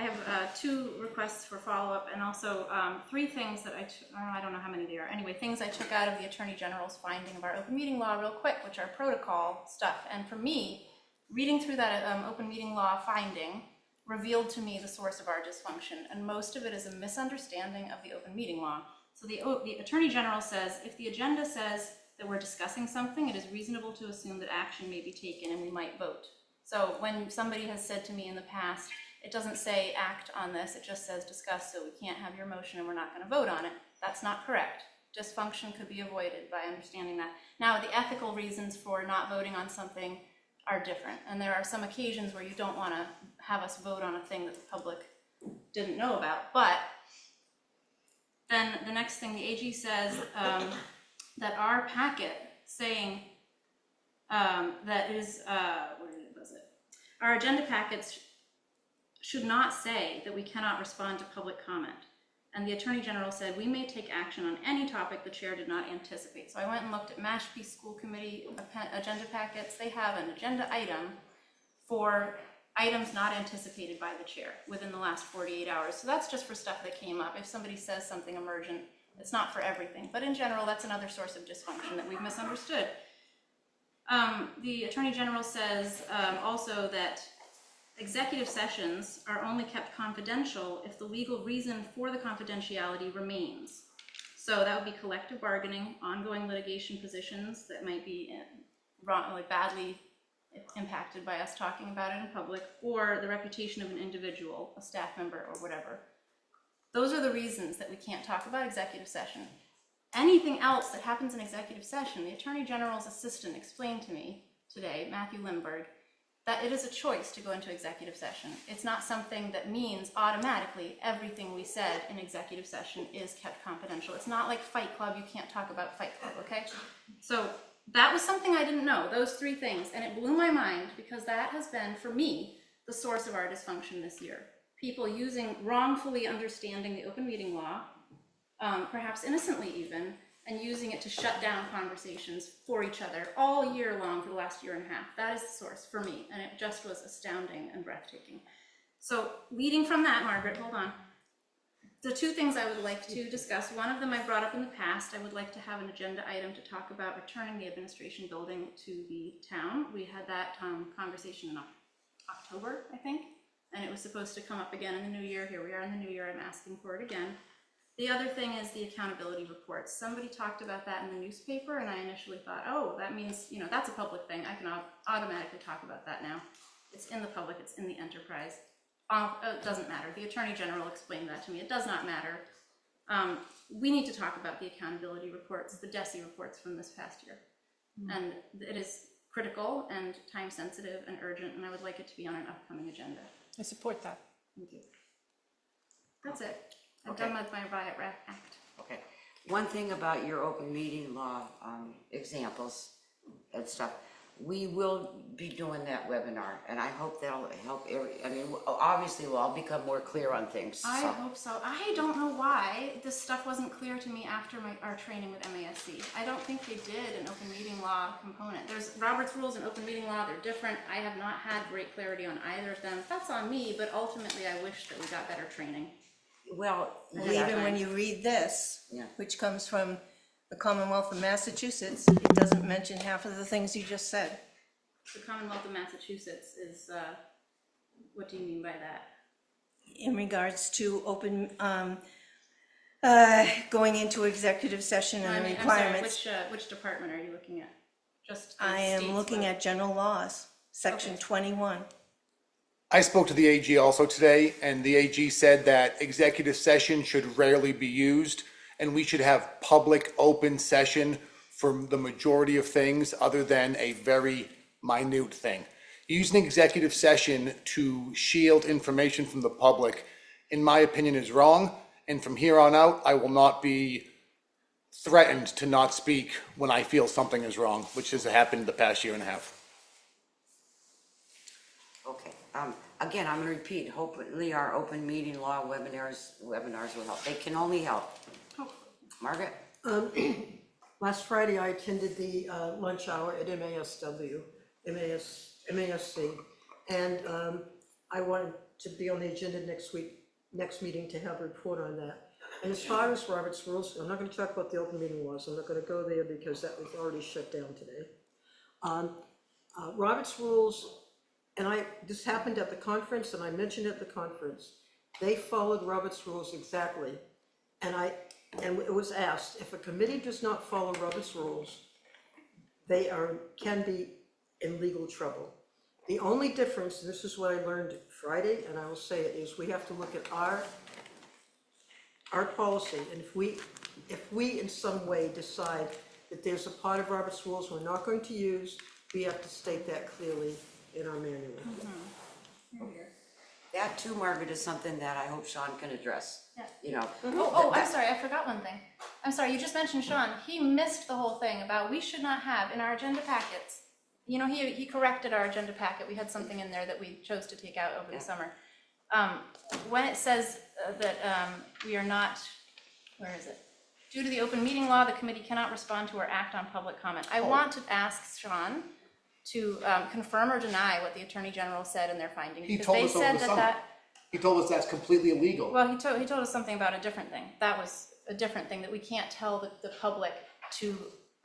I have two requests for follow-up and also three things that I don't know how many there are. Anyway, things I took out of the Attorney General's finding of our open meeting law real quick, which are protocol stuff. And for me, reading through that open meeting law finding revealed to me the source of our dysfunction. And most of it is a misunderstanding of the open meeting law. So the Attorney General says, if the agenda says that we're discussing something, it is reasonable to assume that action may be taken and we might vote. So when somebody has said to me in the past, it doesn't say act on this, it just says discuss, so we can't have your motion and we're not going to vote on it. That's not correct. Dysfunction could be avoided by understanding that. Now, the ethical reasons for not voting on something are different, and there are some occasions where you don't want to have us vote on a thing that the public didn't know about. But then the next thing, the AG says that our packet saying that is, where was it? Our agenda packets should not say that we cannot respond to public comment. And the Attorney General said, we may take action on any topic the chair did not anticipate. So I went and looked at Mashpee School Committee agenda packets. They have an agenda item for items not anticipated by the chair within the last 48 hours. So that's just for stuff that came up. If somebody says something emergent, it's not for everything. But in general, that's another source of dysfunction that we've misunderstood. The Attorney General says also that executive sessions are only kept confidential if the legal reason for the confidentiality remains. So that would be collective bargaining, ongoing litigation positions that might be badly impacted by us talking about it in public, or the reputation of an individual, a staff member, or whatever. Those are the reasons that we can't talk about executive session. Anything else that happens in executive session, the Attorney General's assistant explained to me today, Matthew Lindberg, that it is a choice to go into executive session. It's not something that means automatically everything we said in executive session is kept confidential. It's not like Fight Club, you can't talk about Fight Club, okay? So that was something I didn't know, those three things, and it blew my mind because that has been, for me, the source of our dysfunction this year. People wrongfully understanding the open meeting law, perhaps innocently even, and using it to shut down conversations for each other all year long for the last year and a half. That is the source for me, and it just was astounding and breathtaking. So leading from that, Margaret, hold on. The two things I would like to discuss, one of them I brought up in the past. I would like to have an agenda item to talk about returning the administration building to the town. We had that conversation in October, I think, and it was supposed to come up again in the new year. Here we are in the new year, I'm asking for it again. The other thing is the accountability reports. Somebody talked about that in the newspaper, and I initially thought, oh, that means, that's a public thing. I can automatically talk about that now. It's in the public, it's in the enterprise. It doesn't matter. The Attorney General explained that to me. It does not matter. We need to talk about the accountability reports, the DESI reports from this past year. And it is critical and time sensitive and urgent, and I would like it to be on an upcoming agenda. I support that. Thank you. That's it. I've Okay. done with my riot act. Okay, one thing about your open meeting law examples and stuff, we will be doing that webinar, and I hope that'll help obviously we'll all become more clear on things. I hope so. I don't know why this stuff wasn't clear to me after our training with MASC. I don't think they did an open meeting law component. There's Robert's rules and open meeting law, they're different. I have not had great clarity on either of them. That's on me, but ultimately I wish that we got better training. Well, Even when you read this, which comes from the Commonwealth of Massachusetts, it doesn't mention half of the things you just said. The Commonwealth of Massachusetts is, what do you mean by that? In regards to open, going into executive session and the requirements. I'm sorry, which department are you looking at? Just the I am state's looking level? at general laws, section 21. I spoke to the AG also today, and the AG said that executive session should rarely be used, and we should have public open session for the majority of things other than a very minute thing. Using executive session to shield information from the public, in my opinion, is wrong, and from here on out, I will not be threatened to not speak when I feel something is wrong, which has happened the past year and a half. Okay, again, I'm gonna repeat, hopefully our open meeting law webinars will help. They can only help. Margaret? Last Friday, I attended the lunch hour at MASC, and I wanted to be on the agenda next week, next meeting to have a report on that. And as far as Robert's rules, I'm not gonna talk about the open meeting laws, I'm not gonna go there because that was already shut down today. Robert's rules, and this happened at the conference, and I mentioned at the conference, they followed Robert's rules exactly. And it was asked, if a committee does not follow Robert's rules, they can be in legal trouble. The only difference, and this is what I learned Friday, and I will say it, is we have to look at our policy, and if we in some way decide that there's a part of Robert's rules we're not going to use, we have to state that clearly in our manual. That too, Margaret, is something that I hope Sean can address, Yeah. you know. Oh, I'm sorry, I forgot one thing. I'm sorry, you just mentioned Sean. He missed the whole thing about we should not have in our agenda packets. You know, he corrected our agenda packet. We had something in there that we chose to take out over the summer. When it says that we are not, where is it? Due to the open meeting law, the committee cannot respond to or act on public comment. I want to ask Sean to confirm or deny what the Attorney General said in their findings. He because told they us over said the summer. that. He told us that's completely illegal. Well, he told us something about a different thing. That was a different thing, that we can't tell the public to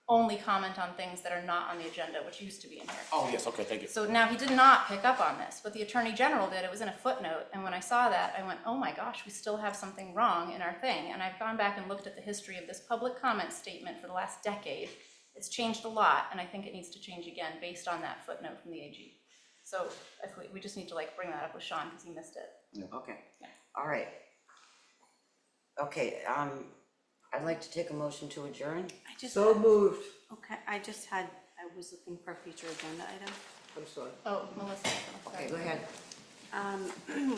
only comment on things that are not on the agenda, which used to be in here. Oh, yes, okay, thank you. So now he did not pick up on this, but the Attorney General did. It was in a footnote, and when I saw that, I went, oh my gosh, we still have something wrong in our thing. And I've gone back and looked at the history of this public comment statement for the last decade. It's changed a lot, and I think it needs to change again based on that footnote from the AG. So if we just need to like bring that up with Sean because he missed it. Okay, all right. Okay, I'd like to take a motion to adjourn. So moved. Okay, I was looking for a future agenda item. I'm sorry. Oh, Melissa. Okay, go ahead.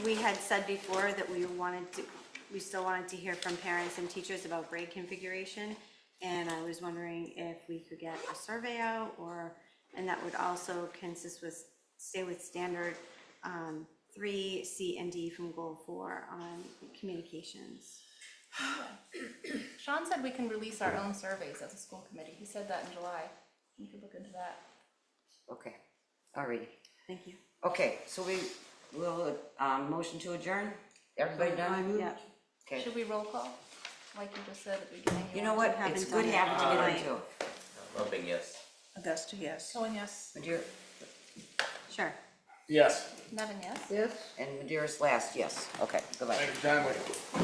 We had said before that we still wanted to hear from parents and teachers about grade configuration. And I was wondering if we could get a survey out and that would also stay with standard 3, C, and D from goal 4 on communications. Sean said we can release our own surveys as a school committee. He said that in July. We could look into that. Okay, all right. Thank you. Okay, so we will, motion to adjourn? Everybody done? Yeah. Okay. Should we roll call, like you just said at the beginning? You know what, it's a good habit to get into. Bumping yes. Augusta, yes. Cohen, yes. Madeira, Sure. Yes. Nevin, yes? Yes? and Madeira's last, yes. Okay, goodbye. Thank you, John.